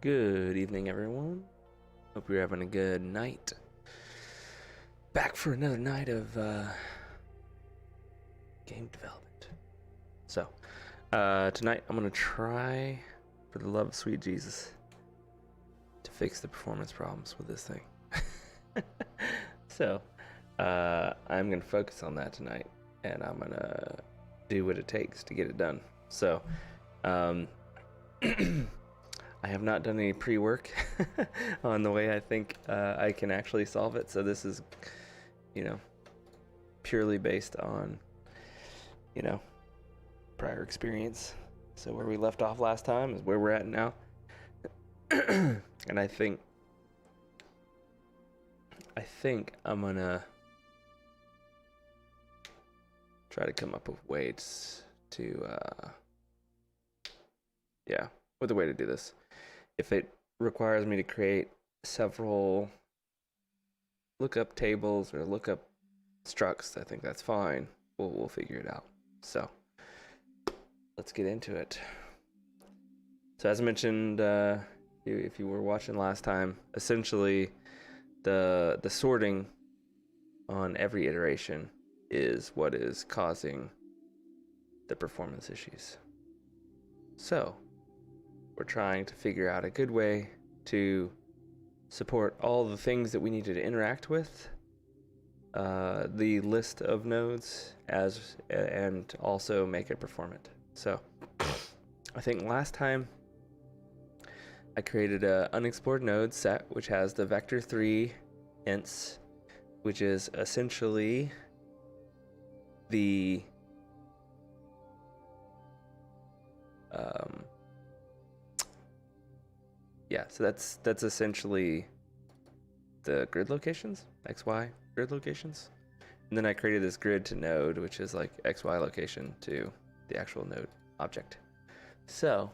Good evening, everyone. Hope you're having a good night. Back for another night of game development. So, tonight I'm gonna try, for the love of sweet Jesus, to fix the performance problems with this thing. So, I'm gonna focus on that tonight, and I'm gonna do what it takes to get it done. So, I have not done any pre-work on the way I think I can actually solve it. So this is, purely based on, prior experience. So where we left off last time is where we're at now. And I think I'm gonna try to come up with ways to, with a way to do this. If it requires me to create several lookup tables or lookup structs, I think that's fine. We'll figure it out. So let's get into it. So as I mentioned, if you were watching last time, essentially the sorting on every iteration is what is causing the performance issues. So we're trying to figure out a good way to support all the things that we needed to interact with, the list of nodes, and also make it performant. So I think last time I created a unexplored node set, which has the vector3 ints, which is essentially the so that's essentially the grid locations, XY grid locations. And then I created this grid to node, which is like XY location to the actual node object. So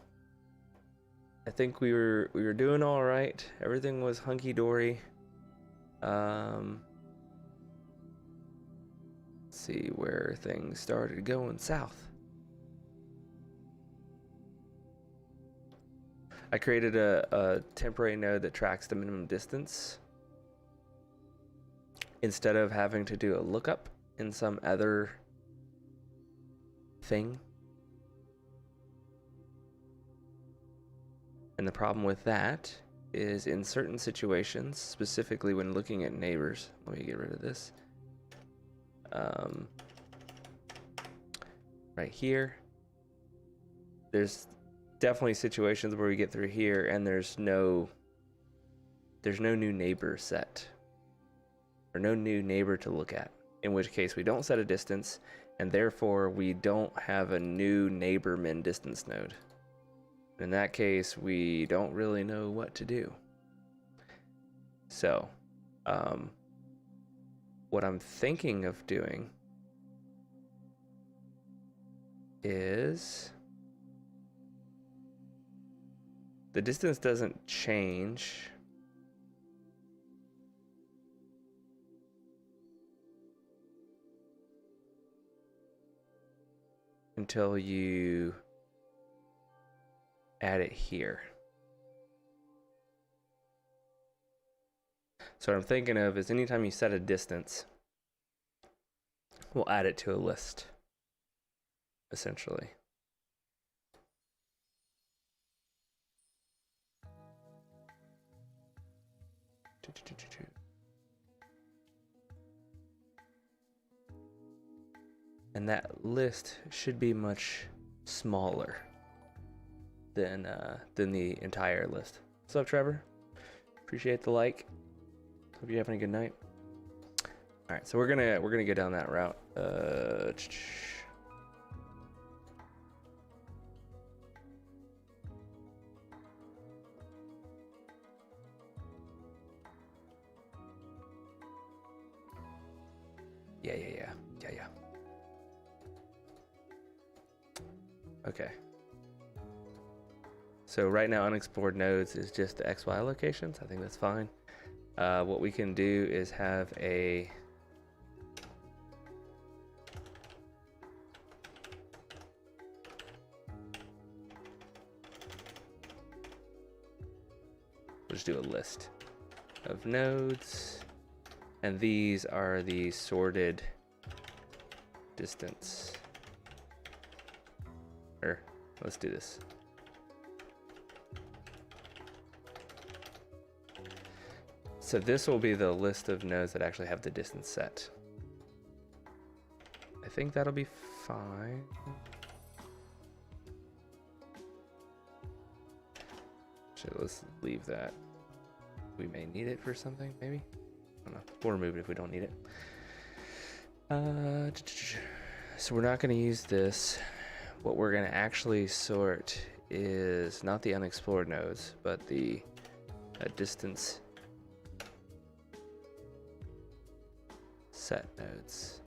I think we were doing all right. Everything was hunky dory. Let's see where things started going south. I created a temporary node that tracks the minimum distance instead of having to do a lookup in some other thing. And the problem with that is in certain situations, specifically when looking at neighbors. Let me get rid of this. Right here, there's definitely situations where we get through here and there's no new neighbor set or no new neighbor to look at, in which case we don't set a distance and therefore we don't have a new neighbor min distance node. In that case, we don't really know what to do. So what I'm thinking of doing is the distance doesn't change until you add it here. So what I'm thinking of is anytime you set a distance, we'll add it to a list, essentially. And that list should be much smaller than the entire list. What's up, Trevor? Appreciate the like. Hope you're having a good night. All right, so we're gonna go down that route. Yeah. Okay. So right now, unexplored nodes is just the XY locations. I think that's fine. What we can do is have a just do a list of nodes. And these are the sorted distance. Or let's do this. So this will be the list of nodes that actually have the distance set. I think that'll be fine. Actually, let's leave that. We may need it for something, maybe? I don't know. We'll remove it if we don't need it. So we're not going to use this. What we're going to actually sort is not the unexplored nodes, but the distance set nodes.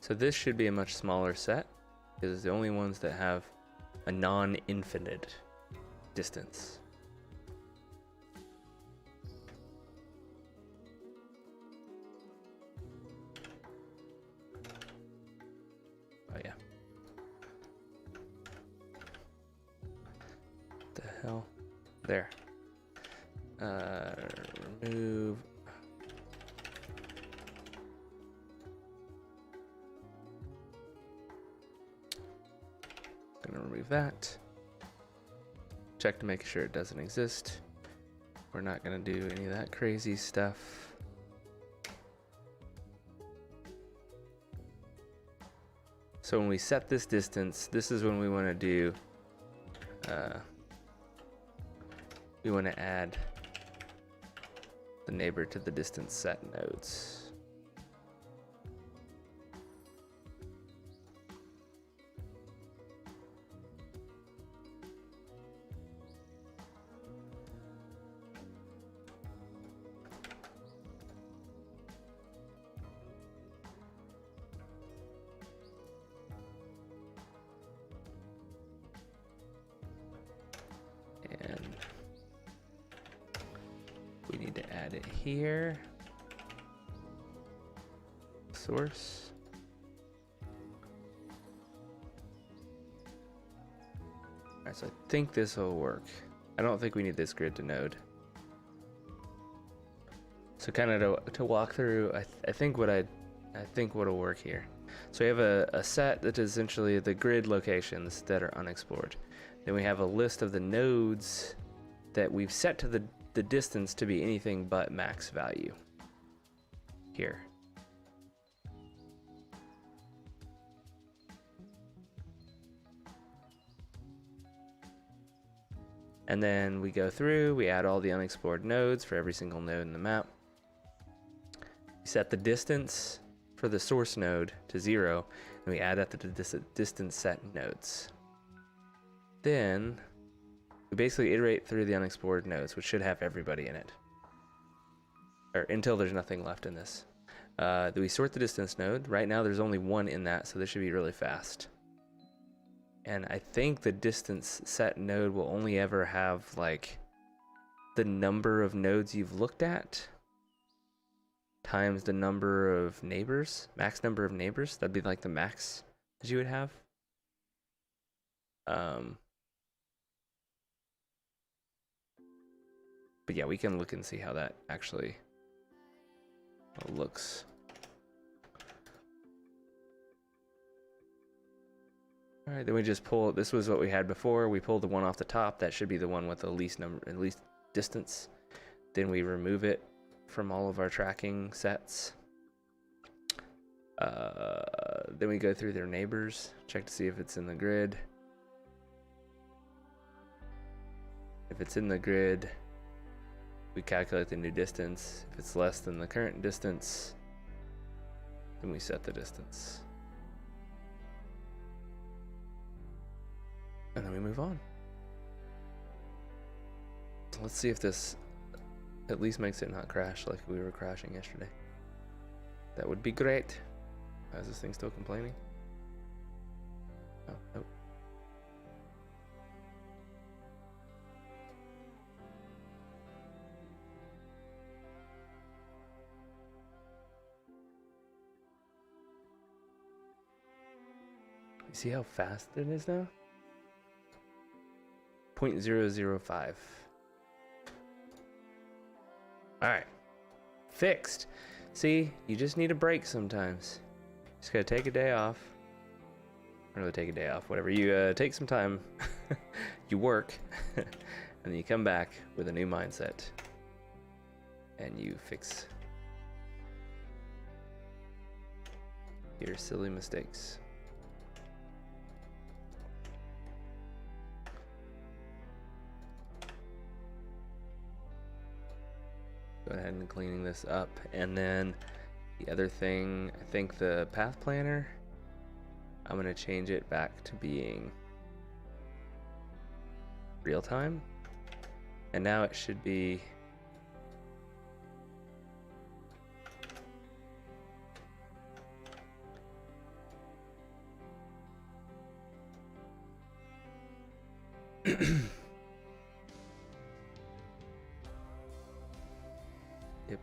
So this should be a much smaller set, because it's the only ones that have a non-infinite distance. Oh yeah. What the hell? There. Remove. Gonna remove that. Check to make sure it doesn't exist. We're not gonna do any of that crazy stuff. So when we set this distance, this is when we want to do, we want to add the neighbor to the distance set nodes. And we need to add it here. Source. Alright, so I think this will work. I don't think we need this grid to node. So kind of to walk through, I think what'll work here. So we have a set that is essentially the grid locations that are unexplored. Then we have a list of the nodes that we've set to the distance to be anything but max value here. And then we go through, we add all the unexplored nodes for every single node in the map. We set the distance for the source node to 0, and we add that to the distance set nodes. Then we basically iterate through the unexplored nodes, which should have everybody in it, or until there's nothing left in this. Then we sort the distance node. Right now there's only one in that, so this should be really fast. And I think the distance set node will only ever have like the number of nodes you've looked at times the number of neighbors, max number of neighbors. That'd be like the max that you would have. But yeah, we can look and see how that actually looks. All right, then we just pull, this was what we had before. We pulled the one off the top. That should be the one with the least number, at least distance. Then we remove it from all of our tracking sets. Then we go through their neighbors, check to see if it's in the grid. If it's in the grid, we calculate the new distance. If it's less than the current distance, then we set the distance. And then we move on. So let's see if this at least makes it not crash like we were crashing yesterday. That would be great. Is this thing still complaining? Oh, nope. You see how fast it is now? 0.005. Alright. Fixed. See, you just need a break sometimes. Just gotta take a day off. Or really take a day off, whatever. You take some time, you work, and then you come back with a new mindset. And you fix your silly mistakes. Go ahead and cleaning this up. And then the other thing, I think the path planner, I'm gonna change it back to being real time. And now it should be Yep.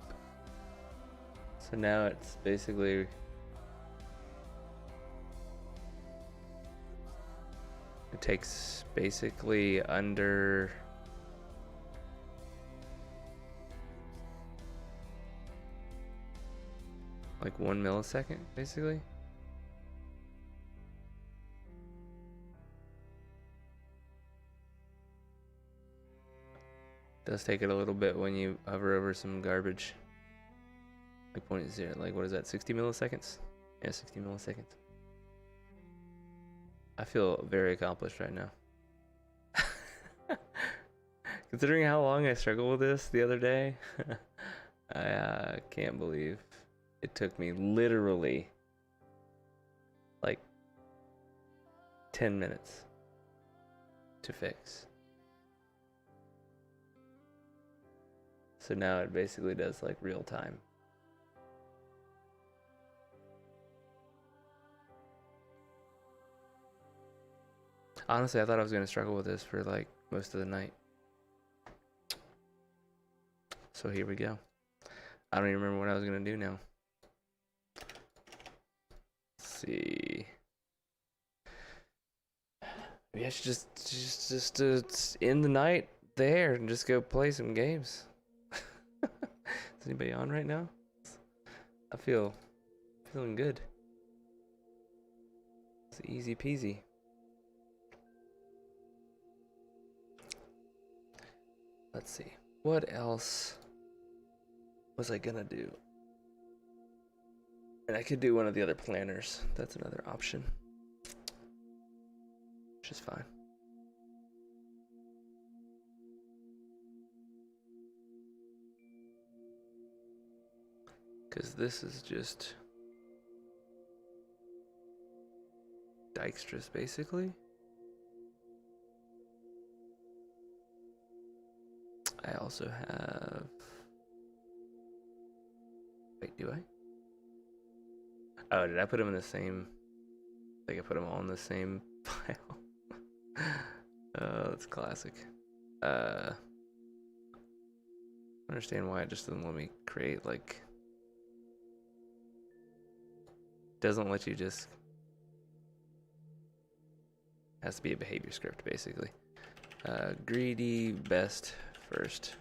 So now it's basically it takes basically under like 1 millisecond, basically. Does take it a little bit when you hover over some garbage. Like 0.0, like what is that, 60 milliseconds? Yeah, 60 milliseconds. I feel very accomplished right now. Considering how long I struggled with this the other day, I can't believe it took me literally like 10 minutes to fix. So now it basically does like real time. Honestly, I thought I was gonna struggle with this for like most of the night. So here we go. I don't even remember what I was gonna do now. Let's see. Maybe I should just end the night there and just go play some games. Is anybody on right now? I feeling good. It's easy peasy. Let's see. What else was I gonna do? And I could do one of the other planners. That's another option. Which is fine. Because this is just Dijkstra's basically. I also have... Wait, do I? Oh, did I put them in the same... I think I put them all in the same file. That's classic. I understand why it just doesn't let me create, like... Doesn't let you just... Has to be a behavior script, basically. Greedy, best, first.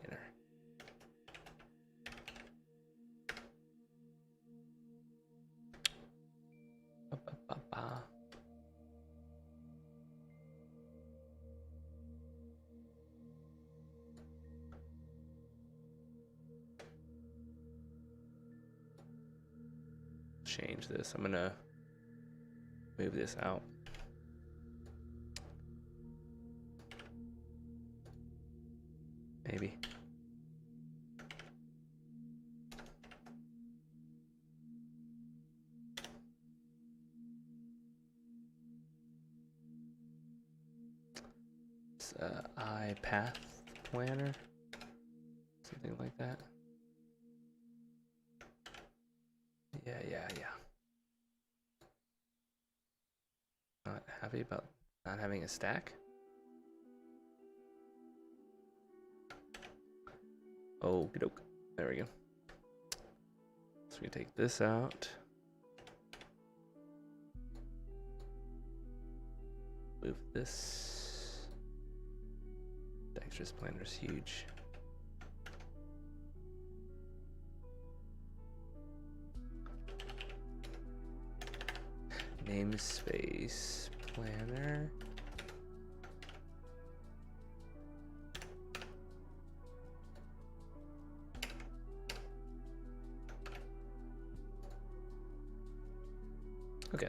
Later. Change this. I'm gonna move this out. Maybe. It's iPath planner, something like that. Yeah. Not happy about not having a stack? Oh, doke. There we go. So we take this out. Move this. Dijkstra's planner's huge. Namespace planner. Okay.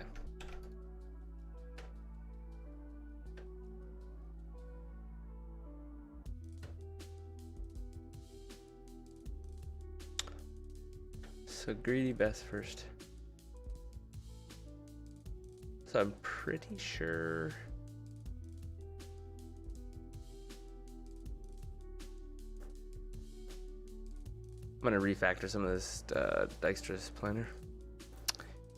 So greedy best first. So I'm pretty sure I'm gonna refactor some of this Dijkstra's planner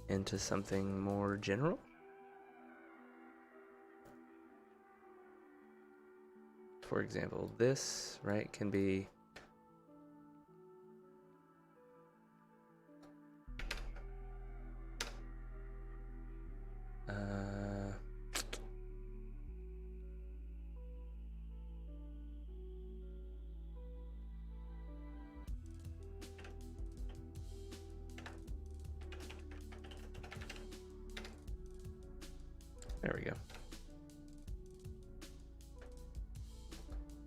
into something more general. For example, this, right, can be there we go.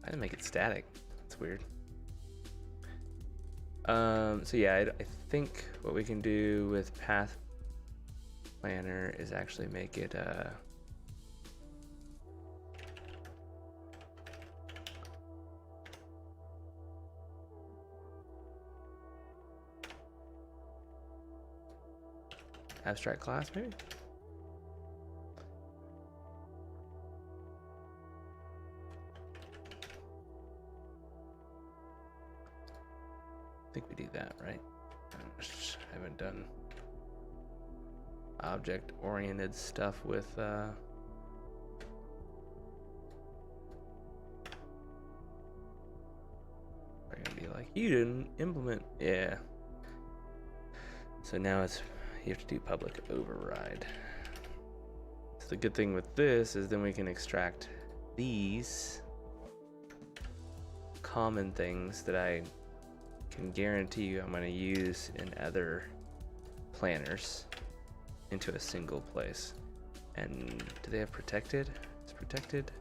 I didn't make it static. That's weird. So yeah, I think what we can do with Path Planner is actually make it abstract class, maybe. I think we do that, right? I haven't done object-oriented stuff with are gonna be like, you didn't implement. Yeah. So now it's you have to do public override. So the good thing with this is then we can extract these common things that I can guarantee you I'm going to use in other planners into a single place. And do they have protected? It's protected.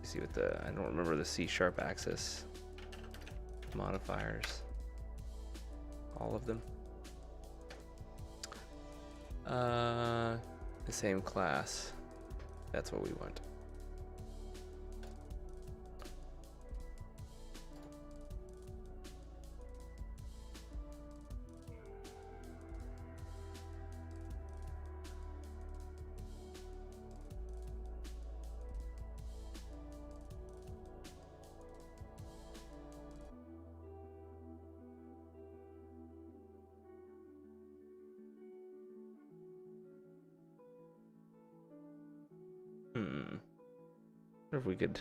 You see what I don't remember the C# access modifiers. All of them. The same class. That's what we want. I wonder if we could.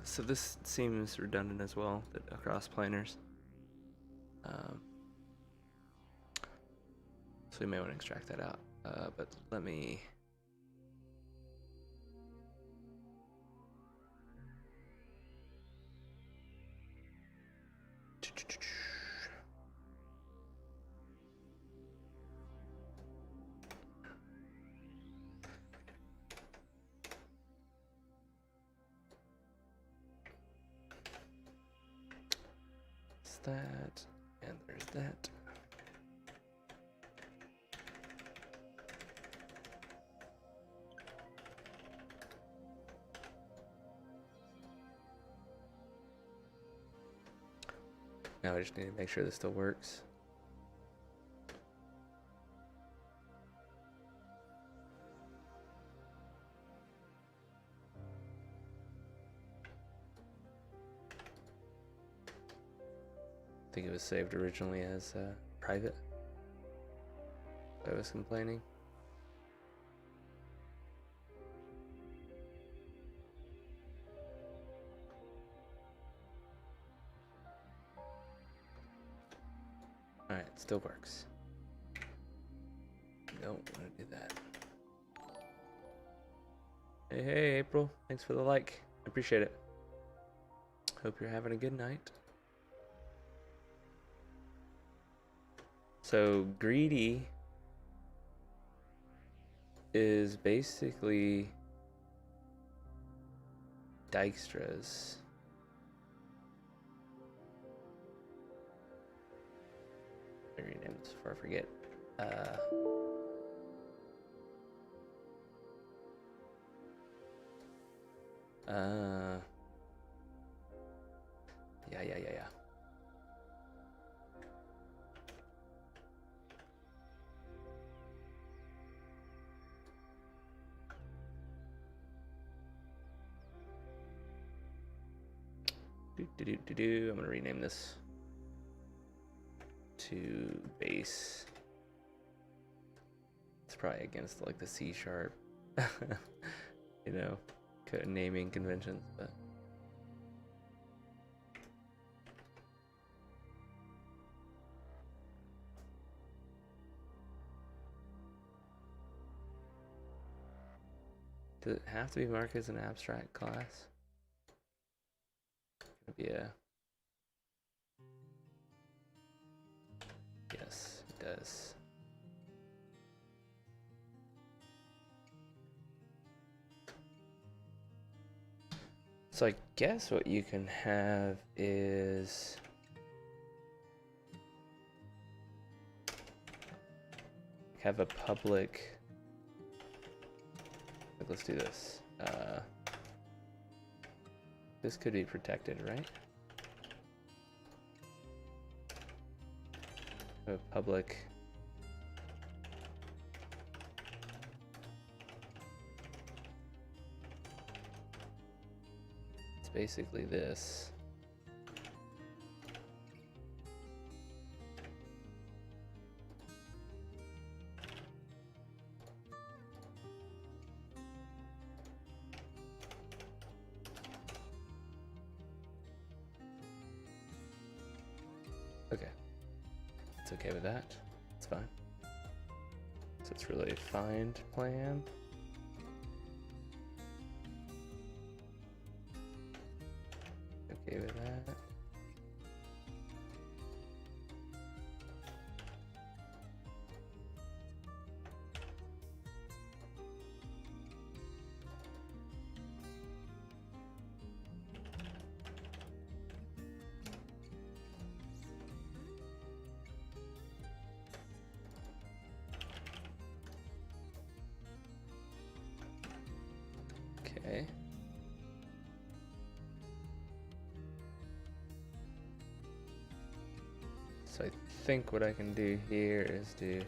So this seems redundant as well, that across planners. So we may want to extract that out. But let me. That, and there's that. Now I just need to make sure this still works. think it was saved originally as private. I was complaining. Alright, it still works. Don't want to do that. Hey, April. Thanks for the like. I appreciate it. Hope you're having a good night. So, greedy is basically Dijkstra's. Let me rename this before I forget. Yeah. I'm gonna rename this to base. It's probably against like the C#, you know, naming conventions, but. Does it have to be marked as an abstract class? Yeah. Yes, it does. So I guess what you can have is have a public. Let's do this. This could be protected, right? A public. It's basically this. Okay. It's okay with that. It's fine. So it's really a find plan. Okay with that. Okay. So I think what I can do here is do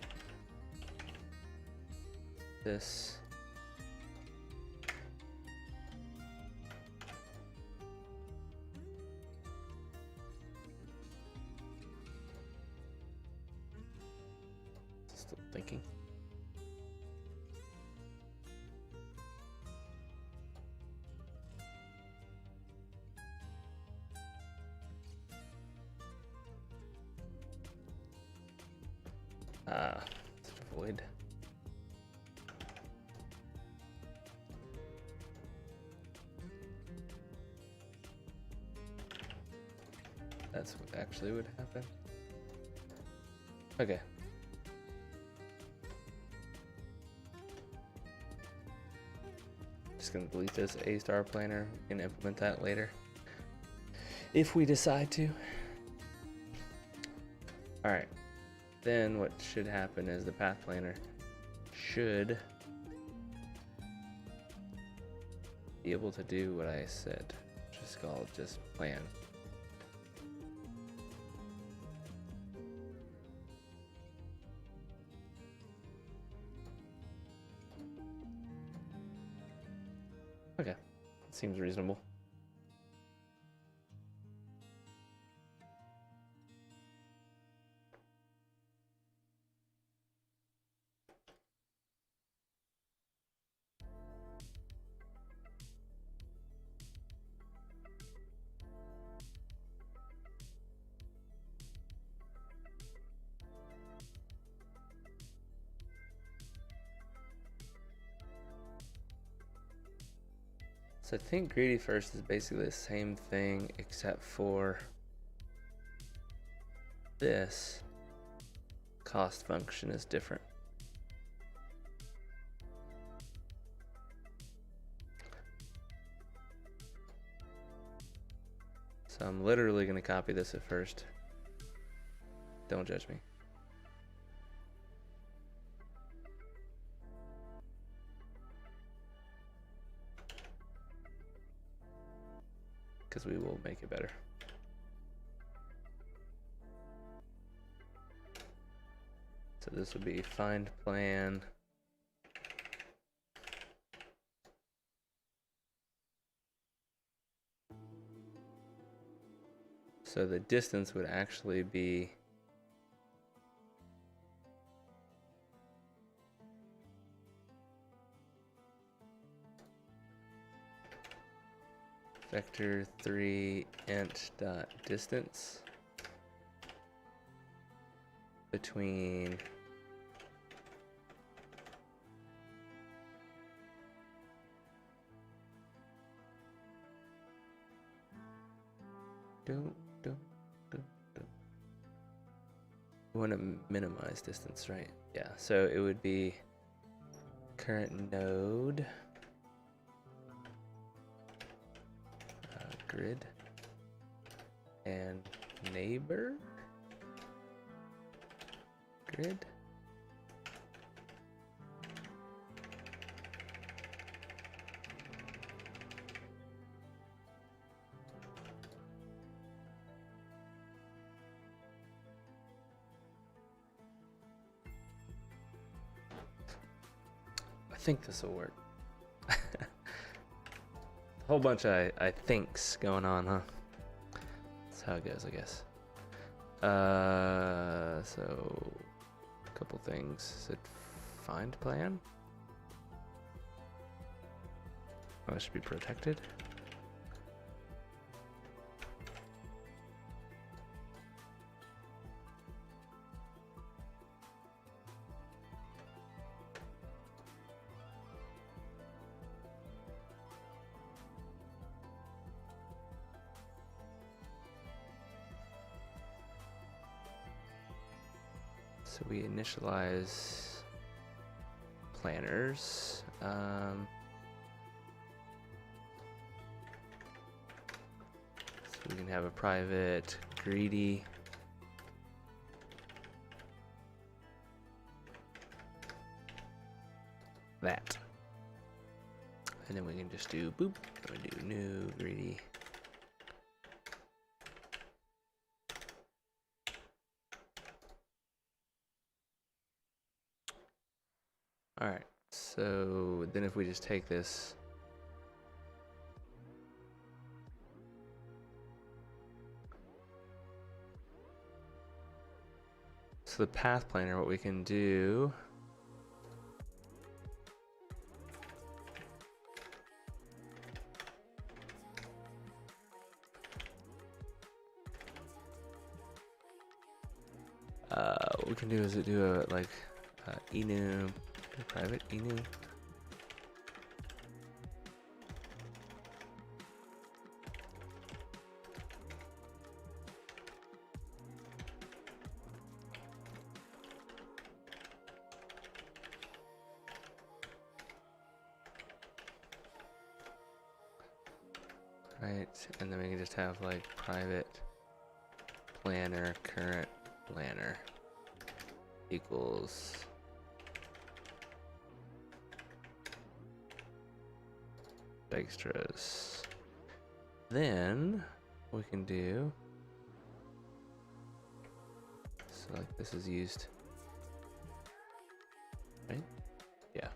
this. Still thinking. Void. That's what actually would happen. Okay. Just gonna delete this A* planner and implement that later. If we decide to. Alright. Then what should happen is the path planner should be able to do what I said, which is called just plan. Okay, seems reasonable. So I think greedy first is basically the same thing, except for this cost function is different. So I'm literally going to copy this at first. Don't judge me. Because we will make it better. So this would be find plan. So the distance would actually be vector 3 int dot distance between we want to minimize distance, right? Yeah, so it would be current node grid and neighbor grid. I think this will work. A whole bunch of I thinks going on, huh? That's how it goes, I guess. So a couple things. Is it find plan? Oh, it should be protected. So we initialize planners. So we can have a private greedy that. And then we can just do boop. We do new greedy. All right, so then if we just take this, so the path planner, what we can do what we can do is do a like enum, private enum. Right, and then we can just have like private planner current planner equals extras. Then we can do so like this is used, right? Yeah.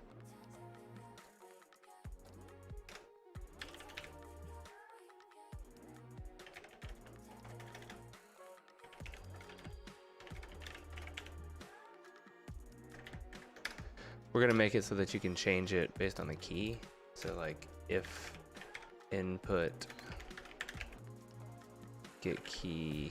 We're gonna make it so that you can change it based on the key. So like if input get key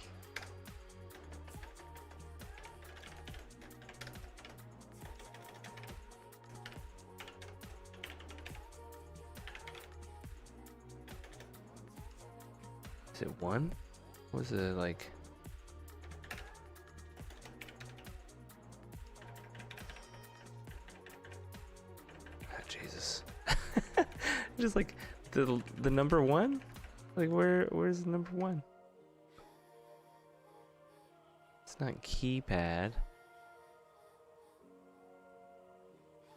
Is it 1? What was it like? Ah, Jesus. Just like the number 1? Like where's the number 1? It's not keypad.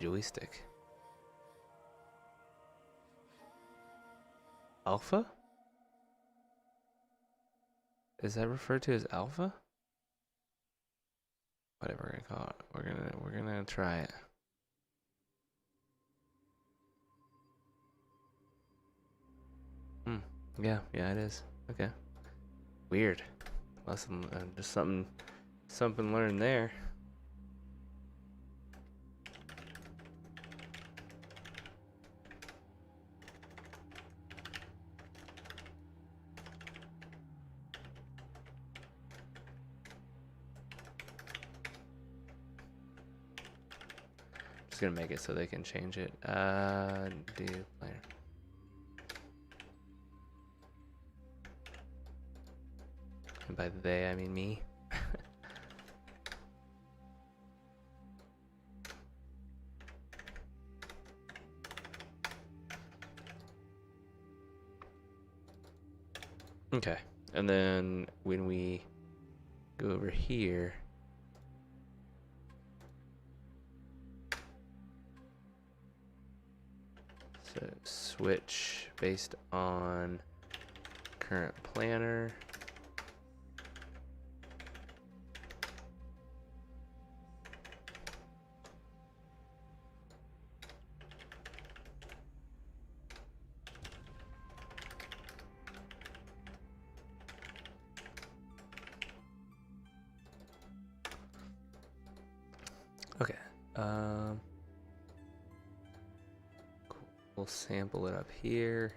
Joystick. Alpha? Is that referred to as alpha? Whatever we're gonna call it. We're gonna try it. Yeah, it is. Okay. Weird. Lesson, just something learned there. Just gonna make it so they can change it. Do player. And by they, I mean me. Okay, and then when we go over here, so switch based on current planner. Okay, cool. We'll sample it up here.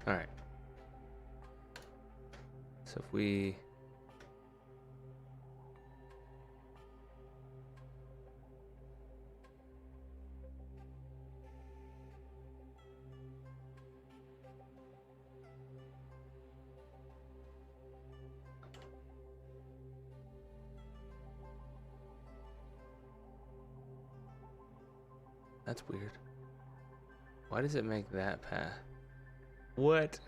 All right. So if we that's weird. Why does it make that path? What?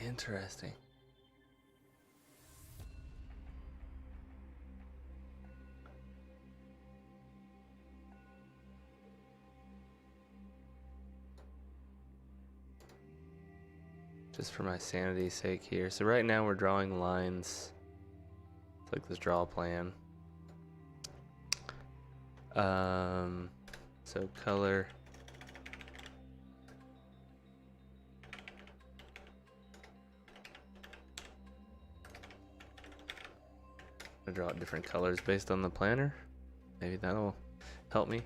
Interesting. Just for my sanity's sake here. So right now we're drawing lines. It's like this draw plan. So color. I draw different colors based on the planner. Maybe that'll help me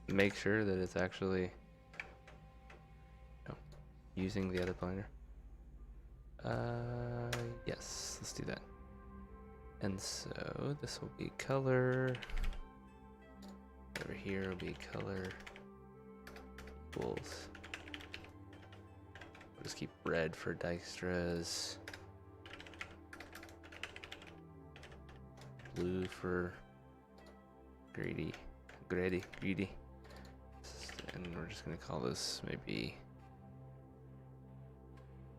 make sure that it's actually, you know, using the other planner. Yes, let's do that. And so this will be color. Over here will be color equals. We'll just keep red for Dijkstra's. Blue for greedy. And we're just gonna call this maybe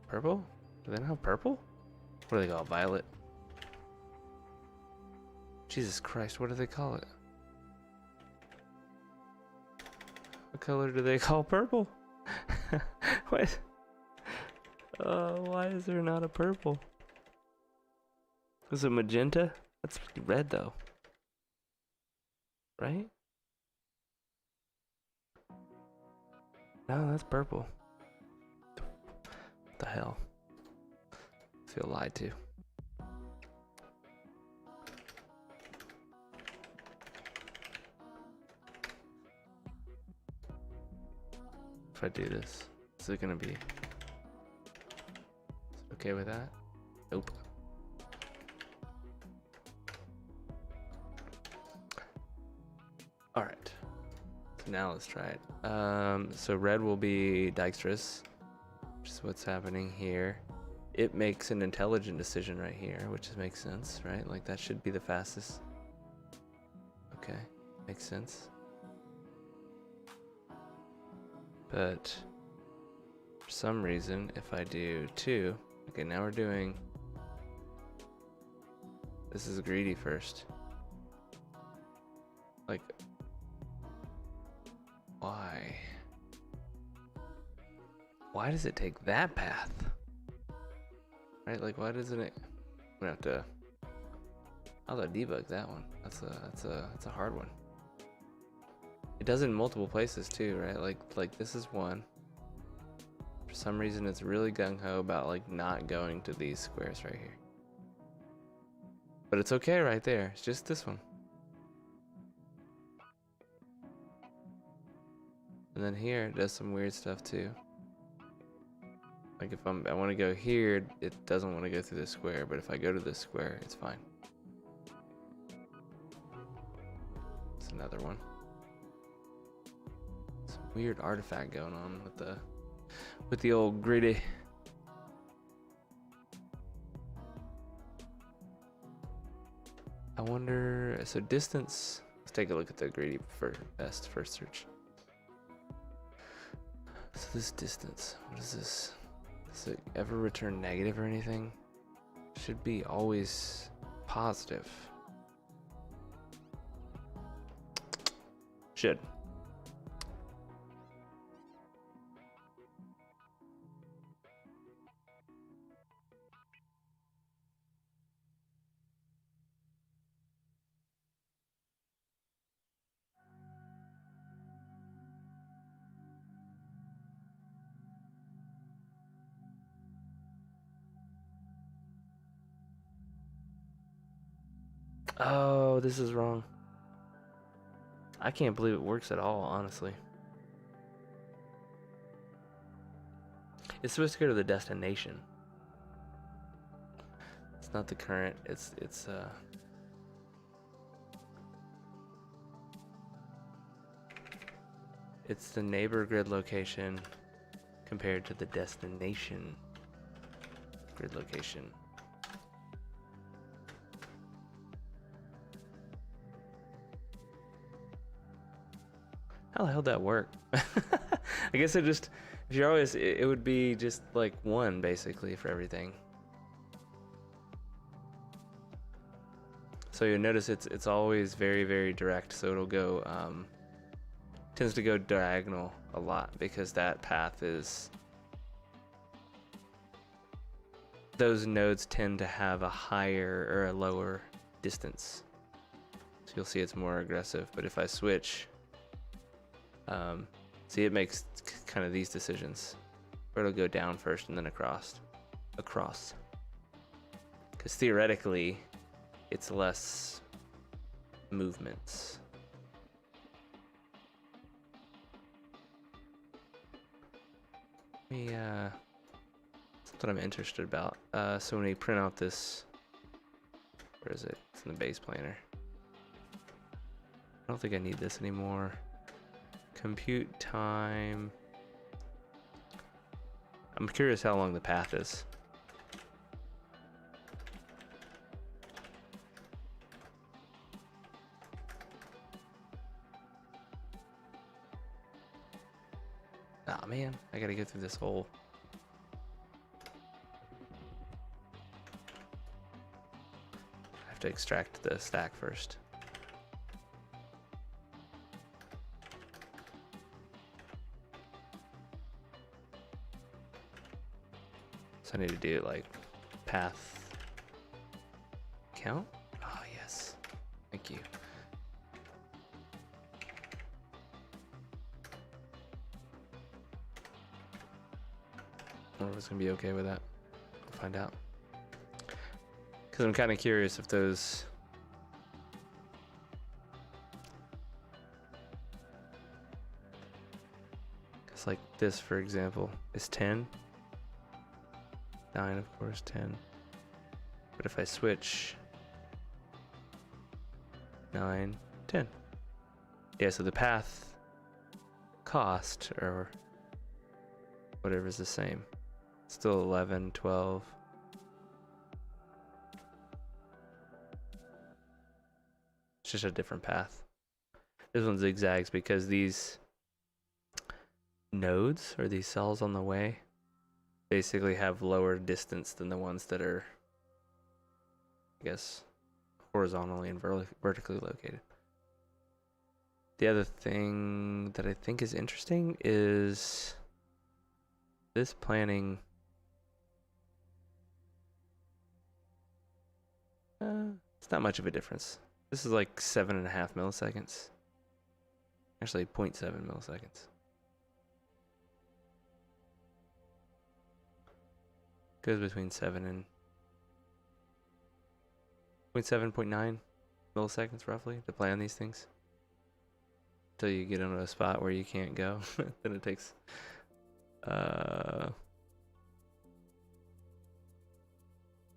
purple? Do they not have purple? What do they call it? Violet? Jesus Christ, what do they call it? What color do they call purple? What? Why is there not a purple? Is it magenta? That's red though. Right? No, that's purple. What the hell? I feel lied to. If I do this, is it gonna be okay with that? Nope. All right. So now let's try it. So red will be dexterous, which is what's happening here. It makes an intelligent decision right here, which makes sense, right? Like that should be the fastest. Okay, makes sense. But for some reason, if I do 2, okay, now we're doing, this is greedy first. Like, why? Why does it take that path? Right, like why doesn't it, I'm gonna have to, I'll have to debug that one. That's a hard one. It does it in multiple places too, right? Like this is one. For some reason, it's really gung-ho about like not going to these squares right here. But it's okay right there. It's just this one. And then here, it does some weird stuff too. Like if I want to go here, it doesn't want to go through this square. But if I go to this square, it's fine. It's another one. Some weird artifact going on with the old greedy. I wonder, so distance, let's take a look at the greedy for best first search. So this distance, what is this? Does it ever return negative or anything? Should be always positive. Should. Oh, this is wrong. I can't believe it works at all, honestly. It's supposed to go to the destination. It's not the current, it's the neighbor grid location compared to the destination grid location. How the hell did that work? I guess it just, if you're always, it would be just like 1 basically for everything. So you'll notice it's always very, very direct. So it'll go, tends to go diagonal a lot because that path is, those nodes tend to have a higher or a lower distance. So you'll see it's more aggressive. But if I switch, see, it makes kind of these decisions where it'll go down first and then across. Because theoretically, it's less movements. Something I'm interested about. So when we print out this, where is it? It's in the base planner. I don't think I need this anymore. Compute time. I'm curious how long the path is. Ah, man, I gotta go through this whole. I have to extract the stack first. So I need to do like path count. Oh, yes. Thank you. it's gonna be okay with that. We'll find out. Because I'm kind of curious if those... Because like this, for example, is 10. 9, of course, 10. But if I switch 9, 10. Yeah, so the path cost or whatever is the same. Still 11, 12. It's just a different path. This one zigzags because these nodes or these cells on the way basically have lower distance than the ones that are, I guess, horizontally and vertically located. The other thing that I think is interesting is this planning. It's not much of a difference. This is like 7.5 milliseconds. Actually, 0.7 milliseconds. Goes between 7 and 0.7, 0.9 milliseconds roughly to plan these things. Until you get into a spot where you can't go. Then it takes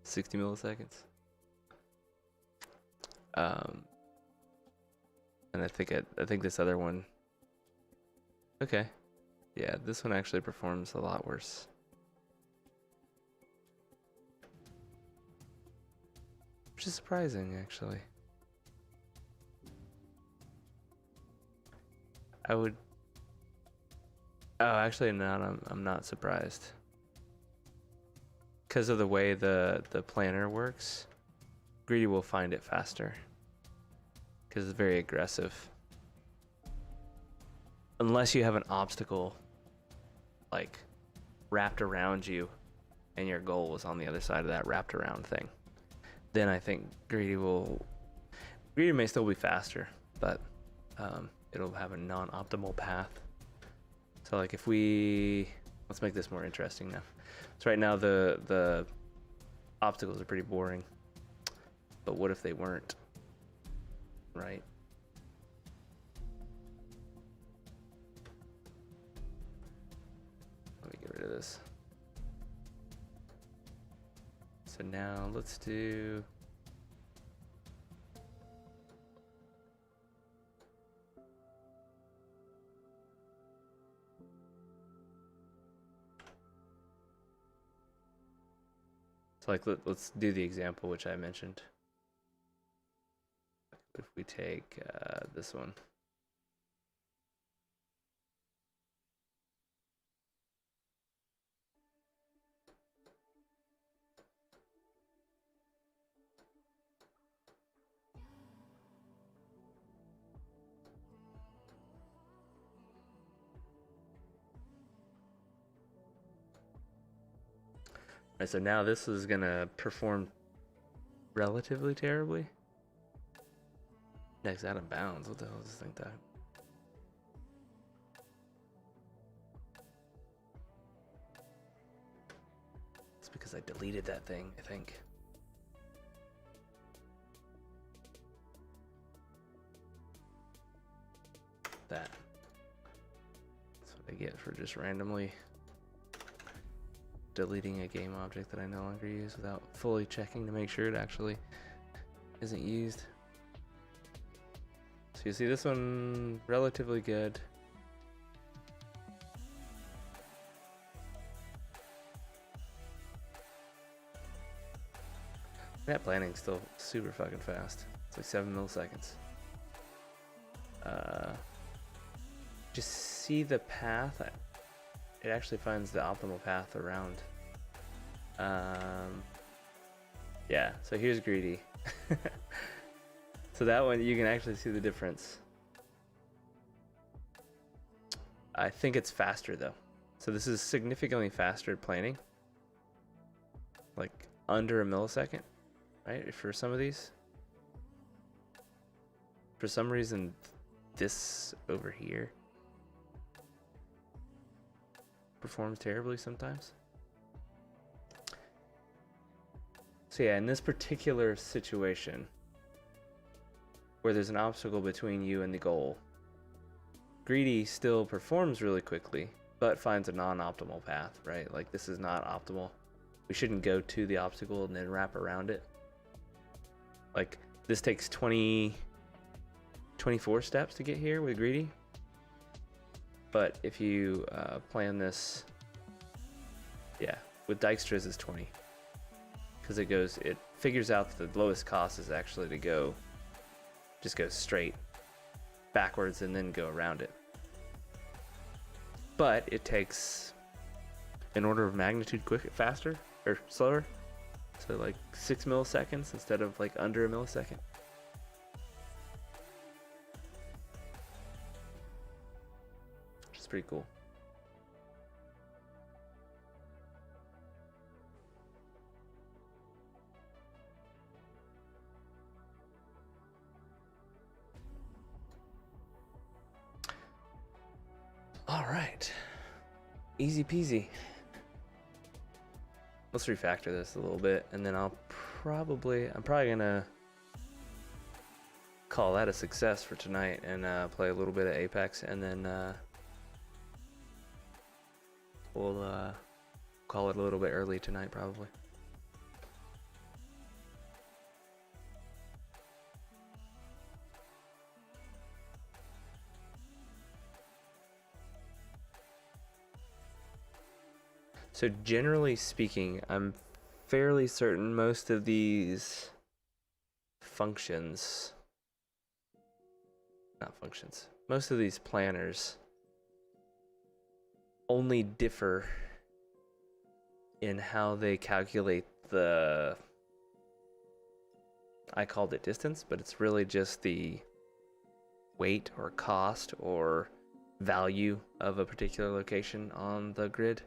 60 milliseconds. And I think this other one. Okay. Yeah, this one actually performs a lot worse. Which is surprising, actually. I would... Oh, actually, no, I'm not surprised. Because of the way the planner works, Greedy will find it faster. Because it's very aggressive. Unless you have an obstacle, like, wrapped around you, and your goal was on the other side of that wrapped around thing. Then I think Greedy may still be faster, but it'll have a non-optimal path. So like if let's make this more interesting now. So right now the obstacles are pretty boring, but what if they weren't, right? Let me get rid of this. So now let's do... So like let's do the example which I mentioned. If we take this one. Alright, so now this is gonna perform relatively terribly. Next out of bounds. What the hell is this thing that? It's because I deleted that thing, I think. That. That's what I get for just randomly deleting a game object that I no longer use without fully checking to make sure it actually isn't used. So you see this one relatively good. That planning's still super fucking fast. It's like 7 milliseconds. Just see the path. It actually finds the optimal path around. Yeah, so here's Greedy. So that one, you can actually see the difference. I think it's faster though. So this is significantly faster planning. Like under a millisecond, right? For some of these. For some reason, this over here performs terribly sometimes. So yeah, in this particular situation, where there's an obstacle between you and the goal, Greedy still performs really quickly, but finds a non-optimal path, right? Like, this is not optimal. We shouldn't go to the obstacle and then wrap around it. Like, this takes 24 steps to get here with Greedy. But if you plan this, yeah, with Dijkstra's is 20. Because it figures out that the lowest cost is actually to just go straight backwards and then go around it. But it takes an order of magnitude faster or slower. So like 6 milliseconds instead of like under a millisecond. Which is pretty cool. All right, easy peasy. Let's refactor this a little bit, and then I'm probably gonna call that a success for tonight and play a little bit of Apex, and then we'll call it a little bit early tonight probably. So generally speaking, I'm fairly certain most of these most of these planners only differ in how they calculate I called it distance, but it's really just the weight or cost or value of a particular location on the grid.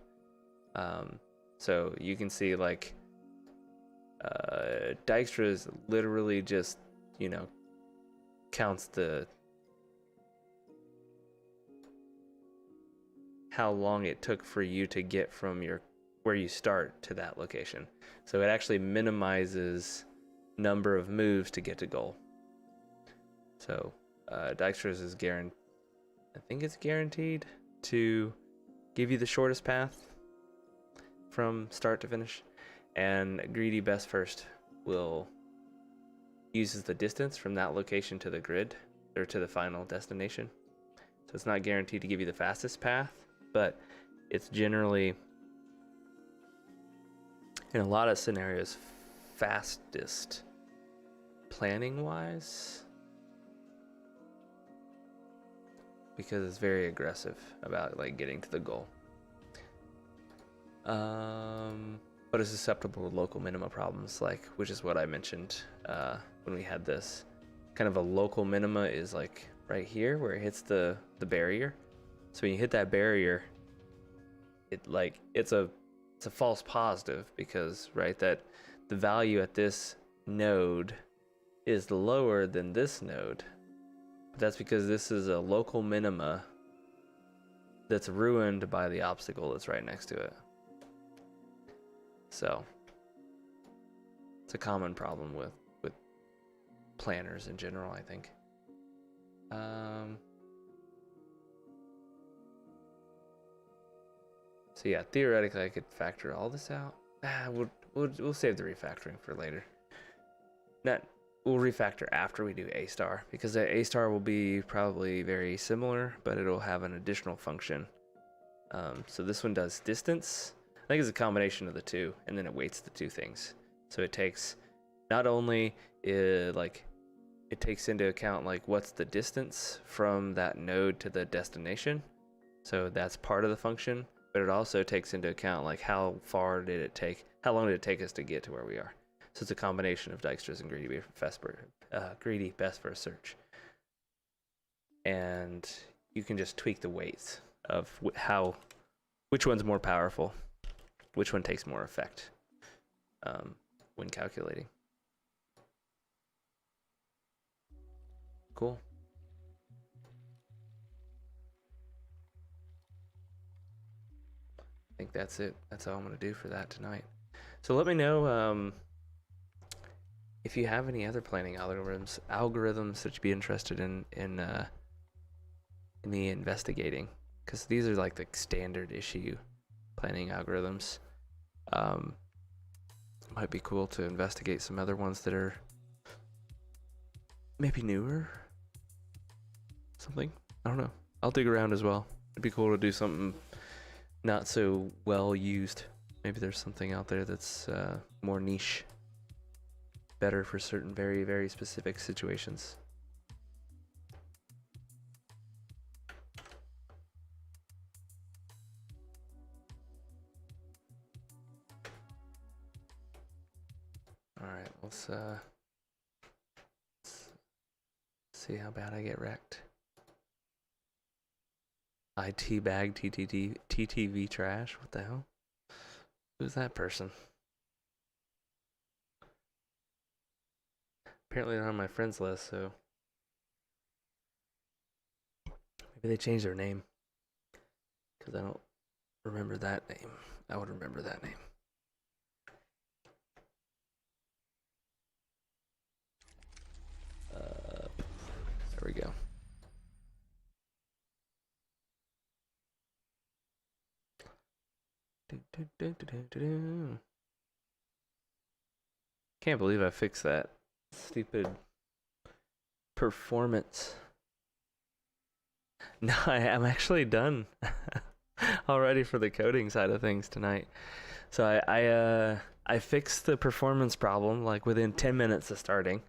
So you can see like Dijkstra's literally just, counts how long it took for you to get from where you start to that location. So it actually minimizes number of moves to get to goal. So Dijkstra's is I think it's guaranteed to give you the shortest path from start to finish, and Greedy Best First uses the distance from that location to the grid or to the final destination. So it's not guaranteed to give you the fastest path, but it's generally, in a lot of scenarios, fastest planning wise, because it's very aggressive about like getting to the goal. But it's susceptible to local minima problems, which is what I mentioned when we had this. Kind of a local minima is like right here where it hits the barrier. So when you hit that barrier, it's a false positive, because that the value at this node is lower than this node. But that's because this is a local minima that's ruined by the obstacle that's right next to it. So it's a common problem with planners in general, I think. So yeah, theoretically I could factor all this out. We'll save the refactoring for later. We'll refactor after we do A star, because the A star will be probably very similar, but it'll have an additional function. So this one does distance. I think it's a combination of the two, and then it weights the two things. So it takes not only it takes into account what's the distance from that node to the destination. So that's part of the function, but it also takes into account how long did it take us to get to where we are. So it's a combination of Dijkstra's and Greedy Best First search. And you can just tweak the weights of which one's more powerful, which one takes more effect when calculating. Cool. I think that's it. That's all I'm going to do for that tonight. So let me know if you have any other planning algorithms that you'd be interested in me investigating, because these are like the standard issue planning algorithms. Might be cool to investigate some other ones that are maybe newer. Something. I don't know. I'll dig around as well. It'd be cool to do something not so well used. Maybe there's something out there that's more niche, better for certain very, very specific situations. All right, let's see how bad I get wrecked. I teabag TTV trash. What the hell? Who's that person? Apparently they're on my friends list, so maybe they changed their name. Because I don't remember that name. I would remember that name. There we go. Can't believe I fixed that stupid performance. No, I'm actually done already for the coding side of things tonight. So I fixed the performance problem like within 10 minutes of starting.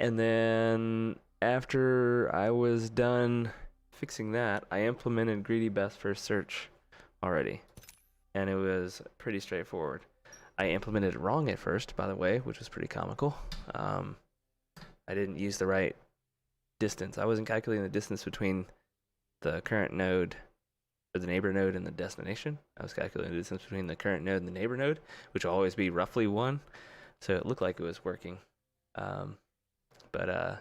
And then after I was done fixing that, I implemented greedy best first search already. And it was pretty straightforward. I implemented it wrong at first, by the way, which was pretty comical. I didn't use the right distance. I wasn't calculating the distance between the current node, or the neighbor node, and the destination. I was calculating the distance between the current node and the neighbor node, which will always be roughly 1. So it looked like it was working. But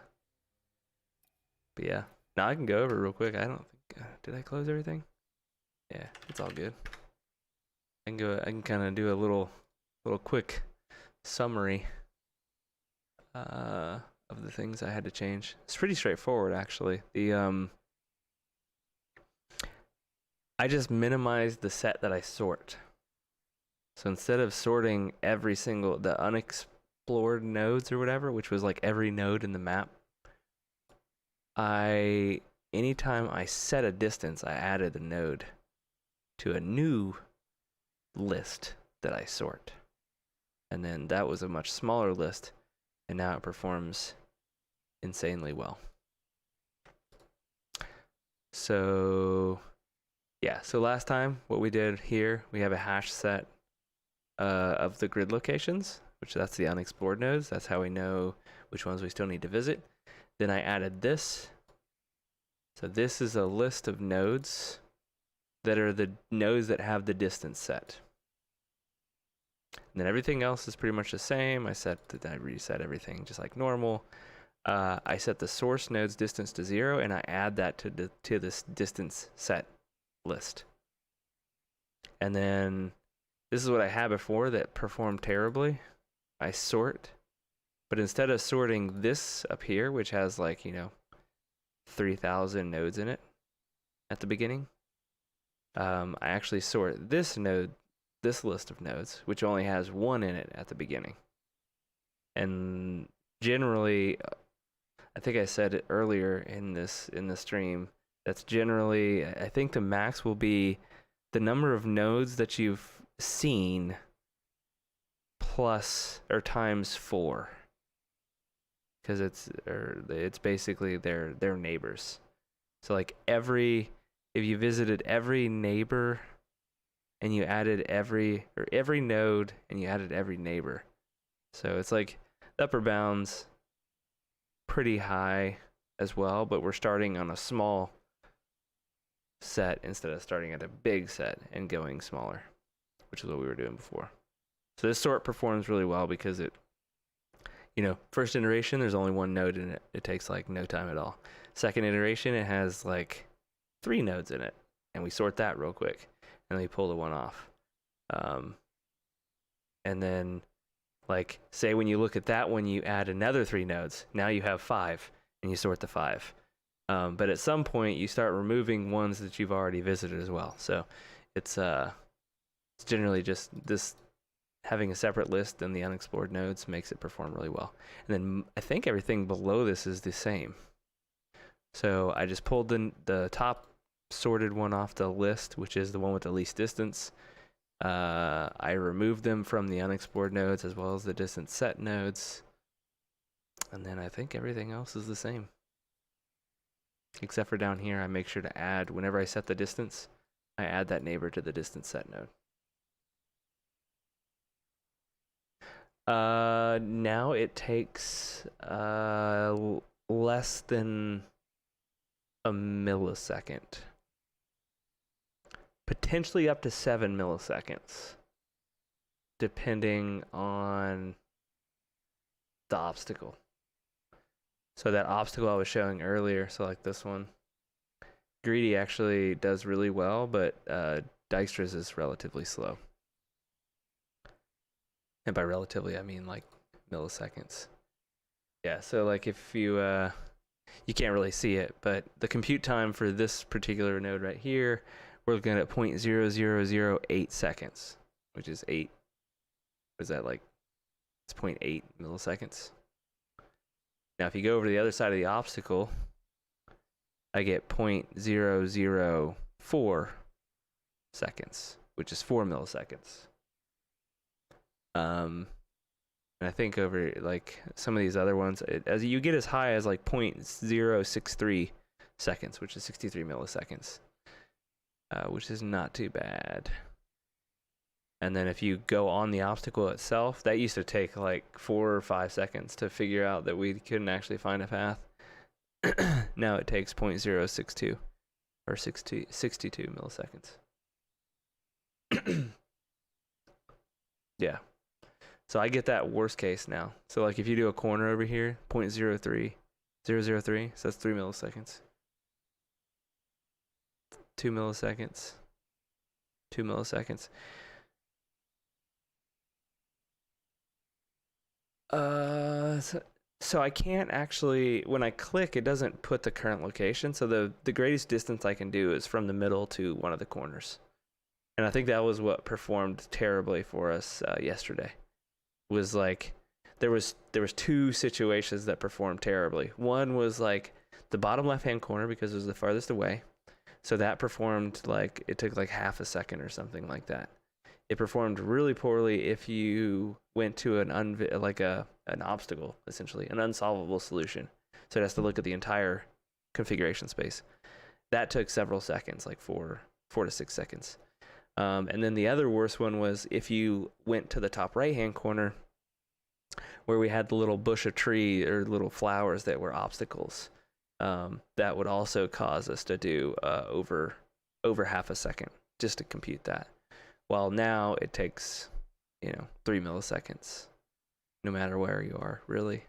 yeah. Now I can go over real quick. I don't think did I close everything? Yeah, it's all good. I can kind of do a little quick summary of the things I had to change. It's pretty straightforward, actually. I just minimized the set that I sort. So instead of sorting every single the unexplored nodes or whatever, which was like every node in the map, anytime I set a distance, I added a node to a new list that I sort. And then that was a much smaller list, and now it performs insanely well. So yeah, so last time what we did here, we have a hash set of the grid locations, which that's the unexplored nodes. That's how we know which ones we still need to visit. Then I added this. So this is a list of nodes that are the nodes that have the distance set. And then everything else is pretty much the same. I reset everything just like normal. I set the source node's distance to 0, and I add that to this distance set list. And then this is what I had before that performed terribly. I sort, but instead of sorting this up here, which has like 3,000 nodes in it at the beginning, I actually sort this list of nodes, which only has 1 in it at the beginning. And generally, I think I said it earlier in the stream, that's generally, I think the max will be the number of nodes that you've seen plus or times 4, because it's basically their neighbors. So like if you visited every neighbor and you added every node and you added every neighbor, so it's like the upper bound's pretty high as well, but we're starting on a small set instead of starting at a big set and going smaller, which is what we were doing before. So this sort performs really well because it, first iteration, there's only 1 node in it. It takes like no time at all. Second iteration, it has like 3 nodes in it, and we sort that real quick, and then we pull the 1 off. And then Like, say when you look at that one, you add another 3 nodes. Now you have 5, and you sort the 5. But at some point, you start removing ones that you've already visited as well. So it's generally just this having a separate list than the unexplored nodes makes it perform really well. And then I think everything below this is the same. So I just pulled the top sorted one off the list, which is the one with the least distance. I removed them from the unexplored nodes as well as the distance set nodes. And then I think everything else is the same. Except for down here, I make sure to add, whenever I set the distance, I add that neighbor to the distance set node. Now it takes less than a millisecond. Potentially up to 7 milliseconds, depending on the obstacle. So that obstacle I was showing earlier, so like this one, Greedy actually does really well, but Dijkstra's is relatively slow. And by relatively, I mean like milliseconds. Yeah, so like if you can't really see it, but the compute time for this particular node right here, we're looking at 0.0008 seconds, which is 8. What is that like? It's 0.8 milliseconds. Now, if you go over to the other side of the obstacle, I get 0.004 seconds, which is 4 milliseconds. And I think over like some of these other ones, as you get as high as like 0.063 seconds, which is 63 milliseconds, which is not too bad. And then if you go on the obstacle itself, that used to take like 4 or 5 seconds to figure out that we couldn't actually find a path. Now it takes 0.062 or 62 milliseconds. Yeah. So I get that worst case now. So like if you do a corner over here, 0.03003, so that's 3 milliseconds. 2 milliseconds. 2 milliseconds. So I can't actually, when I click, it doesn't put the current location. So the greatest distance I can do is from the middle to one of the corners. And I think that was what performed terribly for us yesterday. Was like there was 2 situations that performed terribly. One was like the bottom left-hand corner because it was the farthest away. So that performed like, it took like half a second or something like that. It performed really poorly if you went to an obstacle, essentially, an unsolvable solution. So it has to look at the entire configuration space. That took several seconds, like 4 to 6 seconds. And then the other worst one was if you went to the top right-hand corner where we had the little bush of tree or little flowers that were obstacles. That would also cause us to do over half a second just to compute that. While now it takes, 3 milliseconds, no matter where you are, really.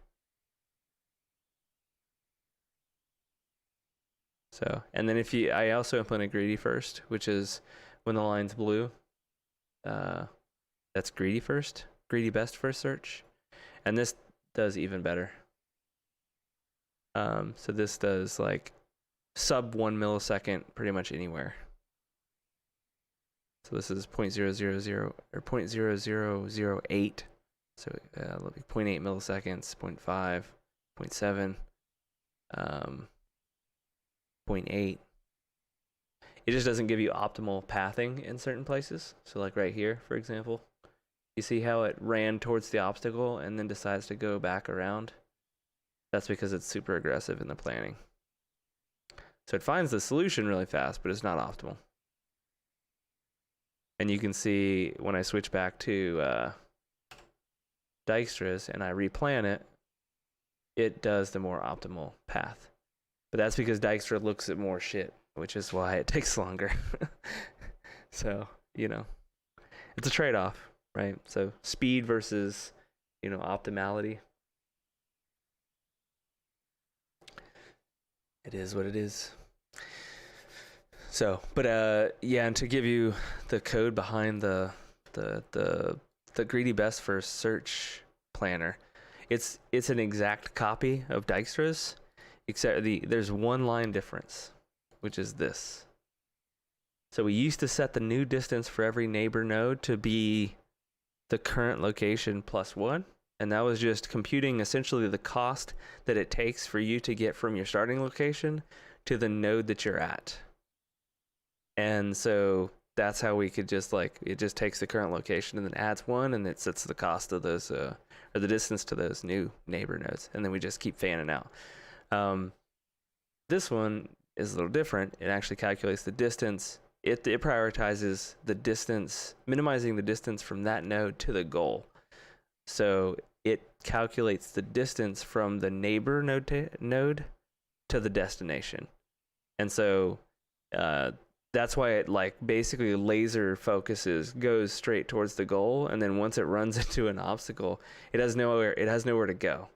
So, and then I also implement greedy first, which is when the line's blue, that's greedy first, greedy best first search. And this does even better. So this does like sub 1 millisecond pretty much anywhere. So this is 0.000 or 0.0008. So 0.8 milliseconds, 0.5, 0.7, 0.8. It just doesn't give you optimal pathing in certain places. So like right here, for example, you see how it ran towards the obstacle and then decides to go back around? That's because it's super aggressive in the planning. So it finds the solution really fast, but it's not optimal. And you can see when I switch back to Dijkstra's and I replan it, it does the more optimal path. But that's because Dijkstra looks at more shit, which is why it takes longer. So, it's a trade-off, right? So speed versus, optimality. It is what it is. So, but yeah, and to give you the code behind the greedy best first search planner. It's an exact copy of Dijkstra's, except there's one line difference, which is this. So we used to set the new distance for every neighbor node to be the current location plus 1, and that was just computing essentially the cost that it takes for you to get from your starting location to the node that you're at. And so that's how we could just it just takes the current location and then adds 1, and it sets the cost of those or the distance to those new neighbor nodes, and then we just keep fanning out. This one is a little different. It actually calculates the distance. It prioritizes the distance, minimizing the distance from that node to the goal. So it calculates the distance from the neighbor node to the destination. And so that's why it basically laser focuses, goes straight towards the goal, and then once it runs into an obstacle, it has nowhere to go.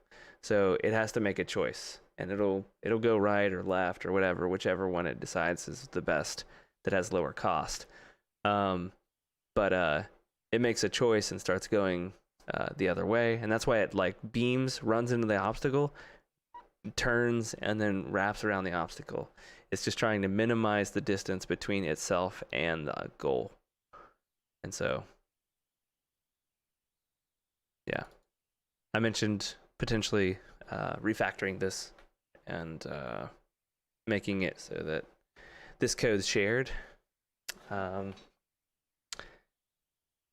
So it has to make a choice, and it'll go right or left or whatever, whichever one it decides is the best that has lower cost. But it makes a choice and starts going the other way, and that's why it beams, runs into the obstacle, turns, and then wraps around the obstacle. It's just trying to minimize the distance between itself and the goal. And so, yeah, I mentioned potentially refactoring this and making it so that this code's shared.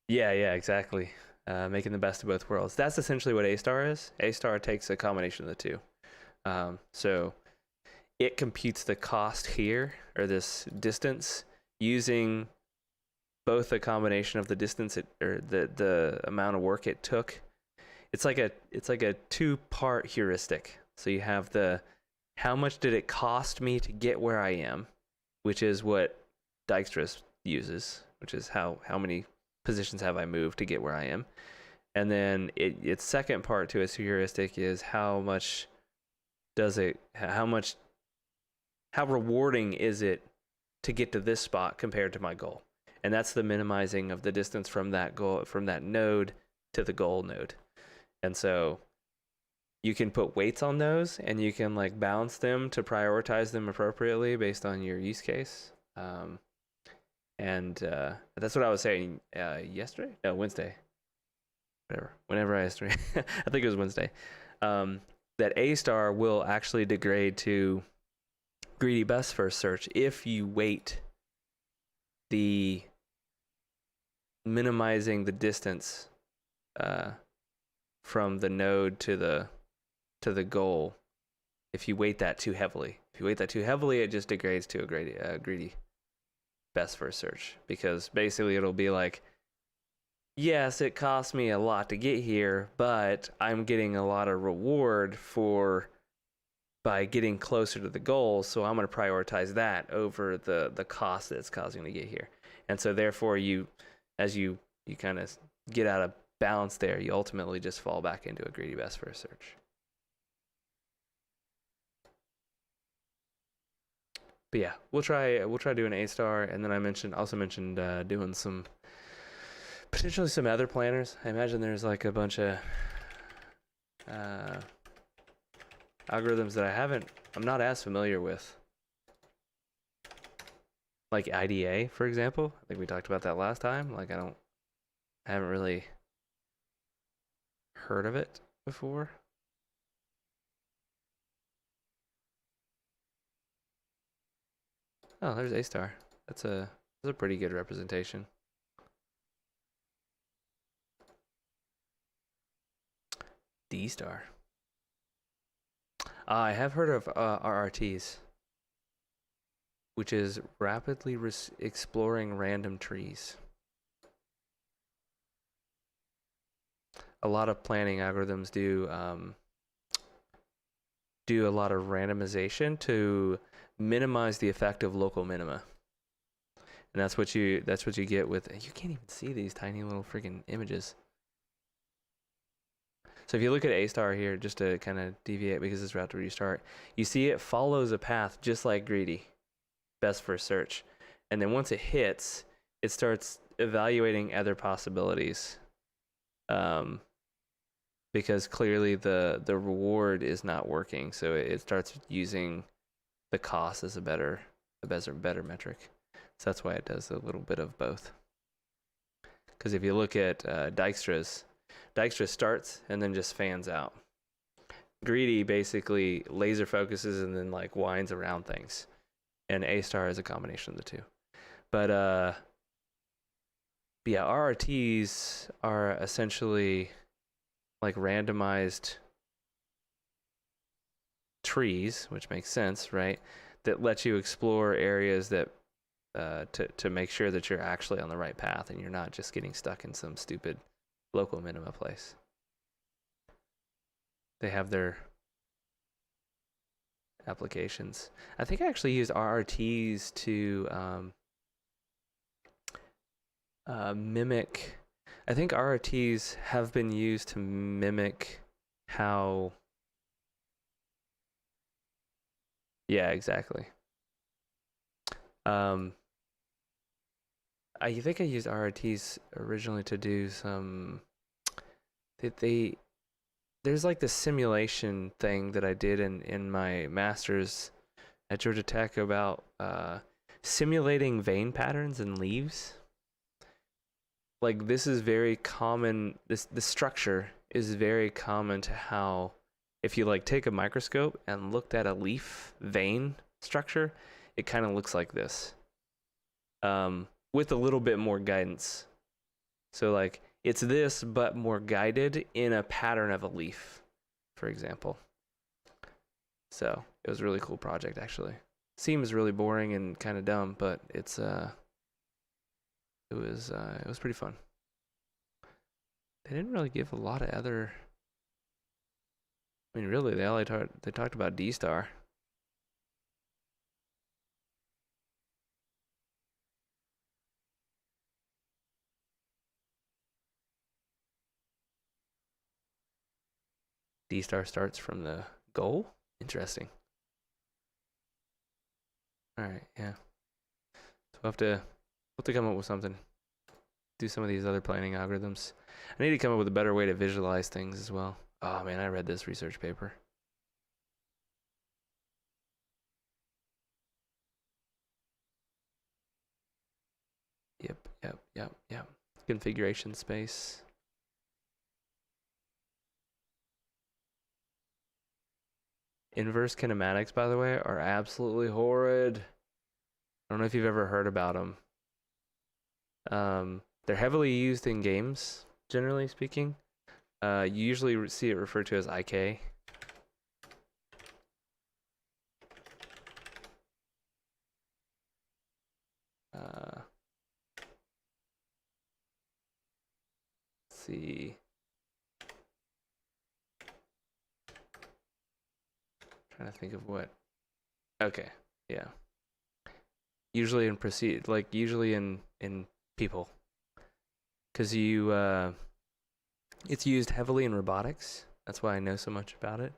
Yeah, exactly. Making the best of both worlds. That's essentially what A-star is. A-star takes a combination of the two. So it computes the cost here, or this distance, using both a combination of the distance or the amount of work it took. It's like a 2-part heuristic. So you have the how much did it cost me to get where I am, which is what Dijkstra uses, which is how many positions have I moved to get where I am. And then its second part to its heuristic is how rewarding is it to get to this spot compared to my goal. And that's the minimizing of the distance from that goal, from that node to the goal node. And so you can put weights on those, and you can balance them to prioritize them appropriately based on your use case. And that's what I was saying yesterday? No, Wednesday. Whenever I yesterday. I think it was Wednesday. That A-star will actually degrade to greedy best first search if you weight the minimizing the distance from the node to the goal. If you weight that too heavily, it just degrades to a greedy best first search, because basically it'll be yes, it cost me a lot to get here, but I'm getting a lot of reward by getting closer to the goal, so I'm going to prioritize that over the cost that it's causing to get here. And so therefore as you kind of get out of balance there, you ultimately just fall back into a greedy best first search. But yeah, we'll try doing A-star, and then I also mentioned doing potentially some other planners. I imagine there's a bunch of algorithms that I'm not as familiar with. Like IDA, for example. I think we talked about that last time. I haven't really heard of it before. Oh, there's A-star. That's a pretty good representation. D-star. I have heard of RRTs, which is rapidly exploring random trees. A lot of planning algorithms do a lot of randomization to minimize the effect of local minima. And that's what you get with, you can't even see these tiny little freaking images. So if you look at A-star here, just to kind of deviate because it's route to restart, you see it follows a path just like greedy, best first search. And then once it hits, it starts evaluating other possibilities. because clearly the reward is not working. So it starts using the cost as a better metric. So that's why it does a little bit of both. Because if you look at Dijkstra starts and then just fans out. Greedy basically laser focuses and then like winds around things, and A star is a combination of the two. But yeah, RRTs are essentially like randomized trees, which makes sense, right? That let you explore areas that to make sure that you're actually on the right path and you're not just getting stuck in some stupid local minima place. They have their applications. I think I actually used RRTs to mimic. I think RRTs have been used to mimic how. Yeah, exactly. I think I used RRTs originally to do some. There's like this simulation thing that I did in my master's at Georgia Tech about simulating vein patterns in leaves. Like this is very common. The structure is very common to how, if you like take a microscope and looked at a leaf vein structure, it kind of looks like this, with a little bit more guidance. So like it's this, but more guided in a pattern of a leaf, for example. So it was a really cool project, actually. Seems really boring and kind of dumb, but it was pretty fun. They didn't really give a lot of other. I mean, really, they talked about D star. D star starts from the goal. Interesting. All right, yeah. So we'll have to come up with something. Do some of these other planning algorithms. I need to come up with a better way to visualize things as well. Oh man, I read this research paper. Yep. Configuration space. Inverse kinematics, by the way, are absolutely horrid. I don't know if you've ever heard about them. They're heavily used in games, generally speaking. You usually see it referred to as IK. Let's see. Trying to think of what. Okay, yeah. Usually in people, because it's used heavily in robotics. That's why I know so much about it.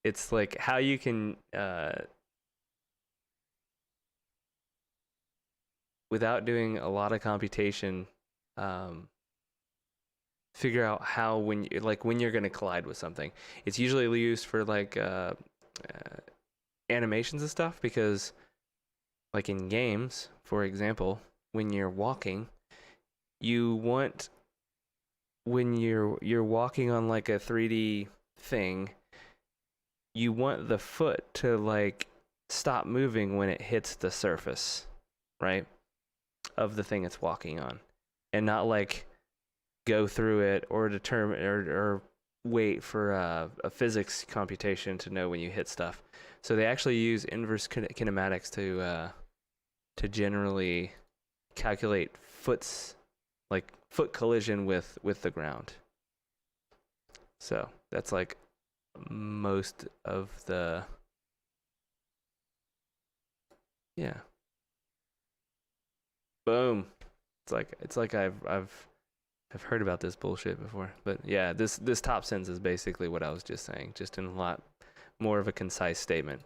It's like how you can without doing a lot of computation, figure out how when you're going to collide with something. It's usually used for like animations and stuff, because like in games, for example, when you're walking, when you're walking on like a 3D thing, you want the foot to like stop moving when it hits the surface, right, of the thing it's walking on, and not like go through it or determine or wait for a physics computation to know when you hit stuff. So they actually use inverse kinematics to generally calculate foot collision with the ground. So that's like most of the boom. It's like I've heard about this bullshit before. But yeah, this top sentence is basically what I was just saying, just in a lot more of a concise statement.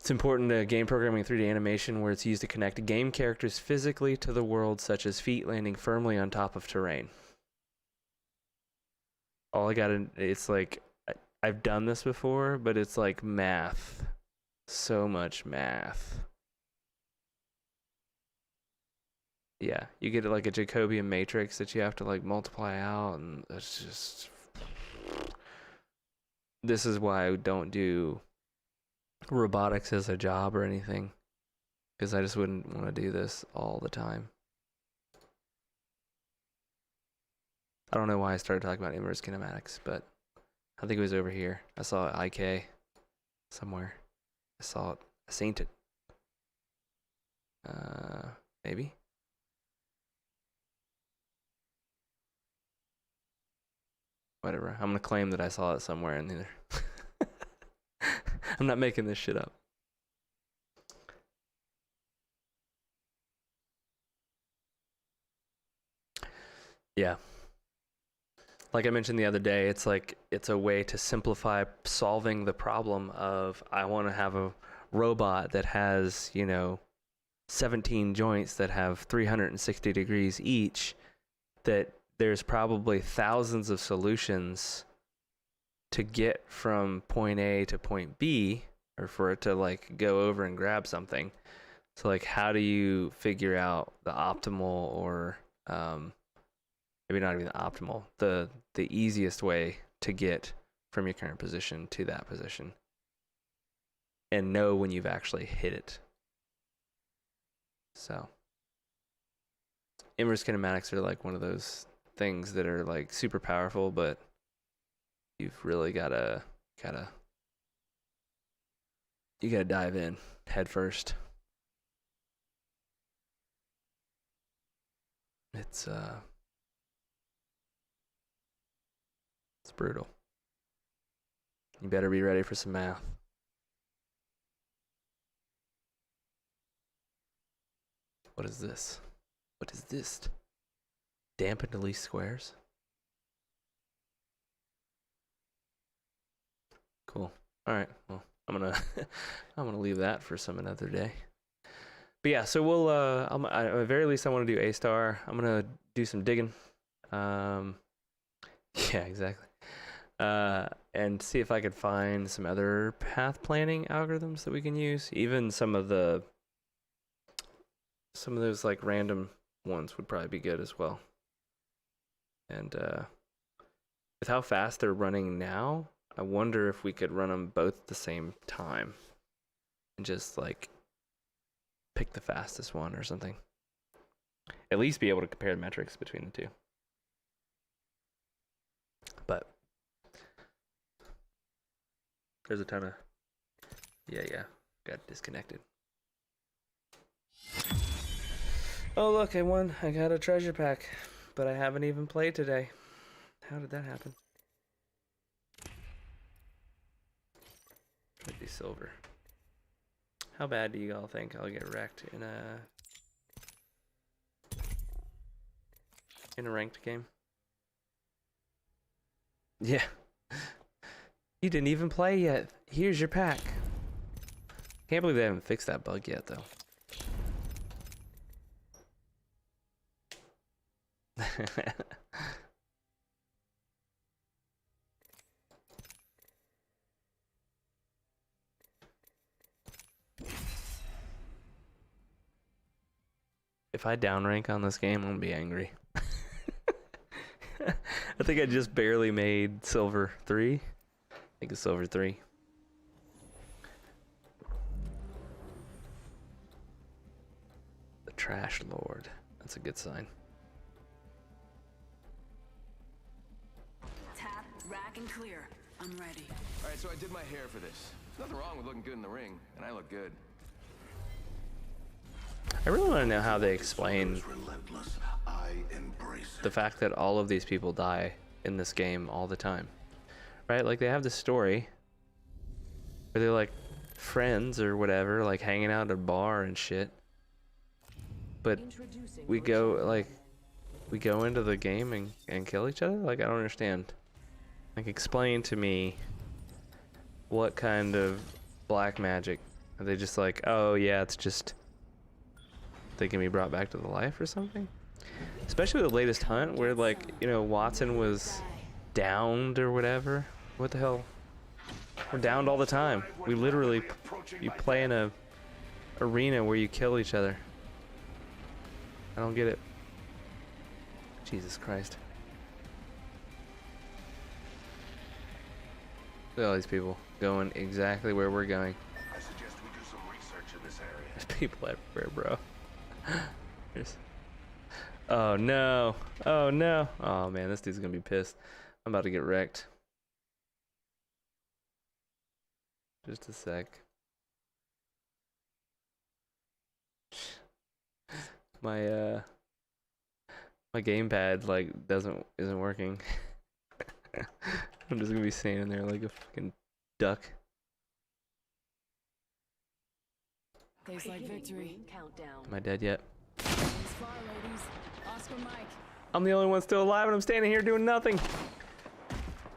It's important to game programming 3D animation where it's used to connect game characters physically to the world, such as feet landing firmly on top of terrain. All I gotta, it's like, I've done this before, but it's like math. So much math. Yeah, you get like a Jacobian matrix that you have to like multiply out, and it's just. This is why I don't do robotics as a job or anything, because I just wouldn't want to do this all the time. I don't know why I started talking about inverse kinematics, but I think it was over here. I saw IK somewhere. I saw it. I seen it. Maybe. Whatever. I'm gonna claim that I saw it somewhere in there. I'm not making this shit up. Yeah. Like I mentioned the other day, it's like it's a way to simplify solving the problem of I want to have a robot that has, 17 joints that have 360 degrees each, that there's probably thousands of solutions to get from point A to point B, or for it to like go over and grab something. So like, how do you figure out the optimal, or maybe not even the optimal, the easiest way to get from your current position to that position, and know when you've actually hit it. So inverse kinematics are like one of those things that are like super powerful, but you've really gotta dive in head first. It's brutal. You better be ready for some math. What is this? What is this? Dampened least squares? Cool. Alright, well, I'm gonna leave that for some another day. But yeah, so we'll at the very least I want to do A star. I'm gonna do some digging. Yeah, exactly. And see if I could find some other path planning algorithms that we can use. Even some of those like random ones would probably be good as well. And with how fast they're running now, I wonder if we could run them both at the same time and just like pick the fastest one or something. At least be able to compare the metrics between the two. But there's a ton of yeah, got disconnected. Oh look, I won. I got a treasure pack, but I haven't even played today. How did that happen? Might be silver. How bad do you all think I'll get wrecked in a ranked game? Yeah. You didn't even play yet. Here's your pack. Can't believe they haven't fixed that bug yet, though. If I downrank on this game, I'm gonna be angry. I think I just barely made silver 3. I think it's silver 3. The trash lord. That's a good sign. Tap, rack, and clear. I'm ready. All right, so I did my hair for this. There's nothing wrong with looking good in the ring, and I look good. I really want to know how they explain the fact that all of these people die in this game all the time. Right? Like, they have this story where they're like friends or whatever, like hanging out at a bar and shit. But we go into the game and kill each other? Like, I don't understand. Like, explain to me what kind of black magic. Are they just like, oh yeah, it's just they can be brought back to the life or something? Especially the latest hunt where, like, Watson was downed or whatever. What the hell? We're downed all the time. We literally, you play in a arena where you kill each other. I don't get it. Jesus Christ. Look at all these people going exactly where we're going. I suggest we do some research in this area. There's people everywhere, bro. There's... Oh no. Oh no. Oh man, this dude's gonna be pissed. I'm about to get wrecked. Just a sec. My my gamepad like isn't working. I'm just gonna be standing there like a fucking duck. Tastes like victory. Am I dead yet? It's far, ladies. Oscar Mike. I'm the only one still alive and I'm standing here doing nothing.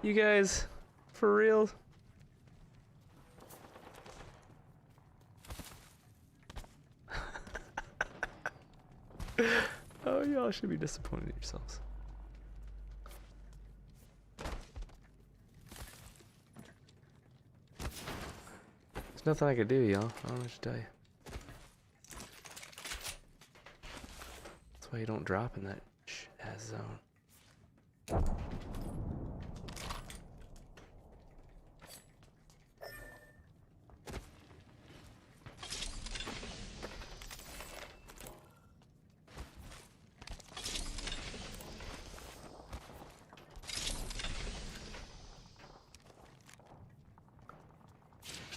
You guys, for real? Oh, y'all should be disappointed in yourselves. There's nothing I could do, y'all. I don't know what to tell you. That's why you don't drop in that shit-ass zone.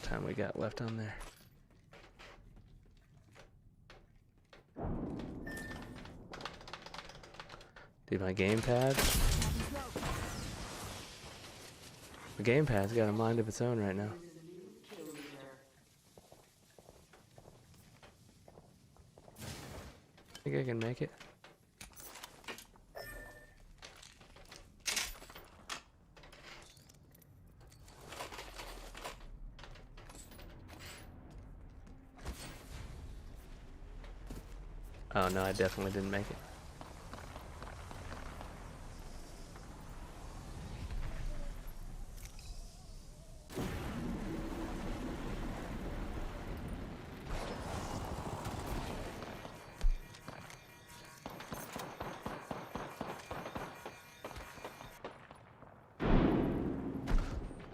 Time we got left on there. Dude, my gamepad's got a mind of its own right now. Think I can make it? Oh no, I definitely didn't make it.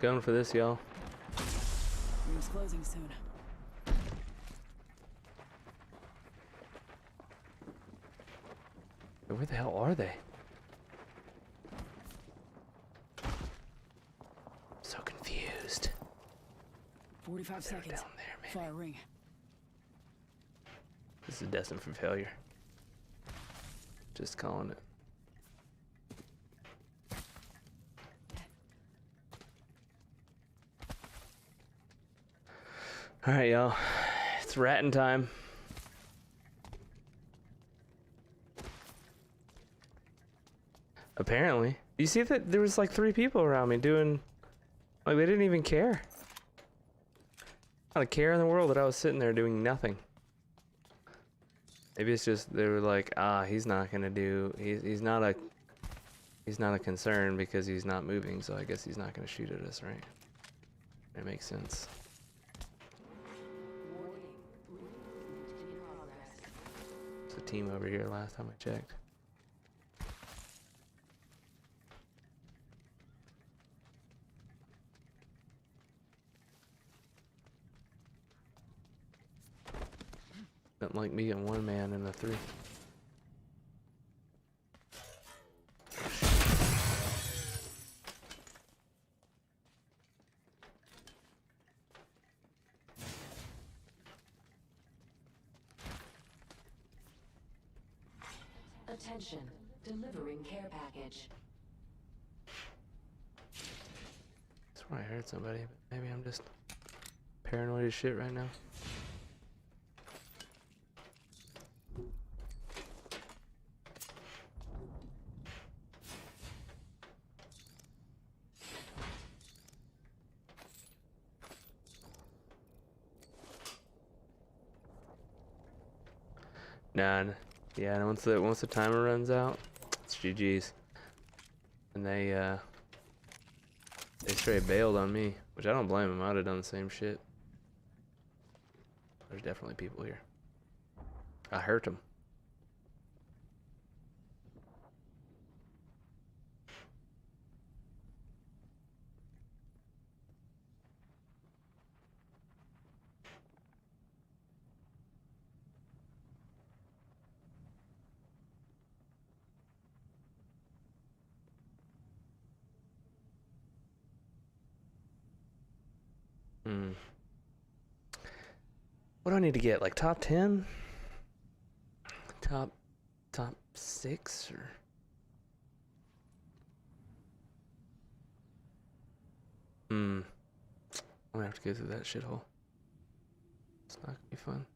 Going for this, y'all. Ring's closing soon. Where the hell are they? So confused. 45 They're seconds. down there, maybe. Fire ring. This is destined for failure. Just calling it. Alright, y'all. It's ratting time. Apparently. You see that there was like 3 people around me doing... Like, they didn't even care. Not a care in the world that I was sitting there doing nothing. Maybe it's just they were like, ah, he's not gonna do... He's not a concern because he's not moving, so I guess he's not gonna shoot at us, right? That makes sense. There's a team over here last time I checked. Nothing like me and 1 man in the 3. Attention, delivering care package. I swear I heard somebody, but maybe I'm just paranoid as shit right now. Nah, yeah, once the timer runs out, it's GG's. And they They straight bailed on me, which I don't blame them. I would have done the same shit. There's definitely people here. I hurt them. What do I need to get? Like top 10? Top 6 or I'm gonna have to go through that shithole. It's not gonna be fun.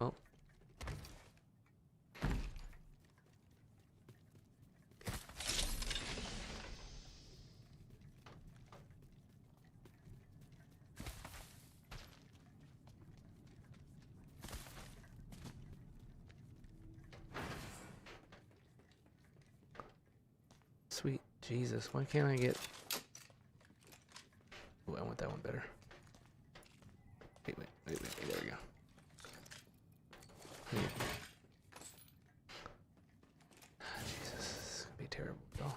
Oh. Sweet Jesus, why can't I get... Oh, I want that one better. Wait, there we go. Jesus, this is gonna be terrible, y'all.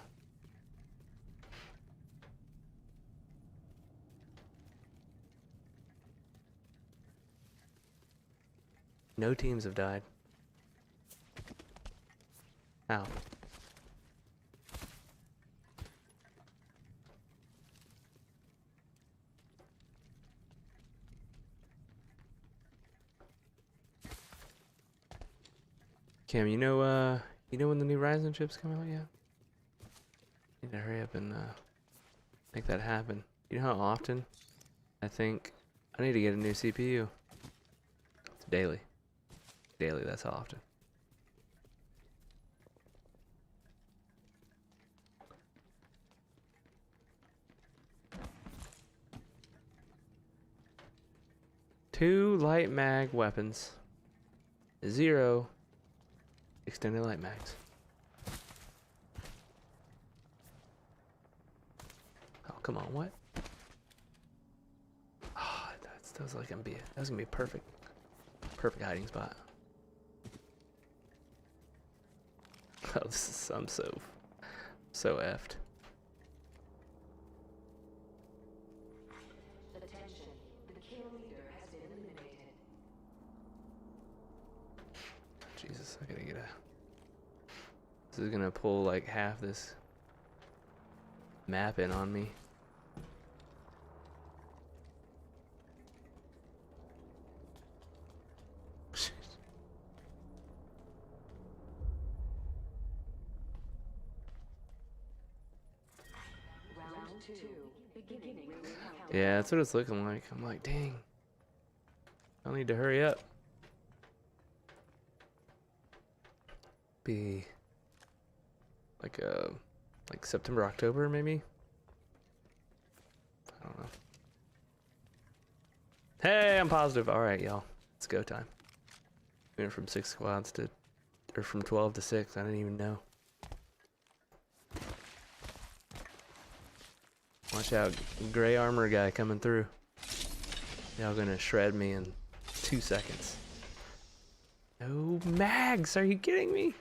No teams have died. How? Cam, you know when the new Ryzen chips come out yet? Need to hurry up and make that happen. You know how often I think I need to get a new CPU? It's daily. Daily, that's how often. Two light mag weapons. 0 extended light mags. Oh, come on, what? Oh, that was like gonna be a perfect hiding spot. Oh, I'm so effed. Attention, the kill leader has been eliminated. Jesus, I gotta get a... This is gonna pull like half this map in on me. Round 2, beginning ring countdown. Yeah, that's what it's looking like. I'm like, dang. I need to hurry up. Be like September, October maybe? I don't know. Hey, I'm positive. Alright, y'all. It's go time. We went from 6 squads to, or from 12 to 6. I didn't even know. Watch out, gray armor guy coming through. Y'all gonna shred me in 2 seconds. No mags, are you kidding me?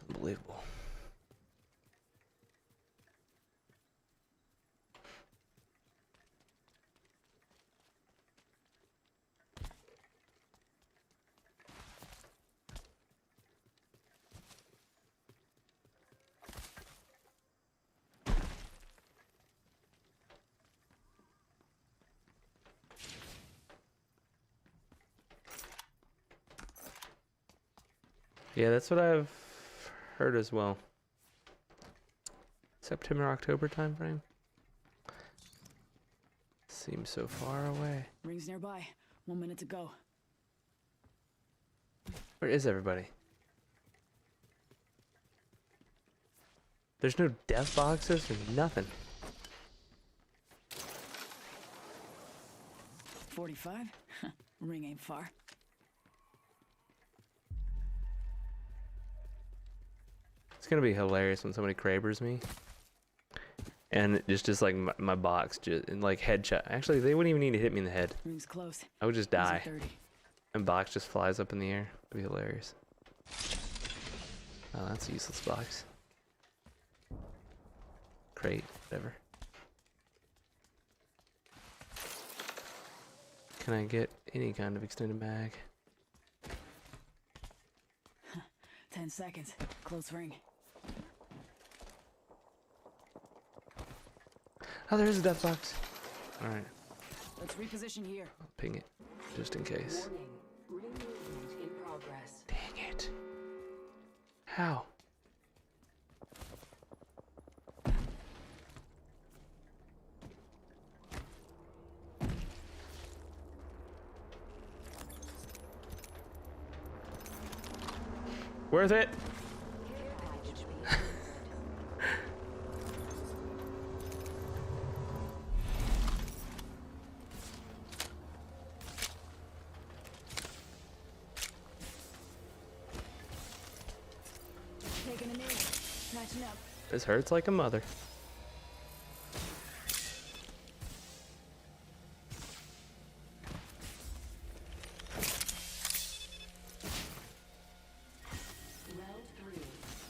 Unbelievable. Yeah, that's what I've heard as well. September, October timeframe. Seems so far away. Rings nearby. 1 minute to go. Where is everybody? There's no death boxes or nothing. 45? Ring ain't far. It's gonna be hilarious when somebody Krabers me. And just like my box, just like headshot. Actually, they wouldn't even need to hit me in the head. Ring's close. I would just Easy die. 30. And box just flies up in the air. It'd be hilarious. Oh, that's a useless box. Crate, whatever. Can I get any kind of extended mag? 10 seconds. Close ring. Oh, there's a death box. Alright, Let's reposition here. I'll ping it just in case. Warning. Ring movement in progress. Dang it. How? Worth it? Care package being delivered. Taking a knee. Matching up. This hurts like a mother. Round 3.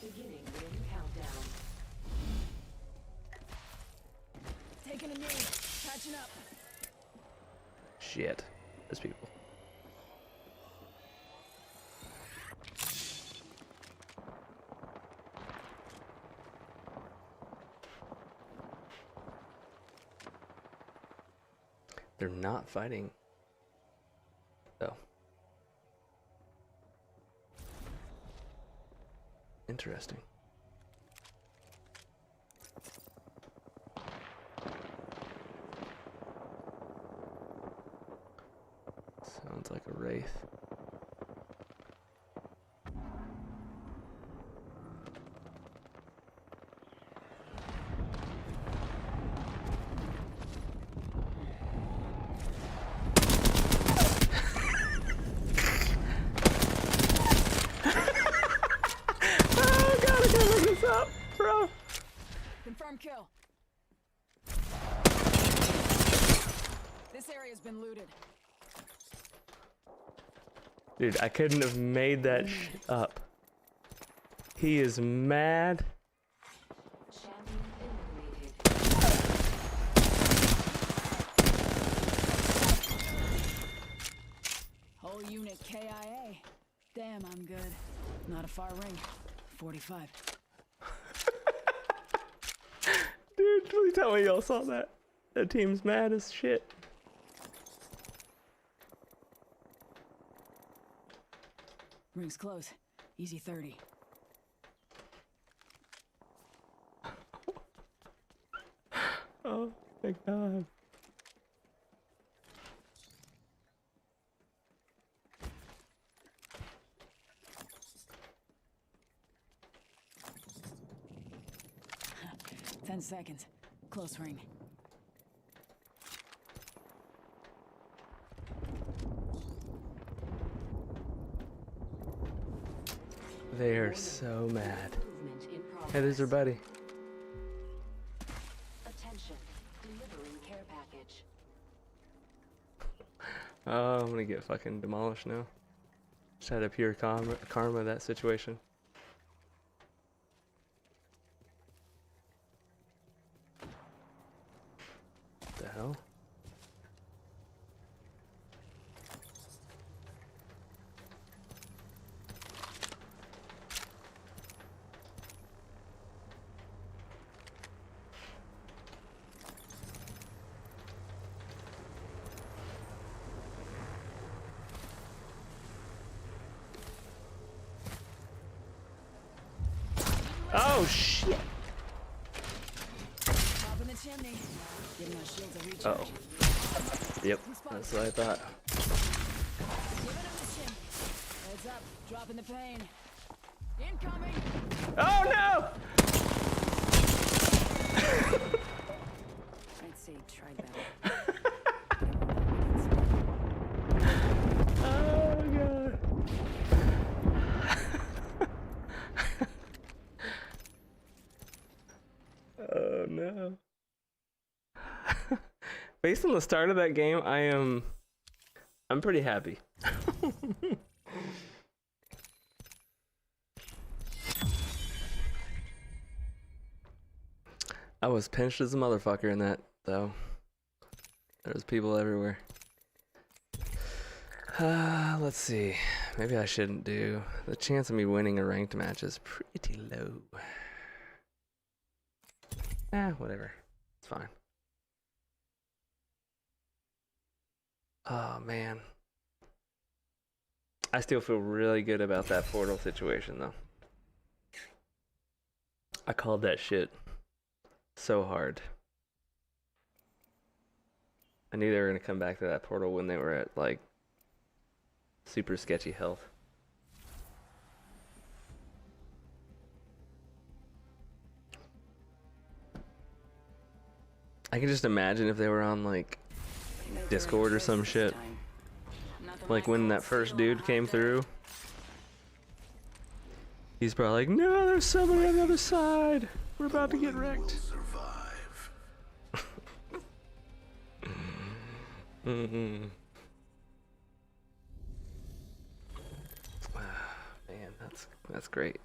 Beginning ring countdown. Taking a knee. Patching up. Shit. There's people. They're not fighting. Oh. Interesting. Sounds like a wraith. Oh god, I can't look this up, bro. Confirm kill. This area's been looted. Dude, I couldn't have made that up. He is mad. Champion eliminated. Whole unit KIA. Damn, I'm good. Not a far ring. 45. Dude, please tell me y'all saw that. That team's mad as shit. Ring's close. Easy 30. Oh my god. Huh. 10 seconds. Close ring. They are so mad. Movement in progress. Hey, there's their buddy. Attention. Delivering care package. Oh, I'm gonna get fucking demolished now. Just had a pure karma that situation. What the hell? Oh shit! Top in the chimney. Give my shields a recharge. Uh-oh. Yep, that's what I thought. Give it a mission. Heads up. Dropping the pain. Incoming. Oh no! I'd say try that. Based on the start of that game, I'm pretty happy. I was pinched as a motherfucker in that, though. There's people everywhere. Let's see. Maybe I shouldn't do. The chance of me winning a ranked match is pretty low. Whatever. It's fine. Oh, man. I still feel really good about that portal situation, though. I called that shit so hard. I knew they were going to come back to that portal when they were at, like, super sketchy health. I can just imagine if they were on, like, Discord or some shit. Like when that first dude came through. He's probably like, no, there's somebody on the other side. We're about to get wrecked. Survive. Man, that's great.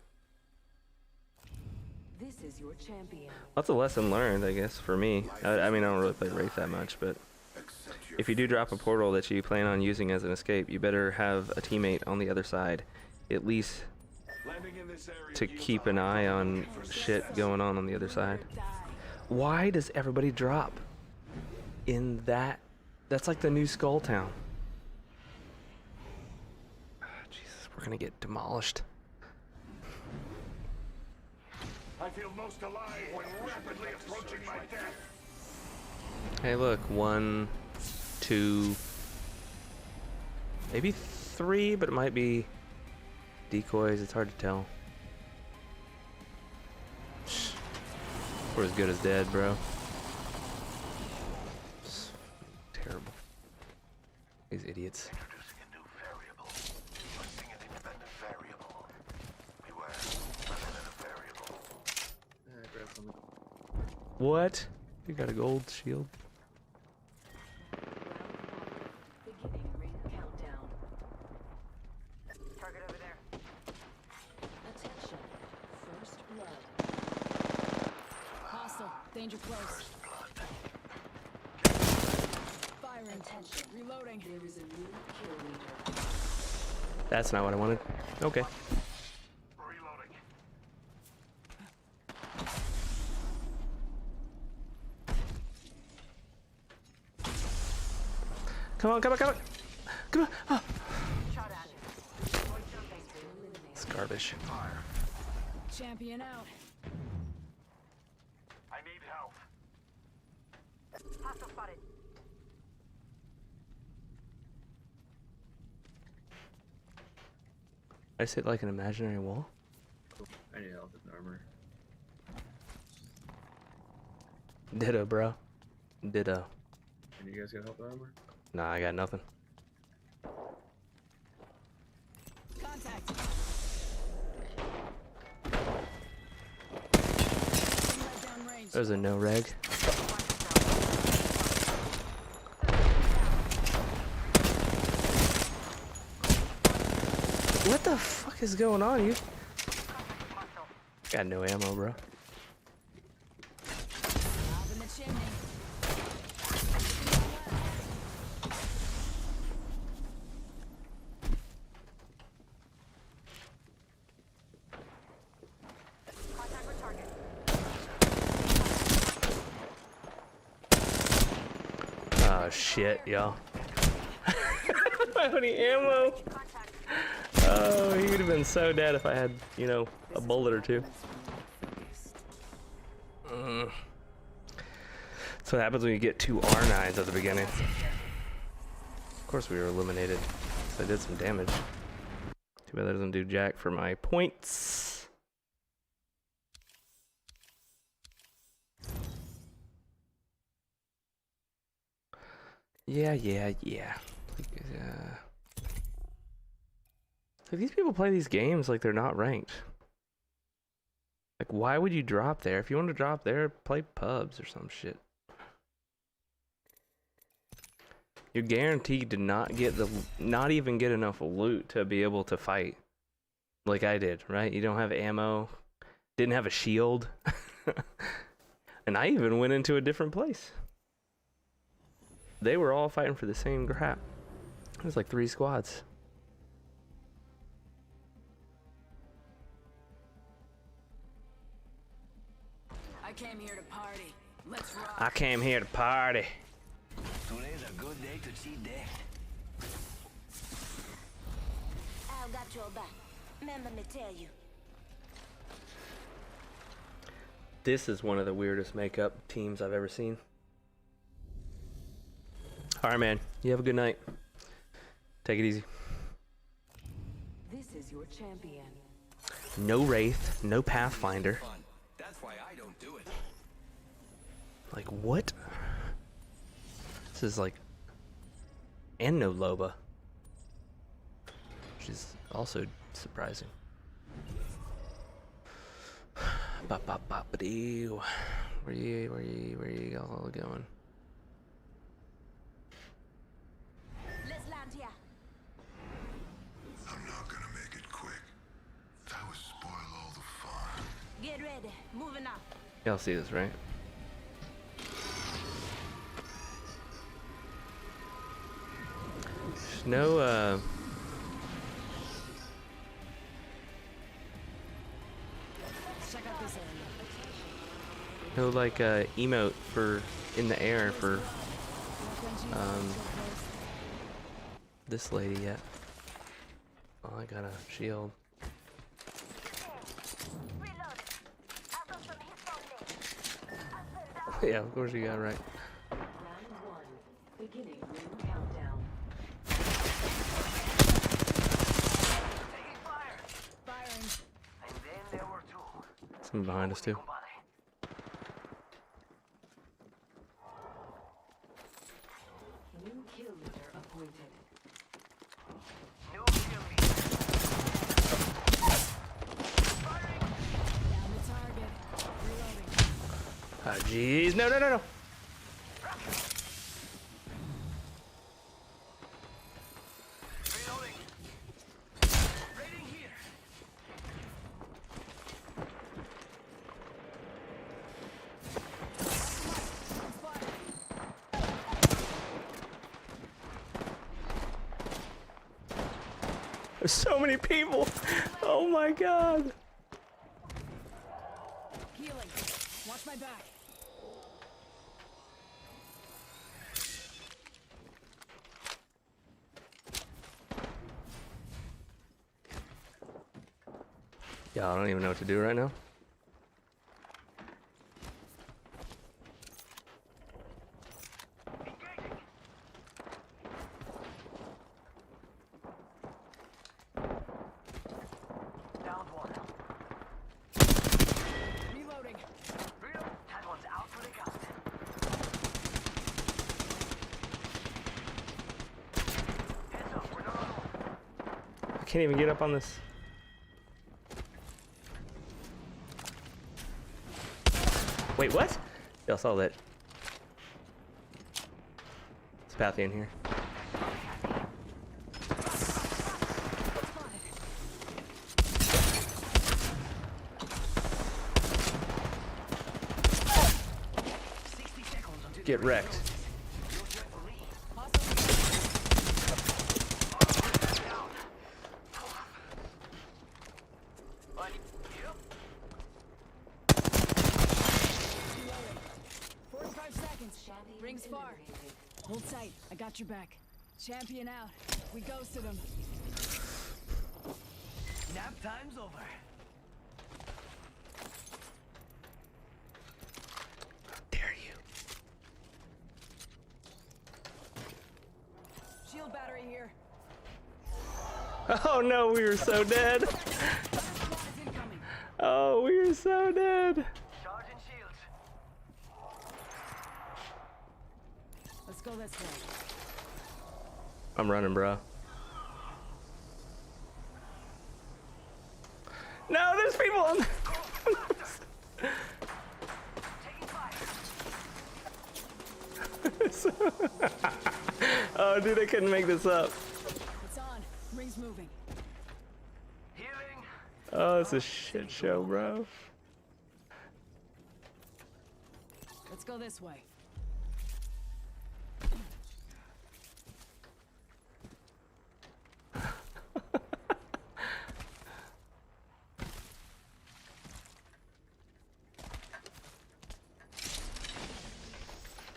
This is your champion. That's a lesson learned, I guess, for me. I mean, I don't really play Wraith that much, but if you do drop a portal that you plan on using as an escape, you better have a teammate on the other side, at least to keep an eye on shit going on the other side. Why does everybody drop in that? That's like the new Skull Town. Jesus, we're gonna get demolished. I feel most alive when rapidly approaching my death. Hey, look, 1, 2, maybe 3, but it might be decoys. It's hard to tell. We're as good as dead, bro. It's terrible. These idiots. Introducing a new variable. Listing an independent variable. Beware, rather than a variable. What? You got a gold shield? Beginning ring countdown. Target over there. Attention. First blood. Hostile. Danger close. Firing. Attention. Reloading. There is a new kill leader. That's not what I wanted. Okay. Reloading. Come on, come on, come on. Come on. Oh. Shot at. It's garbage. Champion out. I need help. Hostile spotted. I sit like an imaginary wall. I need help with armor. Ditto, bro. Ditto. And you guys got help with armor? Nah, I got nothing. Contact. Right down range. There's a no reg. What the fuck is going on? You got no ammo, bro. Up in the chimney. Contact with target. Oh shit, y'all. I don't have any ammo. Contact. Oh, he would have been so dead if I had, you know, a bullet or two. That's what happens when you get 2 R9s at the beginning. Of course we were eliminated. So I did some damage. Too bad that doesn't do jack for my points. Yeah. Like, these people play these games like they're not ranked. Like, why would you drop there? If you want to drop there, play pubs or some shit. You're guaranteed to not even get enough loot to be able to fight. Like I did, right? You don't have ammo, didn't have a shield. And I even went into a different place. They were all fighting for the same crap. It was like 3 squads. I came here to party. Let's rock. I came here to party. Today's a good day to see death. I've got your back. Remember me tell you. This is one of the weirdest makeup teams I've ever seen. Alright, man. You have a good night. Take it easy. This is your champion. No Wraith, no Pathfinder. Fun. That's why I don't do it. Like, what? This is like... And no Loba. Which is also surprising. Bop bop bop doo. Where you all going? Let's land here. I'm not gonna make it quick. That would spoil all the fun. Get ready. Moving up. Y'all see this, right? There's no, Check out this area. no like emote for in the air for this lady yet. Oh, I got a shield. Yeah, of course you got it right. Round 1. Beginning ring countdown. Firing. And then there were 2. Someone behind us too. New kill leader appointed. New kill leader. Down the target. Reloading. Ah, jeez. No. Reloading. Raiding here. There's so many people. Oh my god. Healing. Watch my back. Yeah, I don't even know what to do right now. Down 1. Reloading. Reload. That one's out for the count. Heads up, we're not alone. I can't even get up on this. Wait, what? Y'all saw that. It's Pathy in here. Get wrecked. Reloading. 45 seconds. Rings far. Hold tight. I got your back. Champion out. We ghosted him. Nap time's over. Dare you? Shield battery here. Oh no, we were so dead. Squad is incoming. Oh, we were so dead. Charging shields. Let's go this way. I'm running, bro. No, there's people on. Taking fire. Oh, dude, I couldn't make this up. It's on. Ring's moving. Healing. Oh, it's a shit show, bro. Let's go this way.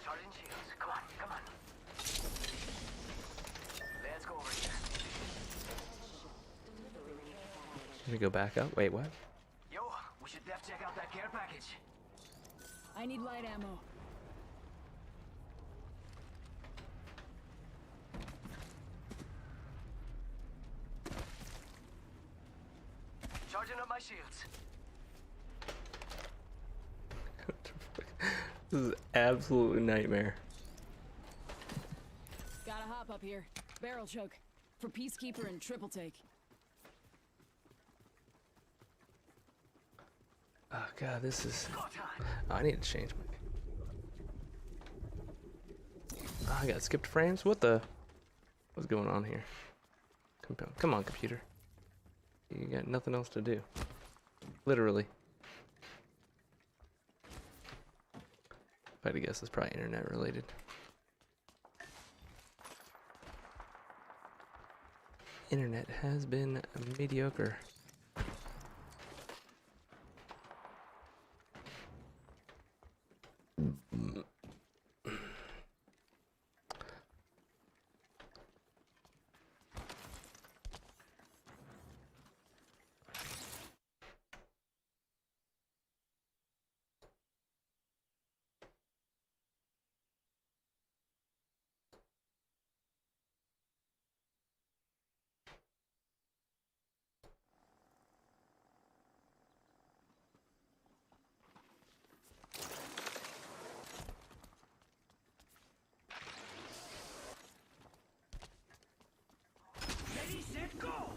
Charging shields. Come on, come on. Let's go over here. Let me go back up. Wait, what? Yo, we should def check out that care package. I need light ammo. Charging up my shields. This is absolute nightmare. Gotta hop up here. Barrel choke. For Peacekeeper and triple take. Oh god, this is. Go time. Oh, I need to change my. Oh, I got skipped frames. What the? What's going on here? Come on, computer. You got nothing else to do. Literally. If I had to guess, it's probably internet related. Internet has been mediocre. Ready, set, go.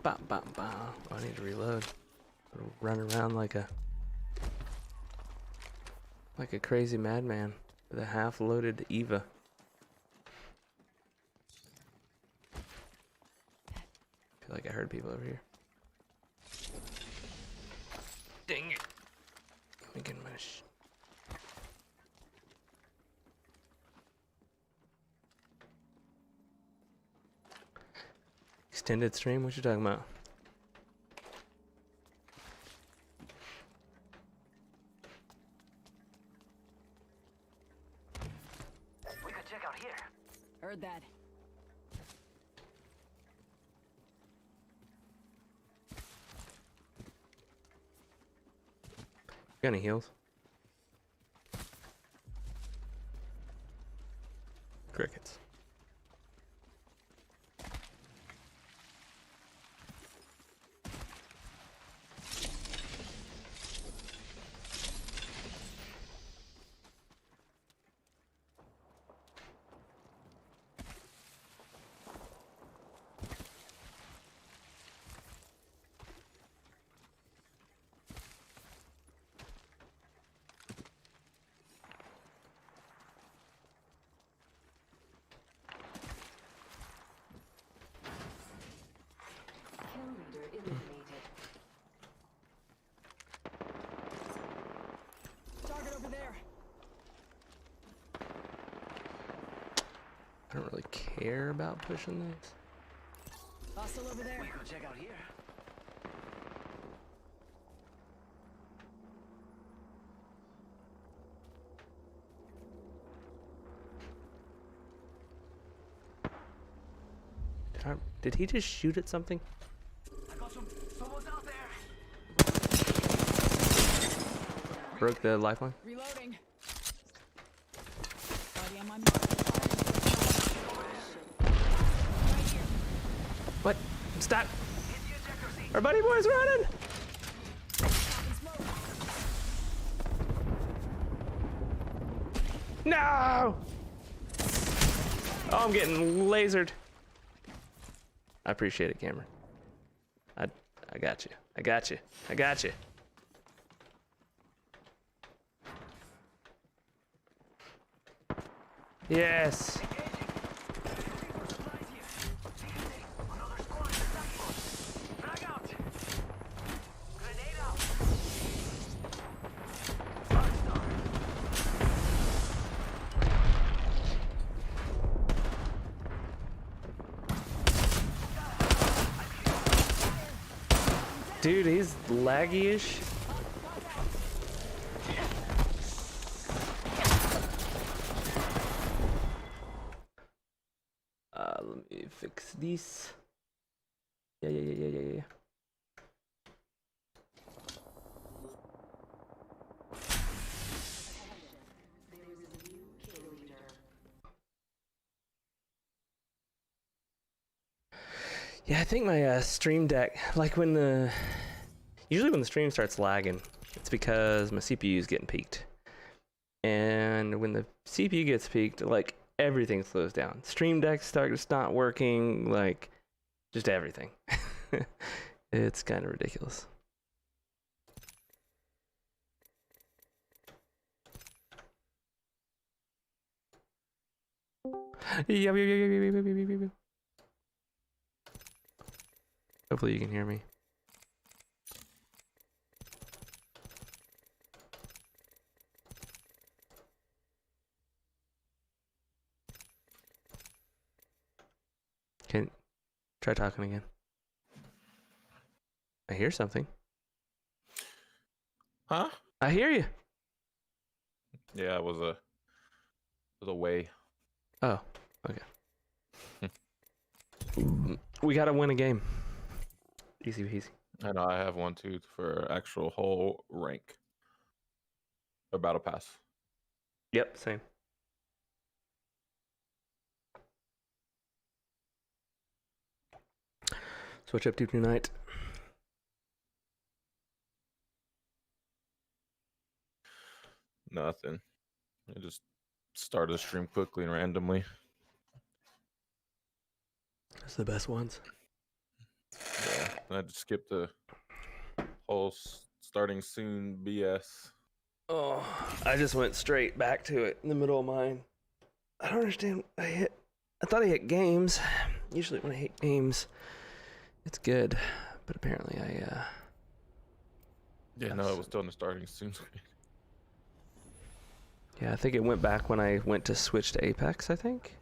Bah, bah, bah. Oh, I need to reload. Run around like a crazy madman with a half-loaded Eva. I feel like I heard people over here. Dang it! Let me get my extended stream. What you talking about? We could check out here. Heard that. Got any heals? Crickets. Kill leader eliminated. Target over there. I don't really care about pushing this. Hostile over there. We could check out here. Did he just shoot at something? I got someone's out there. Broke the lifeline? Reloading. Body on my mark. Right here. What? I'm stuck. Hit the ejector seat. Our buddy boy's running. Popping smoke. No! Oh, I'm getting lasered. I appreciate it, Cameron. I got you. I got you. I got you. Yes. Another squad in the dashboard. Frag out. Grenade out. Rockstar. Dude, he's laggy-ish. Let me fix this. Yeah. Yeah, I think my Stream Deck, like usually when the stream starts lagging, it's because my CPU is getting peaked. And when the CPU gets peaked, like everything slows down. Stream Deck starts not working, like just everything. It's kind of ridiculous. Yeah. Hopefully you can hear me. Try talking again. I hear something. Huh? I hear you. Yeah, it was away. Oh, okay. We gotta win a game. Easy peasy. I know I have one too for actual whole rank. Or battle pass. Yep, same. So what you up to tonight? Nothing. I just started the stream quickly and randomly. That's the best ones. Yeah, I had to skip the whole starting soon BS. Oh, I just went straight back to it in the middle of mine. I don't understand. I thought I hit games. Usually when I hit games, it's good. But apparently Yeah, no, it was still in the starting soon screen. Yeah, I think it went back when I went to switch to Apex, I think.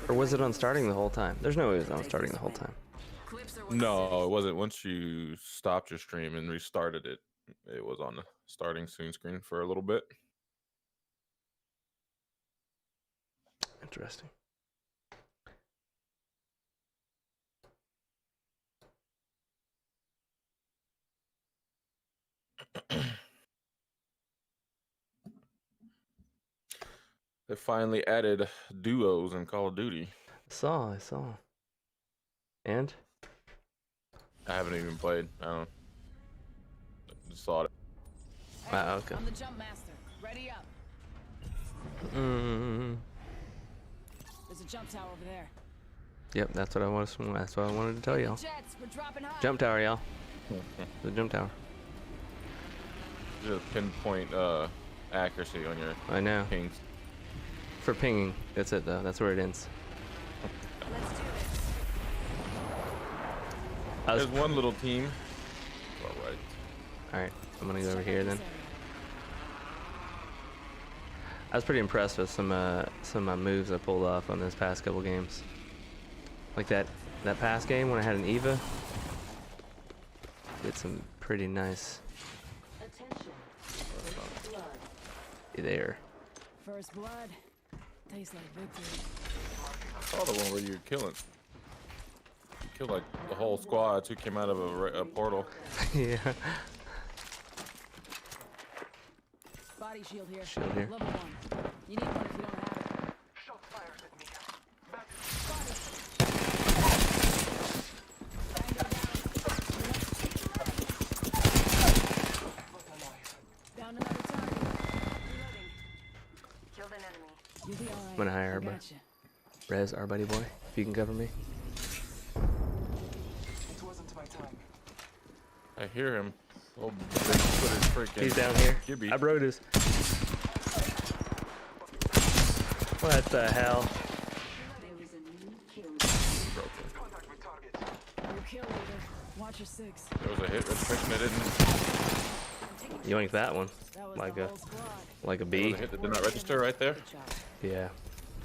Or was it on starting the whole time? There's no way it was on starting the whole time. No, it wasn't. Once you stopped your stream and restarted it, it was on the starting soon screen for a little bit. Interesting. They finally added duos in Call of Duty. I saw. And? I haven't even played. I just saw it. Wow, okay. I'm the jump master. Ready up. There's a jump tower over there. Yep, that's what I wanted to tell y'all. Jets, we're dropping high. Jump tower, y'all. The jump tower. Just pinpoint accuracy on your I know. pings. For pinging, that's it though. That's where it ends. Let's do this. I was There's one little team. All right. Alright, I'm gonna go over Check here out then. this area. I was pretty impressed with some moves I pulled off on this past couple games. Like that past game when I had an Eva. Did some pretty nice Attention. First blood. there. First blood. Tastes like victory. I saw the one where you're killing. You killed like the whole squad. Two came out of a portal. Yeah. Body shield here. Shield here. Level 1. You need one if you don't have it. Shot fires at me. Back. Down another target. Reloading. Killed an enemy. You'll be alright. I'm gonna hire her, Gotcha. Rez, our buddy boy, if you can cover me. It wasn't my time. I hear him. Oh, big footed freaking. He's down here. Gibby. I broke his. What the hell? There is a new kill. Broke it. Contact with target. New kill leader. Watch your six. There was a hit restriction that didn't. Yoink that one. That was Like the a whole squad. like a There bee. was a hit that did not register right there. Good job. Yeah.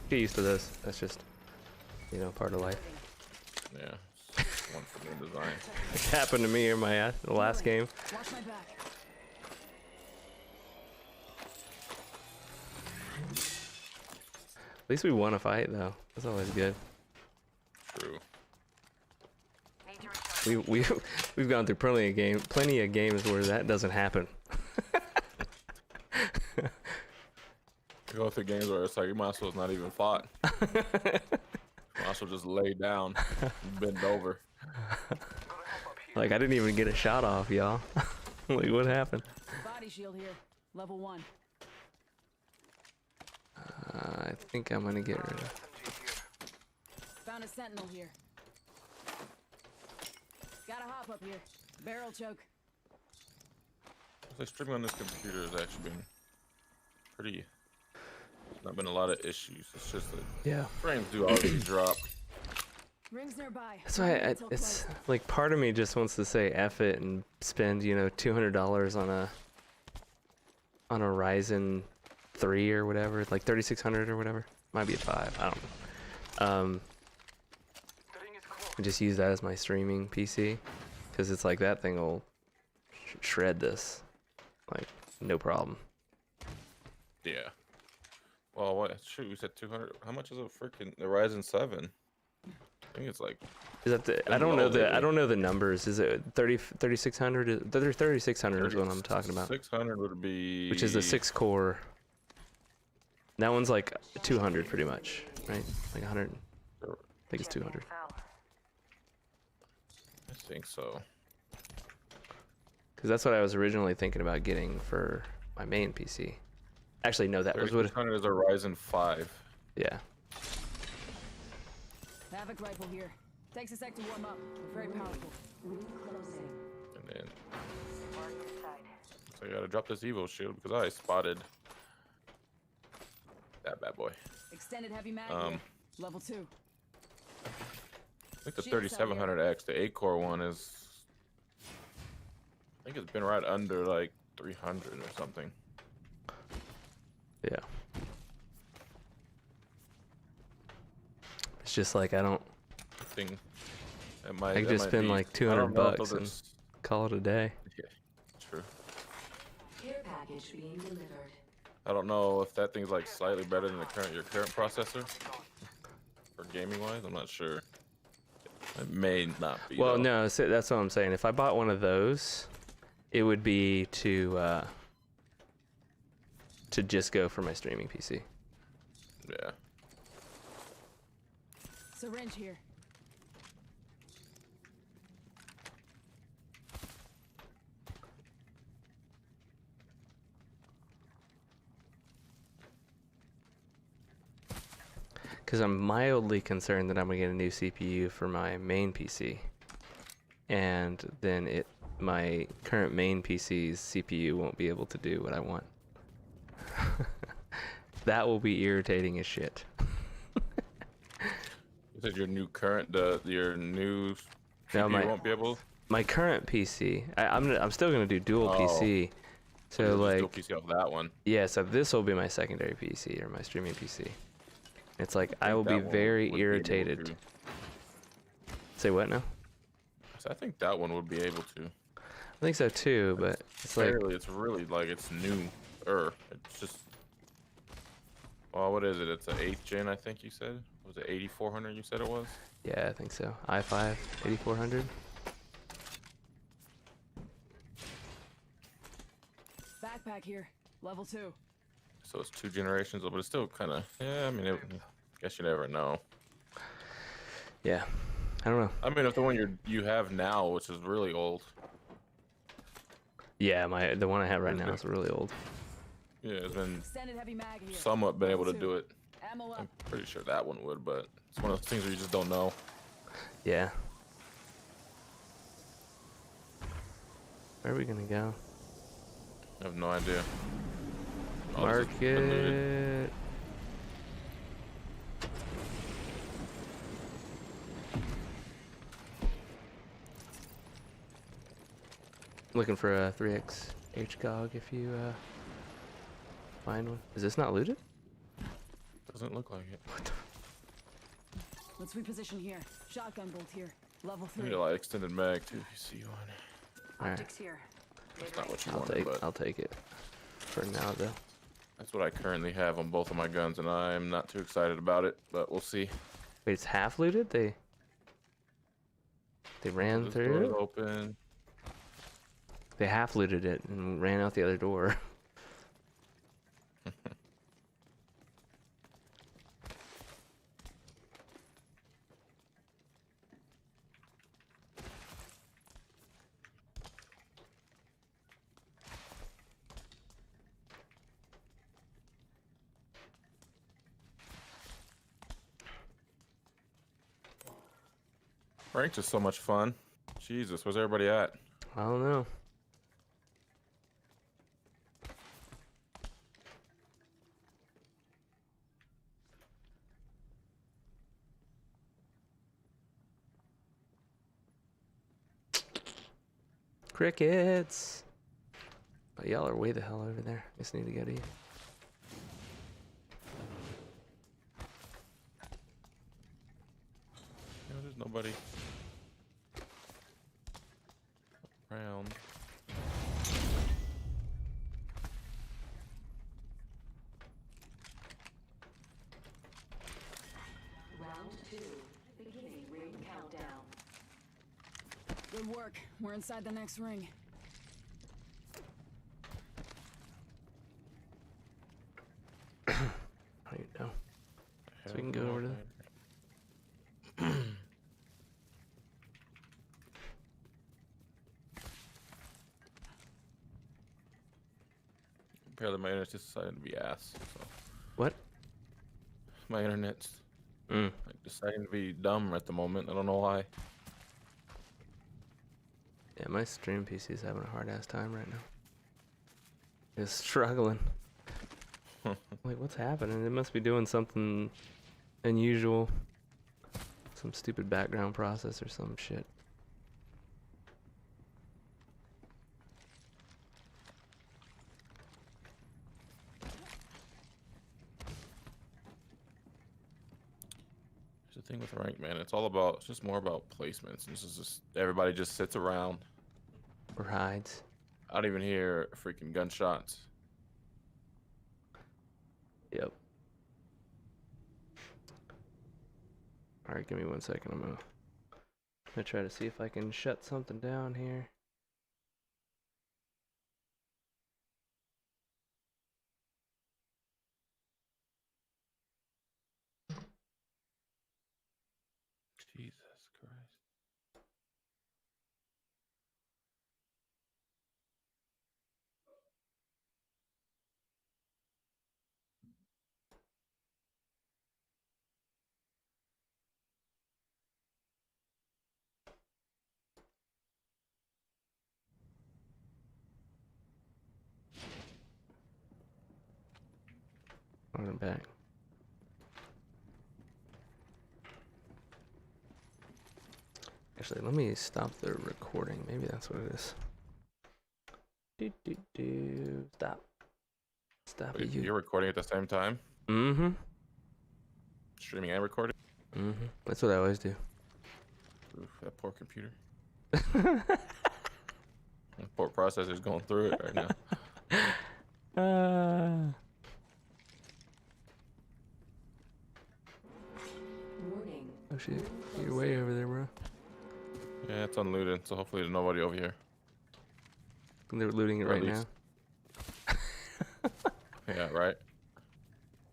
Get used to this. That's just, part of life. Yeah. It's one for new design. It happened to me in my last game. Watch my back. At least we won a fight though. That's always good. True. We've gone through plenty of games where that doesn't happen. You go through games where it's like you might as well not even fought. You might as well just lay down, and bend over. Like I didn't even get a shot off, y'all. Like what happened? Body shield here. Level 1. I think I'm gonna get rid of. SMG here. Found a sentinel here. Gotta hop up here. Barrel choke. So streaming on this computer has actually been pretty. There's not been a lot of issues. It's just that Yeah. frames do always drop. Rings nearby. That's why Until it's close. like part of me just wants to say F it and spend $200 on a Ryzen 3 or whatever, like 3600 or whatever. Might be a 5. I don't know. The ring is close. And just use that as my streaming PC, because it's like that thing will shred this, like no problem. Yeah. Well, what? Shoot, we said 200. How much is a freaking the Ryzen 7? I think it's like. Is that the? I don't know the numbers. Is it 3600? 3600 is what I'm talking about. 600 would be. Which is the 6-core. That one's like 200 pretty much, right? Like 100. I think it's 200. I think so. Because that's what I was originally thinking about getting for my main PC. Actually, no, that was what. 600 is a Ryzen 5. Yeah. Havoc rifle here. Takes a sec to warm up, but very powerful. Closing. And then. So I gotta drop this Evo shield because I spotted that bad boy. Extended heavy mag Um, here. Level 2. I think the Shield cell here. 3700X, the 8-core one is. I think it's been right under like 300 or something. Yeah. It's just like I don't. Thing. It might, I could that just might spend be- like I 200 don't know if bucks those are and s- call it a day. Yeah, true. Care package being delivered. I don't know if that thing's like slightly better than your current processor for gaming wise. I'm not sure. It may not be. Well, though. no, that's what I'm saying. If I bought one of those, it would be to just go for my streaming PC. Yeah. Syringe here. Because I'm mildly concerned that I'm gonna get a new CPU for my main PC, and then my current main PC's CPU won't be able to do what I want. That will be irritating as shit. You said your new your new No, CPU won't be able. My current PC, I'm still gonna do dual Oh. PC. So You'll just like, do a PC off that one. yeah, so this will be my secondary PC or my streaming PC. It's like I will That be one very would be able irritated. to. Say what now? So I think that one would be able to. I think so too, but it's like, Fairly, it's really like it's new. It's just. Well, what is it? It's an 8th gen, I think you said. Was it 8400? You said it was. yeah, I think so. i5 8400. Backpack here. Level 2. So it's 2 generations, but it's still kind of. Yeah, I mean, I guess you never know. Yeah, I don't know. I mean, if the one you have now, which is really old. Yeah, the one I have right now Okay. is really old. Yeah, it's been Extended heavy mag here. somewhat been able to Level do 2. it. Ammo up. I'm pretty sure that one would, but it's one of those things where you just don't know. Yeah. Where are we gonna go? I have no idea. All this has been looted. Market. Looking for a 3x HCOG if you find one. Is this not looted? Doesn't look like it. Let's reposition here. Shotgun bolt here. Level I 3. need a like extended mag too if you see one. Alright, Optics here. That's not what you I'll wanted, but I'll take it for now though. that's what I currently have on both of my guns, and I'm not too excited about it, but we'll see. Wait, it's half looted? They ran This through door it? is open. They half looted it and ran out the other door. Ranked is so much fun. Jesus, where's everybody at? I don't know. Crickets. Oh, y'all are way the hell over there. Just need to go to you. No, there's nobody around. Round 2. Beginning ring countdown. Good work. We're inside the next ring. How you know? So we can go over to the... Apparently my internet's just deciding to be ass. So What? my internet's Mm. like deciding to be dumb at the moment. I don't know why. Yeah, my stream PC is having a hard ass time right now. It's struggling. Like, what's happening? It must be doing something unusual. Some stupid background process or some shit. Here's the thing with rank, man. It's all about, it's just more about placements. This is just, everybody just sits around. Or hides. I don't even hear freaking gunshots. Yep. Alright, give me 1 second. I'm gonna try to see if I can shut something down here. Jesus Christ. I'm back. Actually, let me stop the recording. Maybe that's what it is. Stop. Stop Wait, it, you. you're recording at the same time? Mm-hmm. Streaming and recording? Mm-hmm. That's what I always do. Oof, that poor computer. That poor processor's going through it right now. Warning. Oh shit. You're way over there, bro. Yeah, it's unlooted, so hopefully there's nobody over here. They're looting it Or at right now. least- Yeah, right?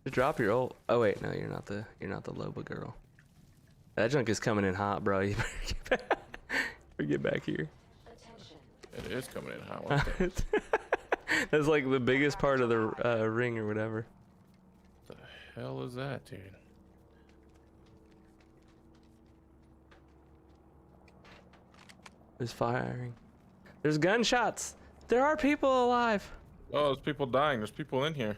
Just drop your ult. Oh wait, no, you're not the Loba girl. That junk is coming in hot, bro. You better get back here. Attention. It is coming in hot. What the, That's like the biggest part of the ring or whatever. the hell is that, dude? It's firing. There's gunshots. There are people alive. Oh, there's people dying. There's people in here.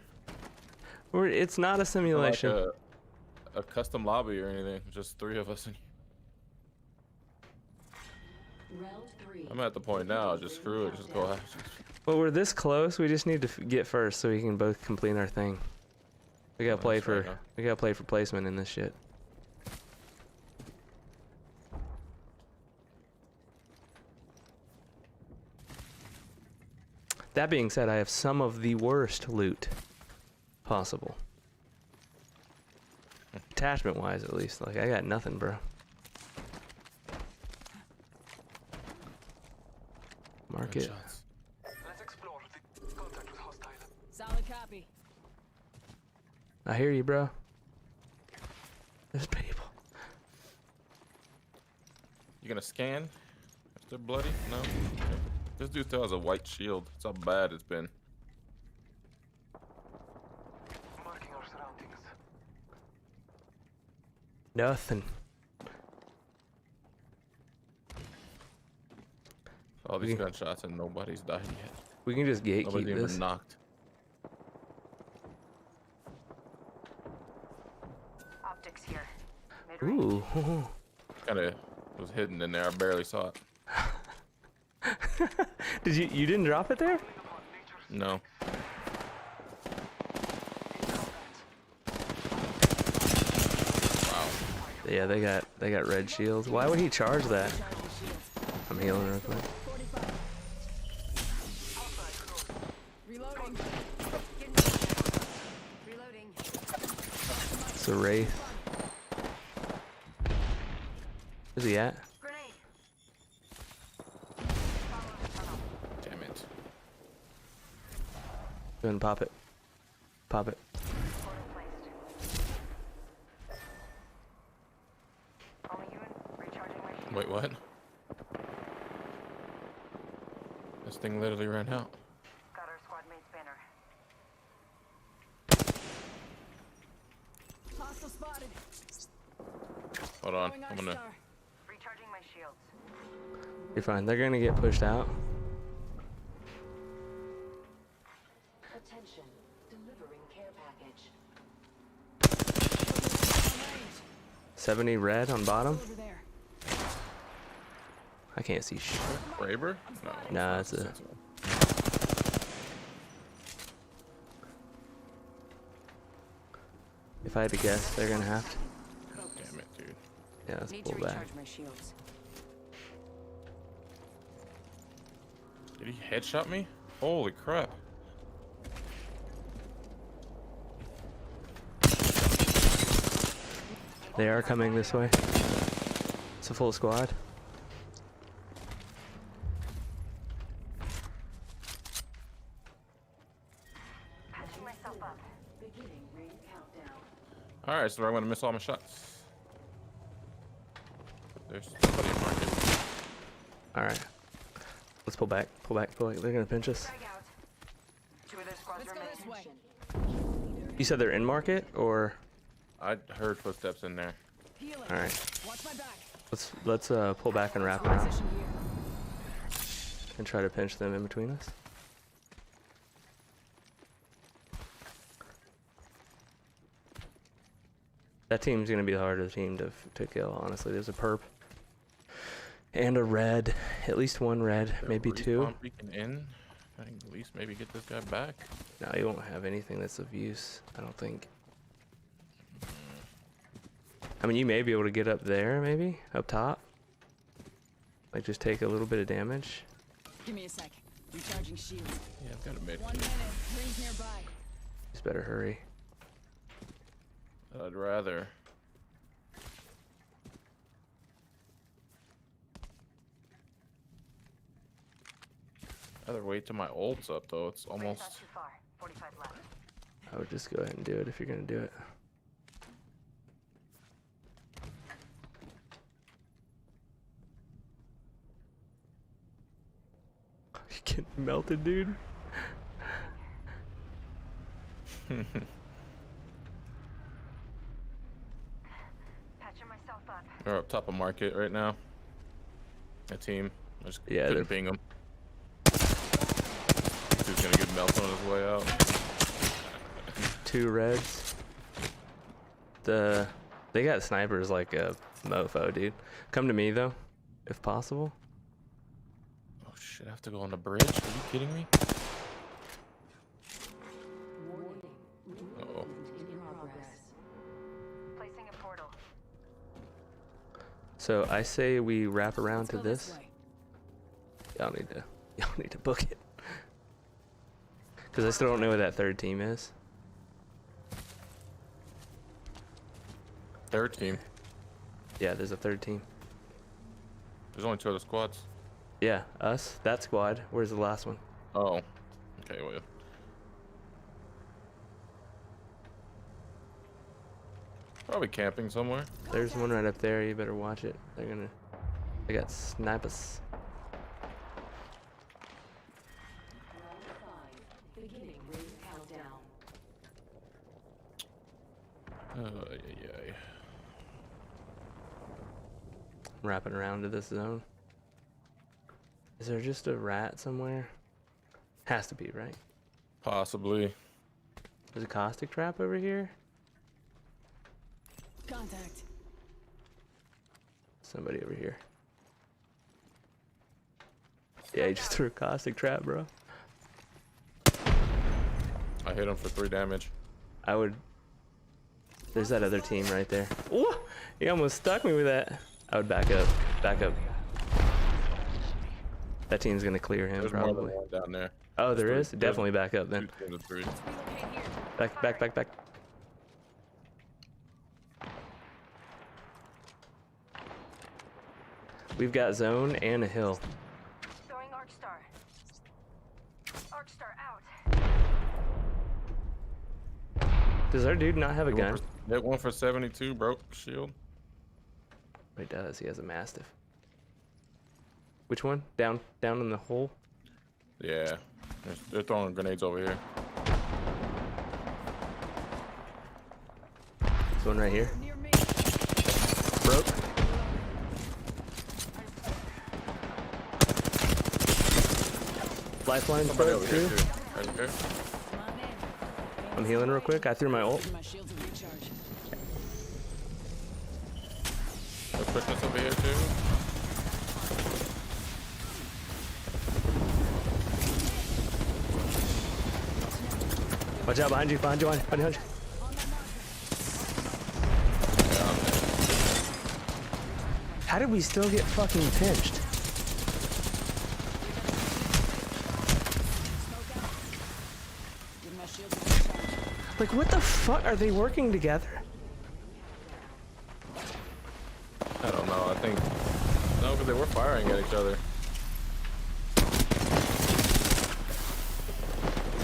It's not a Not like simulation. a custom lobby or anything. Just 3 of us in here. Round 3. I'm at the point now. Just screw it. Just go after. Well, we're this close. We just need to get first so we can both complete our thing. We gotta Oh, play that's right, for huh? we gotta play for placement in this shit. That being said, I have some of the worst loot possible. Attachment wise, at least. Like, I got nothing, bro. Mark it. Gunshots. Let's explore the contact with hostile. Solid copy. I hear you, bro. There's people. You gonna scan? If they're bloody? No? Okay. This dude still has a white shield. That's how bad it's been. Marking our surroundings. Nothing. All these Okay. gunshots and nobody's died yet. We can just gatekeep Nobody's even this. knocked. Optics here. Mid-range. Ooh. Kinda was hidden in there. I barely saw it. You didn't drop it there? No. Wow. Yeah, they got red shields. Why would he charge that? I'm healing real quick. 45. Reloading. Reloading. It's a wraith. Where's he at? Grenade. Damn it. Go ahead and pop it. Pop it. Portal placed. Only human. Recharging my shield. Wait, what? This thing literally ran out. Got our squad mate's banner. Hostile spotted. Hold on. Going I'm on gonna. star. Recharging my shields. You're fine. They're gonna get pushed out. Attention. Delivering care package. 70 red on bottom. Over there. I can't see shit. Braver? No. Nah, it's a. Sensible. If I had to guess, they're gonna have to. Damn it, dude. Yeah, let's Need pull to back. recharge my shields. Did he headshot me? Holy crap. They are coming this way. It's a full squad. Patching myself up. Beginning ring countdown. Alright, so I'm gonna miss all my shots. There's somebody in market. Alright. Let's pull back. Pull back. Pull back. They're gonna pinch us. Frag out. 2 of their squads Let's go remain. this way. Attention. You said they're in market, or I heard footsteps in there. Healing. alright. Watch my back. Let's pull back and wrap around Position here. and try to pinch them in between us. That team's gonna be the hardest team to kill. Honestly, there's a perp and a red, at least one red, maybe two. Respawn beacon in. I think at least maybe get this guy back. No, you won't have anything that's of use. I don't think. I mean, you may be able to get up there, maybe up top. Like just take a little bit of damage. Give me a sec. Recharging shields. Yeah, I've got a mid. 1 minute. Rings nearby. Just better hurry. I'd rather. Rather wait till my ult's up though. It's Ring's almost. not too far. 45 left. I would just go ahead and do it if you're gonna do it. You getting melted, dude. Patching myself up. We're up top of market right now. A team. I just Yeah, couldn't they're- ping them. melt on his way out. 2 reds. They got snipers like a mofo, dude. Come to me though, if possible. Oh shit, I have to go on the bridge? Are you kidding me? Warning. Uh-oh. In progress. Placing a portal. So I say we wrap around Let's to go this. way. Y'all need to book it. Cause I still don't know where that 3rd team is. 3rd team. Yeah, there's a 3rd team. There's only 2 other squads. Yeah, us, that squad. Where's the last one? Oh. Okay, well. Probably camping somewhere. There's one right up there. You better watch it. They got snipers. Round 5. Beginning ring countdown. Yeah. Wrapping around to this zone. Is there just a rat somewhere? Has to be, right? Possibly. There's a caustic trap over here. Contact. Somebody over here. Yeah, he just threw a caustic trap, bro. I hit him for 3 damage. I would. There's that other team right there. Ooh, he almost stuck me with that. I would back up. Back up. That team's gonna clear him There's probably. more than one down there. Oh, there There's is? three. Definitely back up then. 2 teams of 3. Relocate here. Back. We've got zone and a hill. Throwing Arcstar. Arcstar out. Does our dude not have a gun? Hit one for 72, broke shield. He does. He has a Mastiff. Which one? Down in the hole? Yeah. They're throwing grenades over here. This one right here. Near me. Broke. Lifeline Somebody broke over here too. too. Right here. Come on in. I'm healing real quick. I threw my ult. Give my shields a recharge. There's quickness over here too. Watch out behind you. Yeah, I'm there. How did we still get fucking pinched? Give my shields a recharge. Like, what the fuck? Are they working together? I don't know. I think no, because they were firing at each other.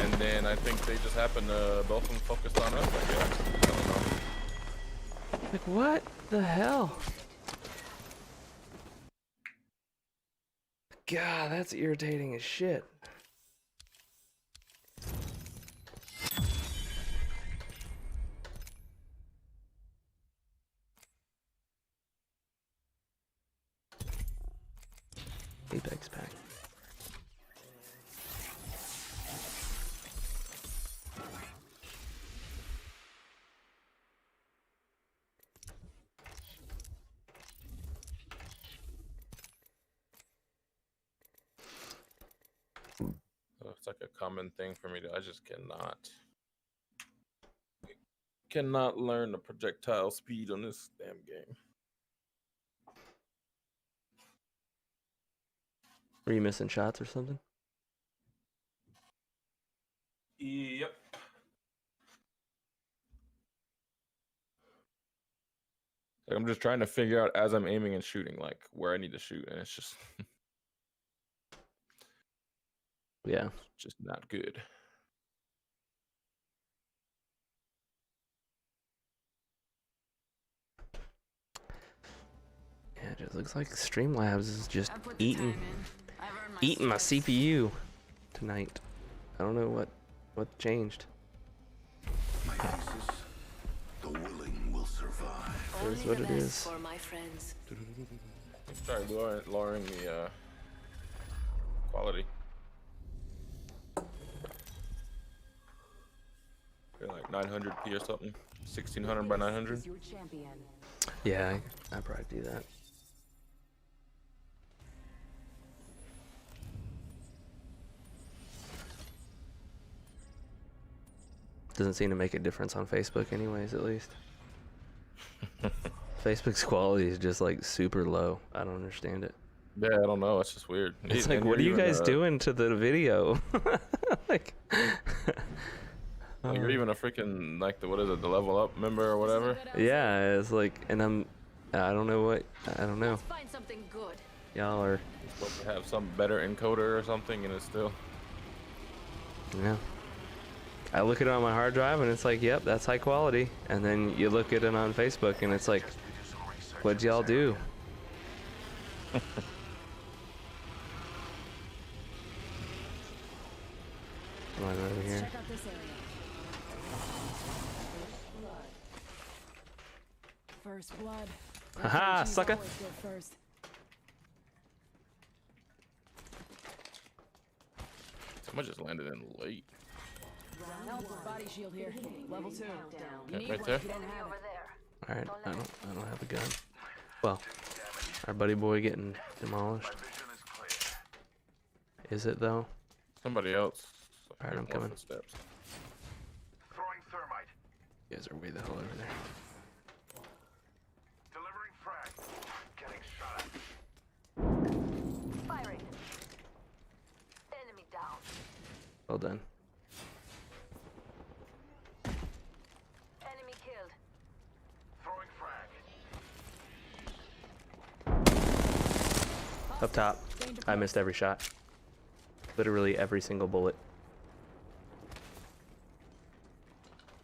And then I think they just happened to both of them focused on us. I guess. I don't know. Like, what the hell? God, that's irritating as shit. Apex pack. It's like a common thing for me to. I just cannot learn the projectile speed on this damn game. Were you missing shots or something? Yep. Like I'm just trying to figure out as I'm aiming and shooting, like where I need to shoot, and it's just Yeah. just not good. Yeah, it just looks like Streamlabs is just I put the eating time in. I've earned my eating my stripes. CPU tonight. I don't know what changed. My thesis, the willing will survive. It is what it is. For my friends. Let's try lowering the quality. 900p or something. 1600 by 900. Is your champion. Yeah, I'd probably do that. Doesn't seem to make a difference on Facebook anyways, at least. Facebook's quality is just like super low. I don't understand it. Yeah, I don't know. It's just weird. It's And like, what are you're you even, guys doing to the video? Like, Like, you're even a freaking like the what is it, the level up member or whatever. yeah, it's like, and I don't know what, I don't know. Find something good. Y'all are, You're supposed to have some better encoder or something, and it's still. yeah. I look at it on my hard drive and it's like, yep, that's high quality. And then you look at it on Facebook and it's like, what'd y'all do? Come on over here. Check out this area. First blood. Haha, She's sucker. always good first. Someone just landed in late. Help, body shield here. Level 2. You Yeah, need right one there. if you don't have it. All right, I don't have a gun. Well, our buddy boy getting demolished. Vision is clear. Is it though? Somebody else. I Alright, heard I'm more coming. footsteps. Throwing thermite. You guys are way the hell over there. Delivering frag. Getting shot at. Firing. Enemy down. Well done. Enemy killed. Throwing frag. Up top. I missed every shot. Literally every single bullet.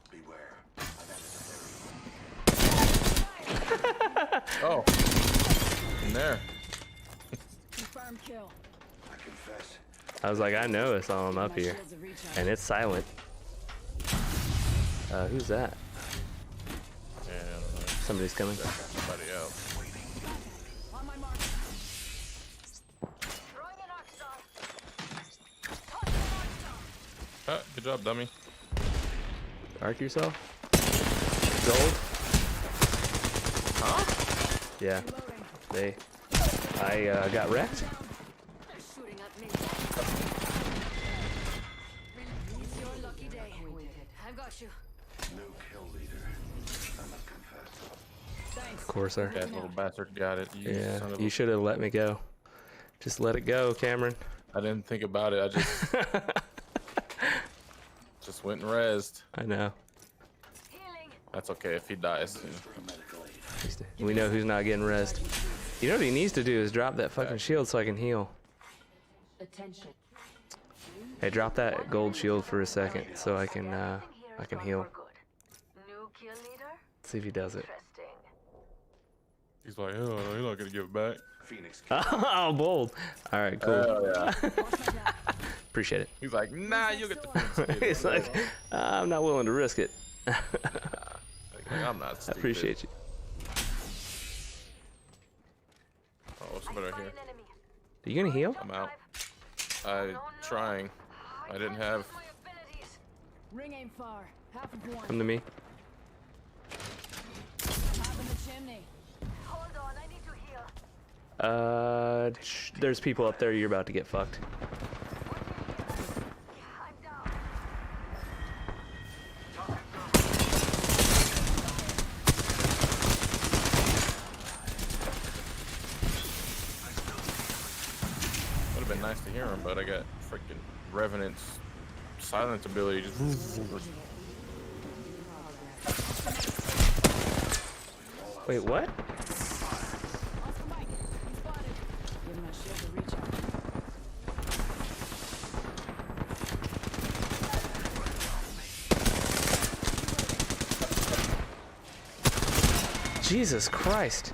Beware. Oh, in there. Confirmed kill. I confess. I was like, I know I saw him up My here. shields have recharged. And it's silent. Who's that? Yeah, I don't know. Somebody's coming. Somebody else. On my mark. Throwing an arc star. Tossing an arc star. Ah, good job, dummy. Arc yourself? Gold? Huh? Yeah. I got wrecked. They're shooting at me. It's your lucky day. I've got you. No kill leader. I must confess. Thanks. Of course, sir. That little bastard got it. You Yeah, son of you a- should have let me go. Just let it go, Cameron. I didn't think about it. I just went and rezzed. I know. Healing. That's okay if he dies. We know who's not getting rest. You know what he needs to do is drop that fucking shield so I can heal. Attention. Hey, drop that gold shield for a second so I can heal. For good. New kill leader. See if he does it. Interesting. He's like, oh, you're not gonna give it back. Phoenix. Oh, bold. All right, cool. Oh yeah. Appreciate it. He's like, nah, you get the Phoenix. He's like, I'm not willing to risk it. Like, I'm not I stupid. appreciate you. Oh, what's the matter Find here? an enemy. Are you gonna heal? I'm out. I trying. I didn't have. My abilities. Ring aim far. Half of one. Come to me. Top in the chimney. Hold on, I need to heal. There's people up there. You're about to get fucked. I'm down. Would have been nice to hear him, but I got freaking Revenant's silence ability. Just Wait, what? Oscar Mike. He's spotted. Give my shield a recharge. Jesus Christ.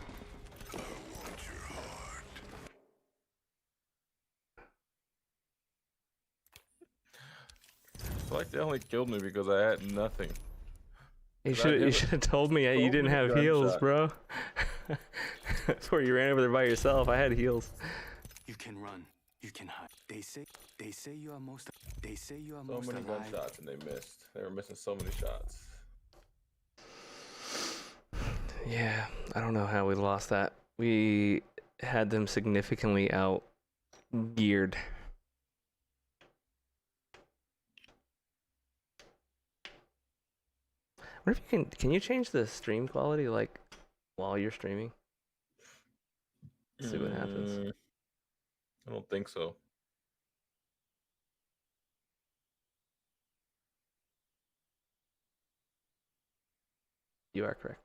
I feel like they only killed me because I had nothing. You Did I should give it- have told me you told didn't me have gunshot. heals, bro. Before you ran over there by yourself, I had heals. You can run. You can hide. They say you are most. They say you are So most many alive. gunshots and they missed. They were missing so many shots. Yeah, I don't know how we lost that. We had them significantly out geared. I wonder if you can you change the stream quality like while you're streaming? See what happens. I don't think so. You are correct.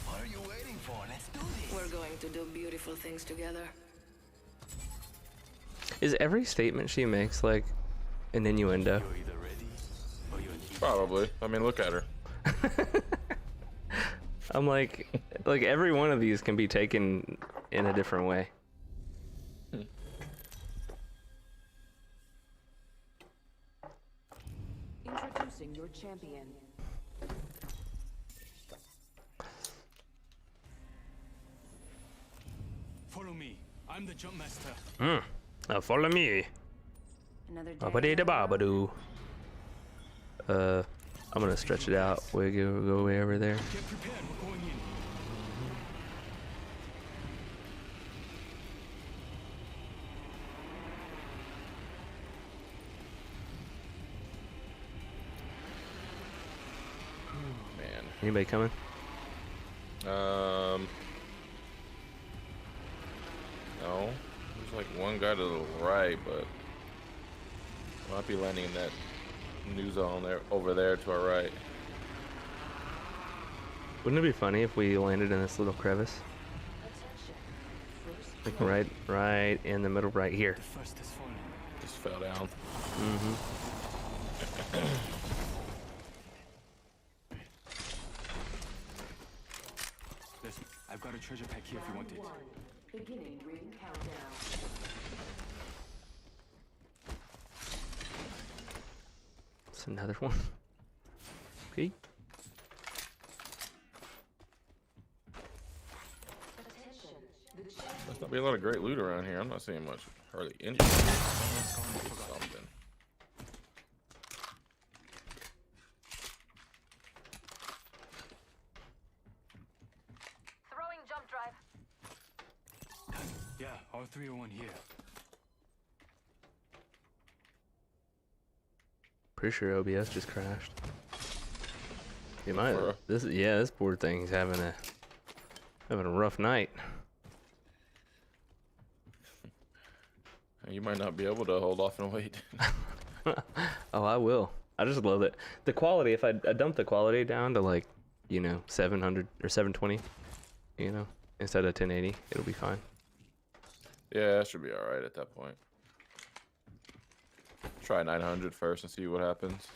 What are you waiting for? Let's do this. We're going to do beautiful things together. Is every statement she makes like an innuendo? You're either ready or you're not. Probably. I mean, look at her. I'm like every one of these can be taken in a different way. Introducing your champion. Follow me. I'm the jump master. Follow me. Another day. Babadee-da-babadoo. I'm gonna stretch it out. We go way over there. Get prepared. We're going in. Man. Anybody coming? No. There's like one guy to the right, but might be landing in that new zone there, over there to our right. Wouldn't it be funny if we landed in this little crevice? Attention. First Like right in the middle, right here. The first has fallen. Just fell down. Listen, I've got a treasure pack here if you want it. one. Beginning ring countdown. It's another one. Okay. Attention. The champion. There's not be a lot of great loot around here. I'm not seeing much, hardly any. Something. Throwing jump drive. Yeah, R301 here. Pretty sure OBS just crashed. You might. For real? This poor thing's having a rough night. You might not be able to hold off and wait. Oh, I will. I just love it. The quality. If I dump the quality down to like, 700 or 720, instead of 1080, it'll be fine. Yeah, that should be all right at that point. Try 900 first and see what happens.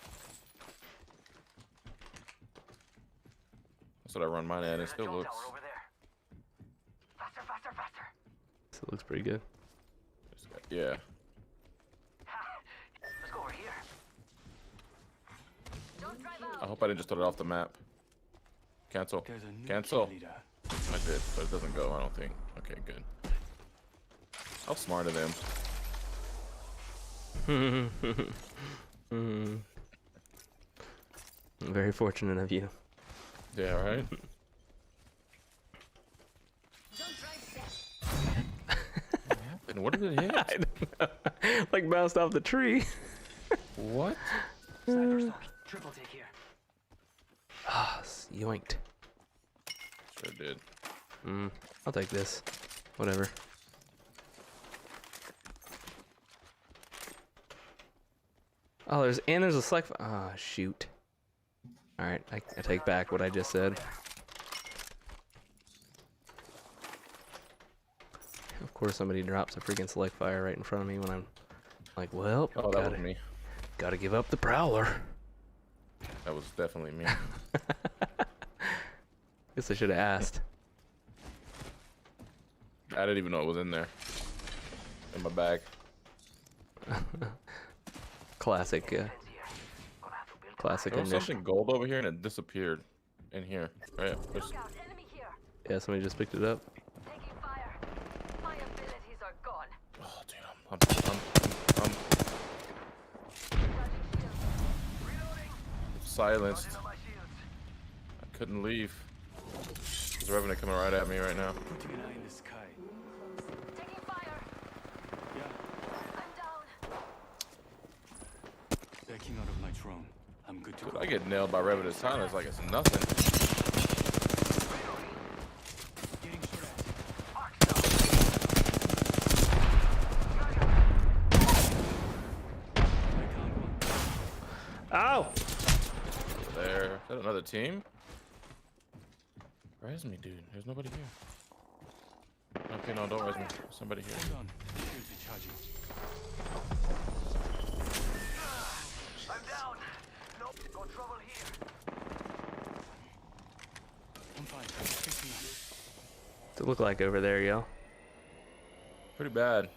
That's what I run mine at. It still Jump looks. tower over there. Faster, faster, faster. So it looks pretty good. Yeah. Let's go over here. Jump drive out. I hope I didn't just throw it off the map. Cancel. There's a new Cancel. kill leader. I did, but it doesn't go. I don't think. Okay, good. How smart of them. Very fortunate of you. Yeah, right. Jump drive set. And what did it hit? I don't know. Like bounced off the tree. What? Sniper stock. Triple take here. Ah, yoinked. Sure did. I'll take this. Whatever. Oh, there's a select. Ah, shoot. All right, I take back what I just said. Of course, somebody drops a freaking select fire right in front of me when I'm like, well, Oh, that was me. gotta give up the prowler. That was definitely me. Guess I should have asked. I didn't even know it was in there. In my bag. Classic, classic There was initial. something gold over here and it disappeared in here. Right? There's- Look out, enemy here. Yeah, somebody just picked it up. Taking fire. My abilities are gone. oh, dude, I'm Charging shields. silenced. On my shields. I couldn't leave. There's a Revenant coming right at me right now. Putting an eye in the sky. Taking fire. Yeah, I'm down. backing out of my drone. I'm good to Dude, go. I get nailed by Revenant silence like it's nothing. Getting shot at. I found one. Ow! There. Is that another team? Res me, dude. There's nobody here. Okay, no, don't res me. There's somebody here. Hold on. Shields recharging. I'm down. Nope. Got trouble here. I'm fine. Fixing up. What's it look like over there, yo? Pretty bad.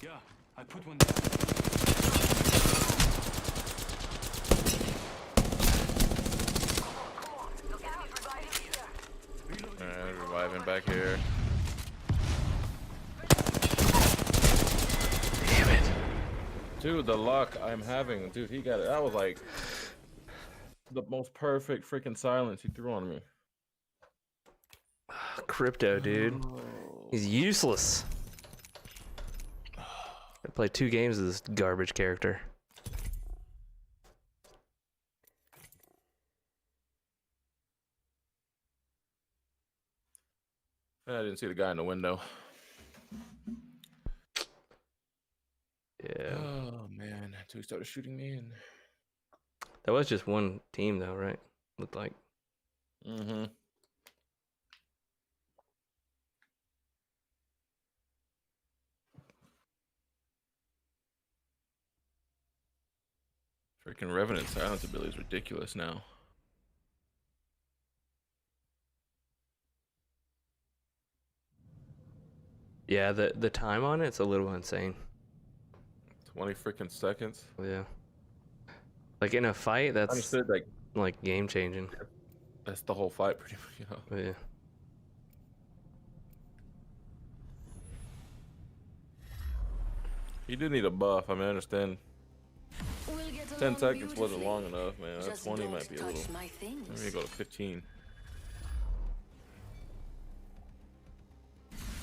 Yeah, I put one down. Look, enemies reviving here. Reloading. Alright, reviving back here. Damn it. Dude, the luck I'm having. Dude, he got it. That was like the most perfect freaking silence he threw on me. Crypto, dude. He's useless. I played 2 games of this garbage character. I didn't see the guy in the window. Yeah. Oh man, until he started shooting me and That was just one team though, right? Looked like. mm-hmm. Freaking Revenant silence ability is ridiculous now. Yeah, the time on it's a little insane. 20 freaking seconds. Yeah. Like in a fight, that's Understood, like game changing. that's the whole fight, pretty much. You know. Yeah. He did need a buff. I mean, I understand. We'll get 10 along seconds wasn't beautifully. long enough, man. That Just 20 don't might be a touch little. my things. Maybe go to 15.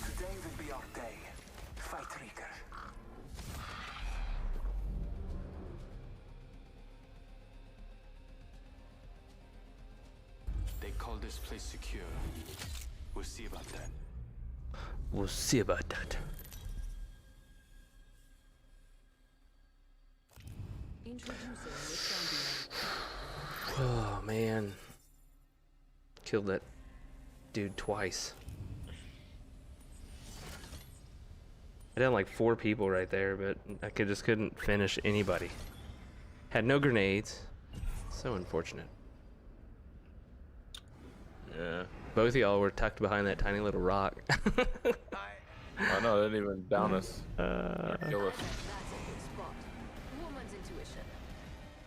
Today will be our day. Fight Reaker. They call this place secure. We'll see about that. We'll see about that. Introducing the champion. Oh man. Killed that dude twice. I did like 4 people right there, but I just couldn't finish anybody. Had no grenades. So unfortunate. Yeah. Both of y'all were tucked behind that tiny little rock. I know, they didn't even down us. Or kill us. That's a good spot. Woman's intuition.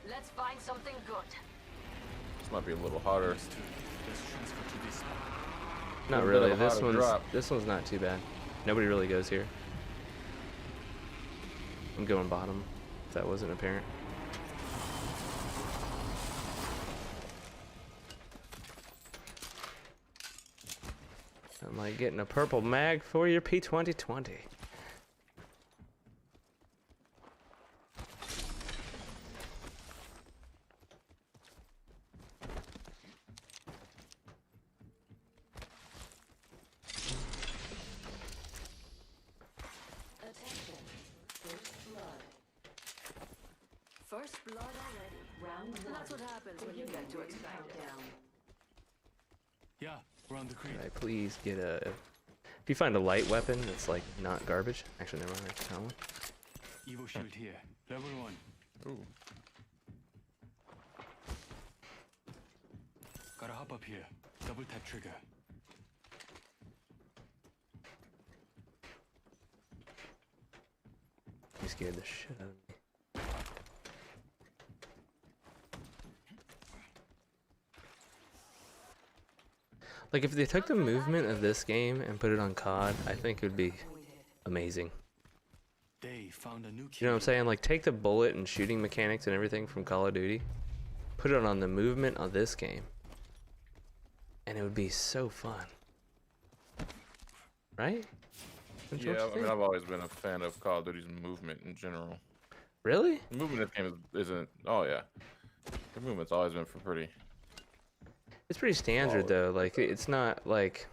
Let's find something good. This might be a little harder. Let's transfer to this spot. Not Little bit really. of a harder drop. This one's not too bad. Nobody really goes here. I'm going bottom, if that wasn't apparent. I'm like getting a purple mag for your P2020. Attention. First blood. First blood already. Round one. That's what happens when you get too excited. Countdown. Yeah, we're on the crate. Can I please get a... If you find a light weapon that's like not garbage. Actually, never mind. I found one. Evo shield here. Level 1. Ooh. Hop up here. Double tap trigger. You scared the shit out of me. Like, if they took the movement of this game and put it on COD, I think it would be amazing. They found a new key. You know what I'm saying? Like, take the bullet and shooting mechanics and everything from Call of Duty, put it on the movement of this game, and it would be so fun. Right? Don't you Yeah, I mean, think? I've always been a fan of Call of Duty's movement in general. Really? The movement in this game isn't. Oh yeah, the movement's always been for pretty. It's pretty standard though. Like, it's not like,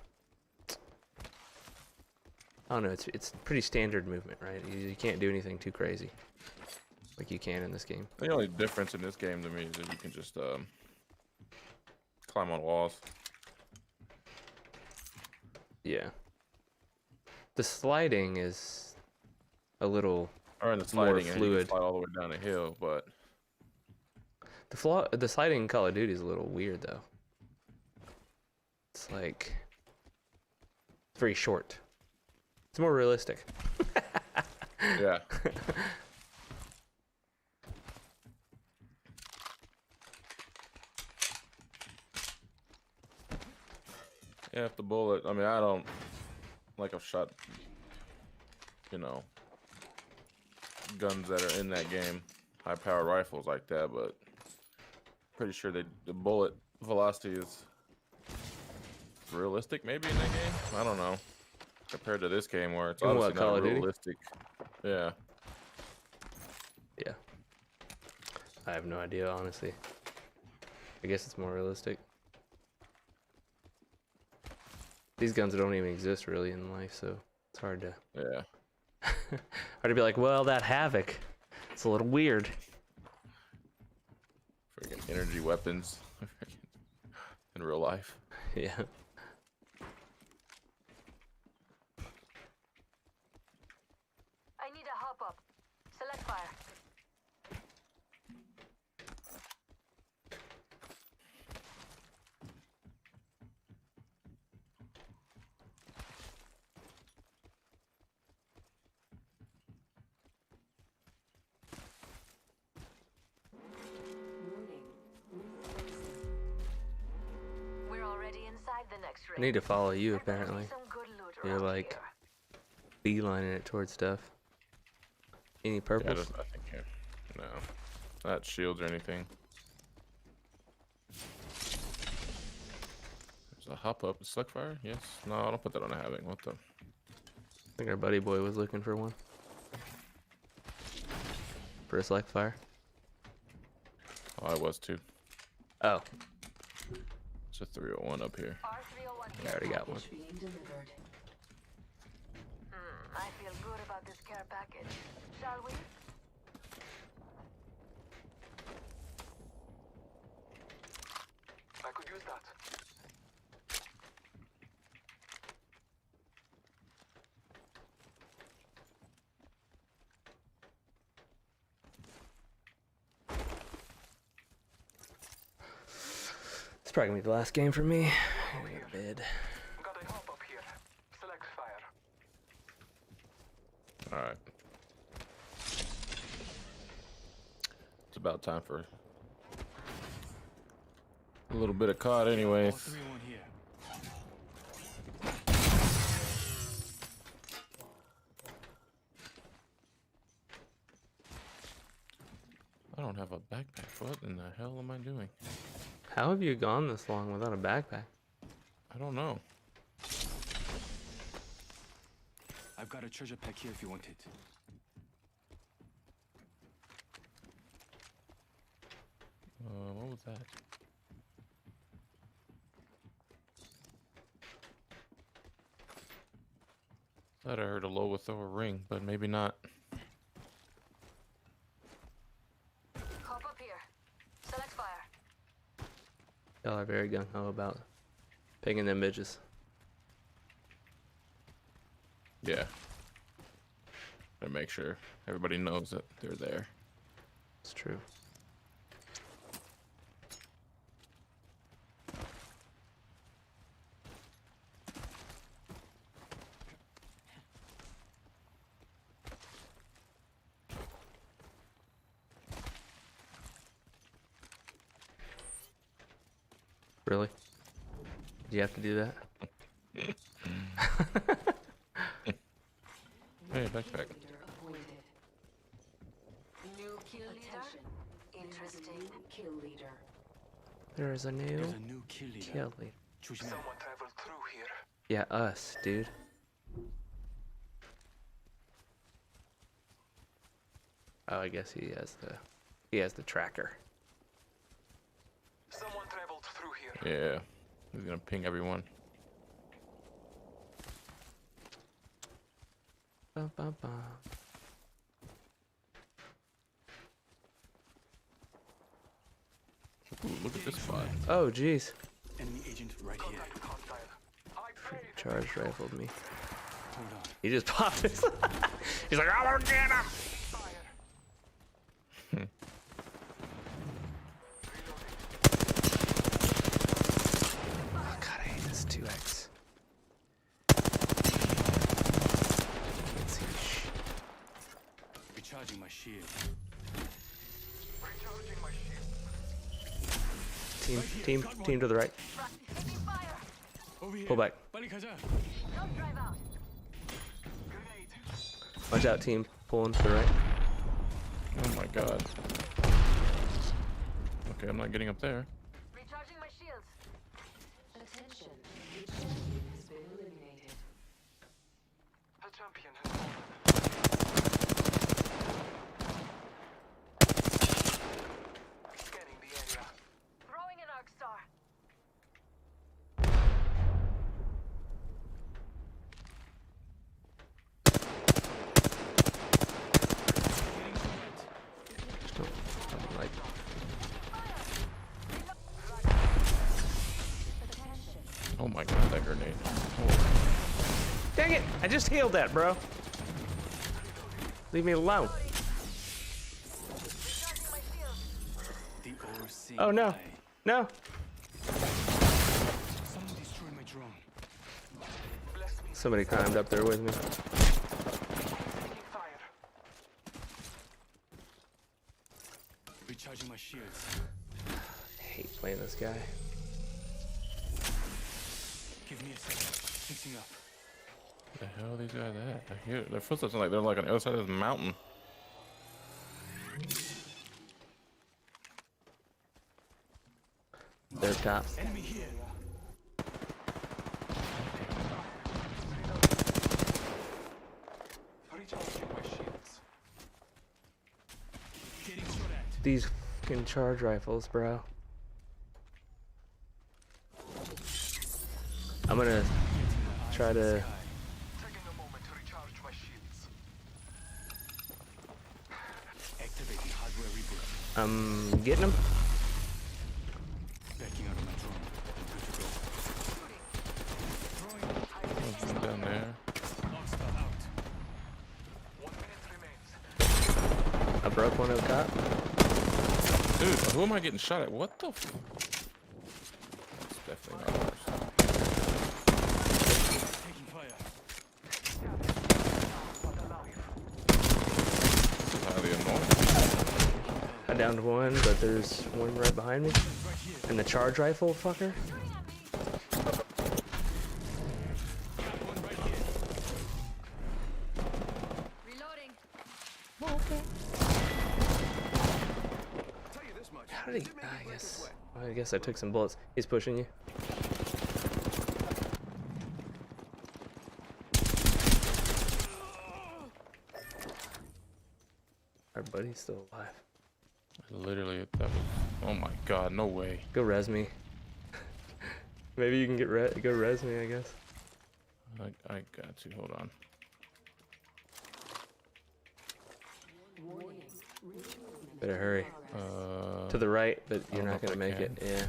I don't know. It's pretty standard movement, right? You can't do anything too crazy, like you can in this game. The only difference in this game to me is that you can just climb on walls. Yeah. The sliding is a little Or in the more sliding, and you fluid. can slide all the way down the hill, but The sliding in Call of Duty is a little weird though. It's like, it's very short. It's more realistic. yeah. Yeah, if the bullet, I mean, I don't, like, I've shot, you know, guns that are in that game, high-powered rifles like that, but pretty sure the bullet velocity is realistic maybe in that game? I don't know. Compared to this game where it's In what, obviously Call not of Duty? realistic. Yeah. Yeah. I have no idea, honestly. I guess it's more realistic. These guns don't even exist really in life, so it's hard to Yeah. hard to be like, well, that Havoc, it's a little weird. Freaking energy weapons in real life. Yeah. I need a hop up. Select fire. Warning. We're already inside the next I ring. need to follow you There better be apparently. some good loot You're around like here. beelining it towards stuff. Any Yeah, purpose? just nothing here. No. Not shields or anything. There's a hop up, a select fire? Yes. No, I don't put that on a having. What the? I think our buddy boy was looking for one. For a select fire. Oh, I was too. Oh, It's a 301 up here. R301 I already got one. Package being delivered. I feel good about this care package. Shall we? I could use that. it's probably gonna be the last game for me. I'm gonna go to bed. Got a hop up here. Select fire. Alright. It's about time for a little bit of COD anyways. 431 here. I don't have a backpack. What in the hell am I doing? How have you gone this long without a backpack? I don't know. I've got a treasure pack here if you want it. What was that? Thought I heard a Lola throw a ring, but maybe not. Hop up here. Select fire. Y'all are very gung ho about picking them bitches. Yeah. And make sure everybody knows that they're there. It's true. Really? Did you have to do that? Hey, backpack. Leader appointed. New kill leader. Interesting kill leader. There is a new There's a new kill leader. kill leader. 조심해. Someone traveled through here. Yeah, us, dude. Oh, I guess he has the tracker. Someone traveled through here. Yeah. He's gonna ping everyone. Bum, bum, bum. Ooh, look at this spot. Oh, jeez. Enemy agent right here. Contact hostile. I paid. Charge rifled me. Hold on. He just popped his. He's like, I'm gonna get him. Fire. Oh, God, I hate this 2x. Can't see shit. Recharging my shield. Recharging my shield. Team to the right. Over here. Pull back. 빨리 가자. Grenade. Watch out, team. Pulling to the right. Oh my god. Okay, I'm not getting up there. Recharging my shields. Attention. The champion has been eliminated. A champion has fallen. Scanning the area. Throwing an arc star. Like, Oh my god, that grenade. Oh. dang it! I just healed that, bro. Leave me alone. The overseeing Oh no, eye. no. Someone destroyed my drone. Somebody climbed up there with me. Taking fire. Recharging my shields. I hate playing this guy. Give me a second. Fixing up. Where the hell are these guys at? I hear their footsteps are like they're like on the other side of this mountain. They're top. Enemy here. Recharging my shields. Getting shot at. These fucking charge rifles, bro. I'm gonna try to. Taking a moment to recharge my shields. Activating hardware reboot. I'm getting them. Backing out of my drone. Good to go. One down there. Monster out. 1 minute remains. I broke one up top. Dude, who am I getting shot at? What the f? It's definitely not ours. Taking fire. This is highly annoying. I downed one, but there's one right behind me. Right here. And the charge rifle, fucker. Got one right here. Reloading. Tell you this much. How did he? It made me I break a guess. sweat. I guess I took some bullets. He's pushing you. Our buddy's still alive. Literally, that was. Oh my god, no way. Go res me. Maybe you can go res me, I guess. I got you. Hold on. Warning. Better hurry. To the right, but you're don't know not if gonna I make it. can. Yeah.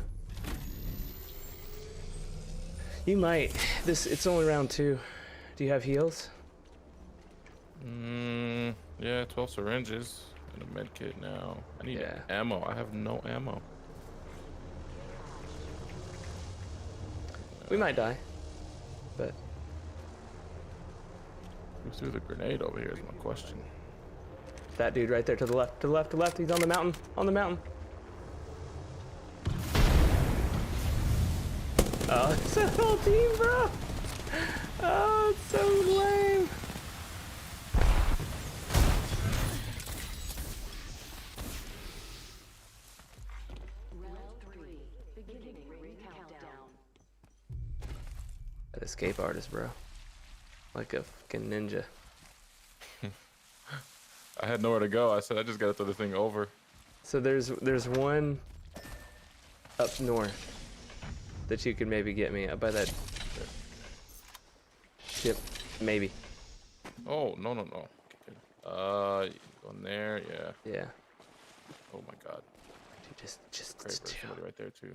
You might. It's only round 2. Do you have heals? Yeah, 12 syringes and a med kit now. I need Yeah. ammo. I have no ammo. We might die, but Who threw the grenade over here is my question. that dude right there to the left, to the left, to the left. He's on the mountain. On the mountain. Oh, it's a whole team, bro. Oh, it's so lame. Round 3. Beginning ring countdown. That escape artist, bro. Like a fucking ninja. I had nowhere to go. I said I just gotta throw this thing over. So there's one up north that you could maybe get me up by that ship, maybe. Oh no. Going there, yeah. Yeah. Oh my god. Dude, just Great, there's chill. somebody right there too.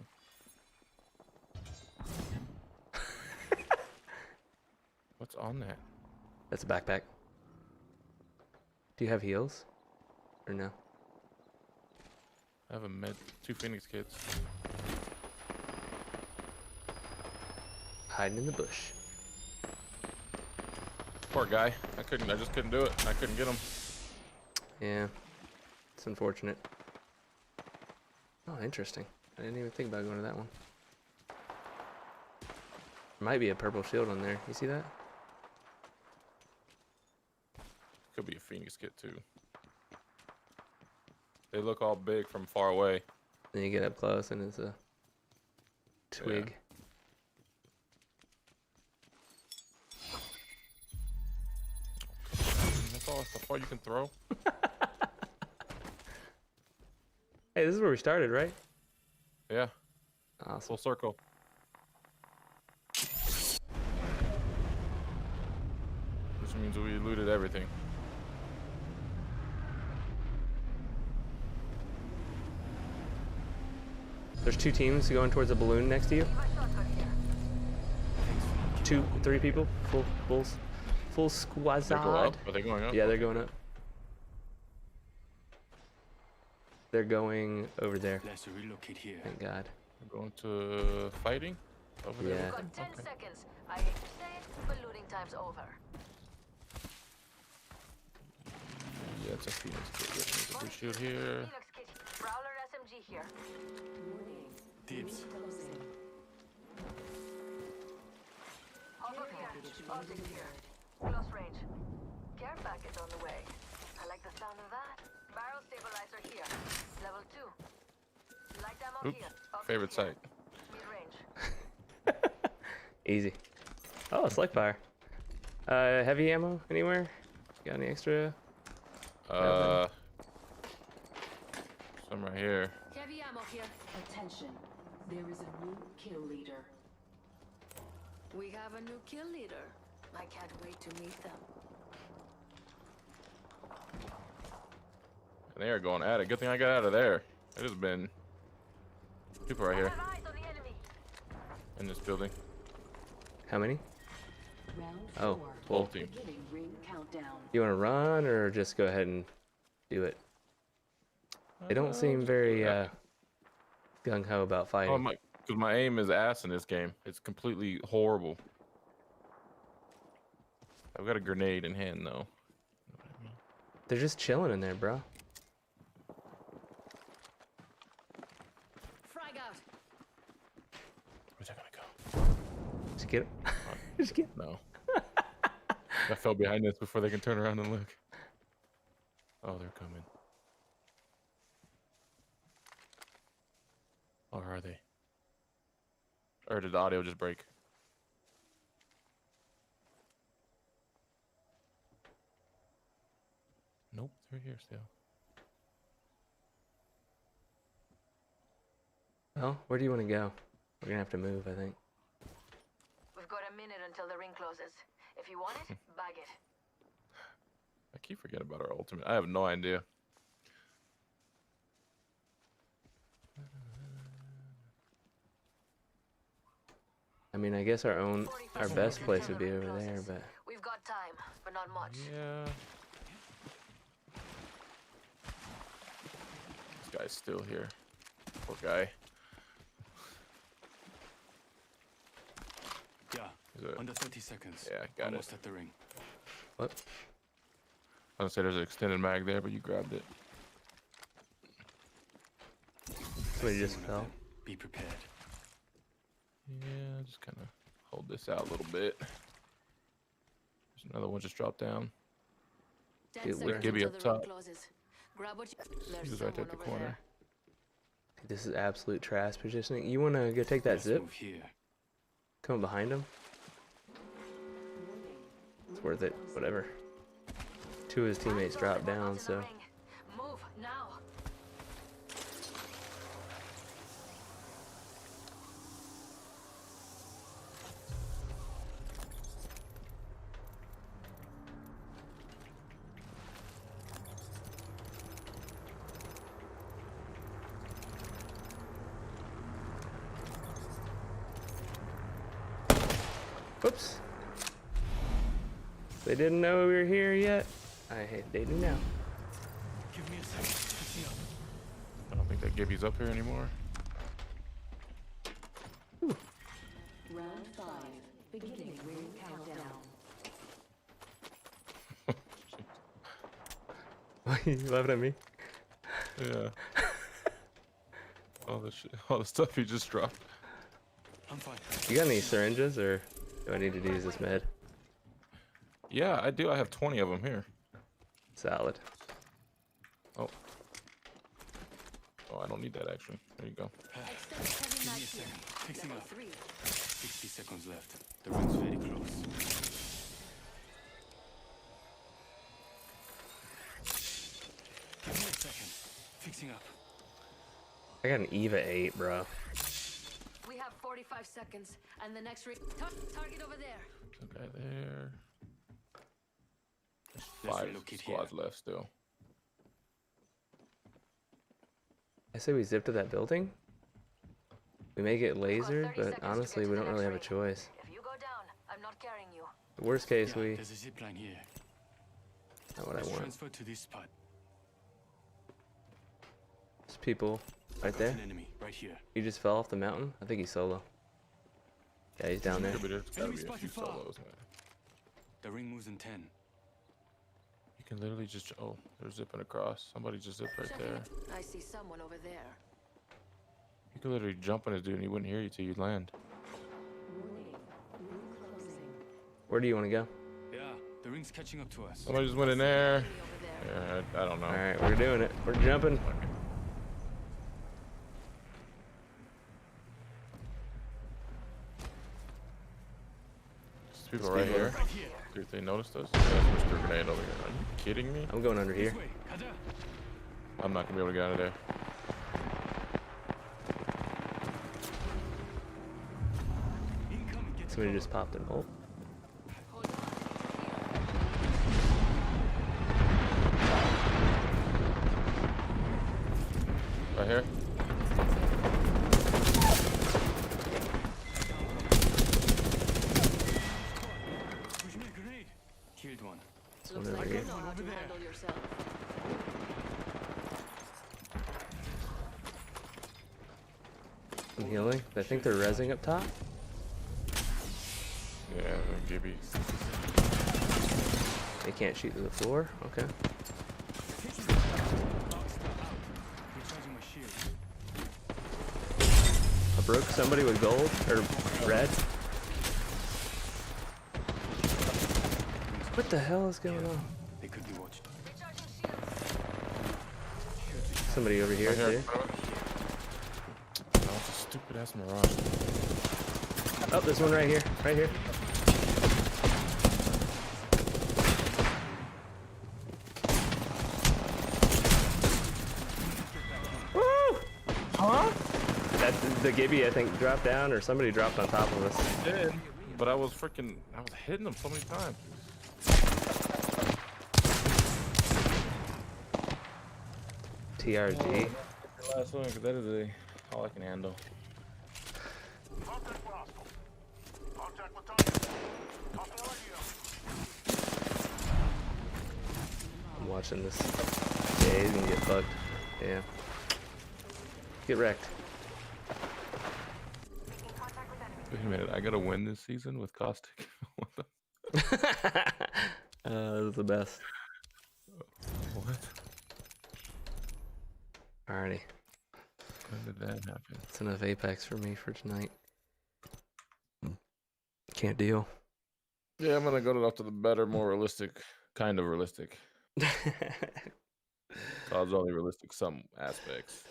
What's on that? That's a backpack. Do you have heals? Or no? I have a 2 Phoenix kits. Hiding in the bush. Poor guy. I just couldn't do it. I couldn't get him. Yeah. It's unfortunate. Oh, interesting. I didn't even think about going to that one. There might be a purple shield on there. You see that? Could be a Phoenix kit too. They look all big from far away. Then you get up close and it's a twig. That's all you can throw. Hey, this is where we started, right? Yeah, Awesome. full circle. Which means we looted everything. There's 2 teams going towards a balloon next to you. 3 people. Full They go squazad. up? Are they going up? Yeah, they're going up. They're going over there. Let's relocate here. Thank God. They're going to fighting over there. Yeah. You've got 10 seconds. I hate to say it, but looting time's over. Yeah, it's a Phoenix kit. There's a blue shield here. Phoenix kit. Prowler SMG here. Warning. Dibs. Closing. Over here. Optics here. Close range. Care package on the way. I like the sound of that. Barrel stabilizer here. Level 2. Light ammo Oops. here. Optics Favorite here. sight. Mid-range. Easy. Oh, select fire. Heavy ammo anywhere? Got any extra? Some right here. Heavy ammo here. Attention. There is a new kill leader. We have a new kill leader. I can't wait to meet them. And they are going at it. Good thing I got out of there. It has been people right here Have eyes on the enemy. in this building. How many? Round Oh, 4. Whole team. Beginning ring countdown. You want to run or just go ahead and do it? They don't seem very gung ho about Oh fighting. my! Because my aim is ass in this game. It's completely horrible. I've got a grenade in hand though. They're just chilling in there, bro. Frag out. Where's that gonna go? Just get it. Just get. No. I fell behind this before they can turn around and look. Oh, they're coming. Or are they? Or did the audio just break? Nope, they're here still. Well, where do you want to go? We're gonna have to move, I think. We've got a minute until the ring closes. If you want it, bag it. I keep forgetting about our ultimate. I have no idea. I mean, I guess our 40% best place would until be the ring over there, closes. but We've got time, but not much. Yeah. This guy's still here. Poor guy. Yeah, Is it- under 30 seconds. Yeah, got it. Almost at the ring. what? I was gonna say there's an extended mag there, but you grabbed it. Somebody just One of fell. them. Be prepared. Yeah, just kind of hold this out a little bit. There's another one just dropped down. 10 Dude, seconds Gibby until up the ring top. closes. Grab what you... There's He was right there someone at the over corner. there. This is absolute trash positioning. You want to go take that Let's zip? move here. Come behind him. It's worth it. Whatever. Two of his teammates dropped down, so. Move now. Whoops. They didn't know we were here yet. They do now. Give me a second. Fixing up. I don't think that Gibby's up here anymore. Round 5. Beginning ring countdown. You laughing at me? Yeah. All the stuff he just dropped. I'm fine. You got any syringes, or do I need to use this med? Yeah, I do. I have 20 of them here. Salad. Oh, I don't need that actually. There you go. Extended heavy Give me a knife here. second. Fixing Level up. 3. 60 seconds left. The ring's very close. Give me a second. Fixing up. I got an EVA 8, bro. We have 45 seconds, and the next ring. Target over there. Okay, there. Let's There's 5 relocate here. squads left still. I say we zip to that building. We may get lasered, 30 but seconds to honestly, get to we the don't really have a next ring. choice. If you go down, I'm not carrying you. Worst case, Yeah, we. there's a zip line here. Not what I Let's want. transfer to this spot. There's people right Got there. an enemy right here. He just fell off the mountain. I think he's solo. Yeah, he's down there. Could be there's gotta Enemy be a spotted few far. solos, man. The ring moves in 10. You can literally just. Oh, they're zipping across. Somebody just zipped right Checking there. it. I see someone over there. You could literally jump on his dude and he wouldn't hear you till you land. Warning. Ring closing. Where do you want to go? Yeah, the ring's catching up to us. Somebody just went in there. Enemy over there. Yeah, I don't know. All right, we're doing it. We're jumping. Okay. There's people right here. Right here. See if they noticed us. There's Mr. Grenade over here. Are you kidding me? I'm going under here. This way. Kaja. I'm not gonna be able to get out of there. Incoming. Get to Somebody cover. just popped an ult. Hold on. Right here. Push me a grenade. Killed one. This Looks one over like here. you know how to Over there. handle yourself. I'm healing. I think they're rezzing up top. Yeah, Gibby. They can't shoot through the floor. Okay. Recharging my shield. I broke somebody with gold or red. What the hell is going on? They could be watching. Recharging shields. Somebody over here Right here. too. Oh, it's a stupid ass mirage. Oh, there's one right here. Right here. Woo! Huh? That's the Gibby, I think, dropped down, or somebody dropped on top of us. Did, but I was hitting them so many times. TRG. Last one, because that is all I can handle. Contact with hostile. Contact with target. Hostile right here. I'm watching this. Yeah, he's gonna get fucked. Yeah. Get wrecked. In contact with enemy. Wait a minute, I gotta win this season with Caustic. What the? That was the best. What? Alrighty. When did that happen? That's enough Apex for me for tonight. can't deal. Yeah, I'm gonna go to the better, more realistic, kind of realistic. Cloud's only realistic some aspects.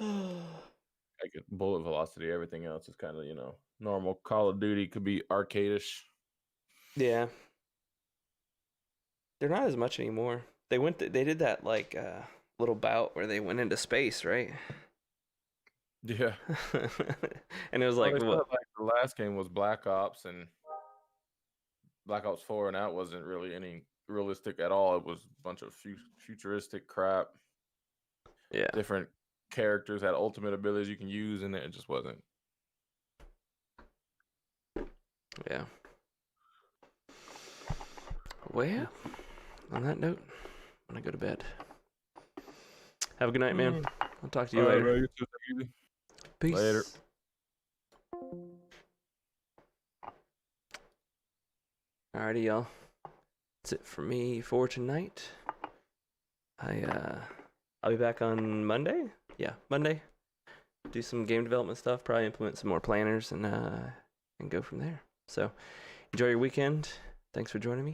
Like bullet velocity, everything else is kind of, you know, normal. Call of Duty could be arcadish. Yeah. They're not as much anymore. They did that like little bout where they went into space, right? Yeah. And it was Well, like, they what? said, like the last game was Black Ops, and Black Ops 4, and that wasn't really any realistic at all. It was a bunch of futuristic crap. Yeah. Different characters had ultimate abilities you can use, and it just wasn't. Yeah. Well, on that note, I'm gonna go to bed. Have a good night, man. I'll talk to you later. Bro, you too. Take it easy. Peace. Later. Alrighty, y'all. That's it for me for tonight. I'll be back on Monday. Yeah, Monday. Do some game development stuff. Probably implement some more planners and go from there. So, enjoy your weekend. Thanks for joining me.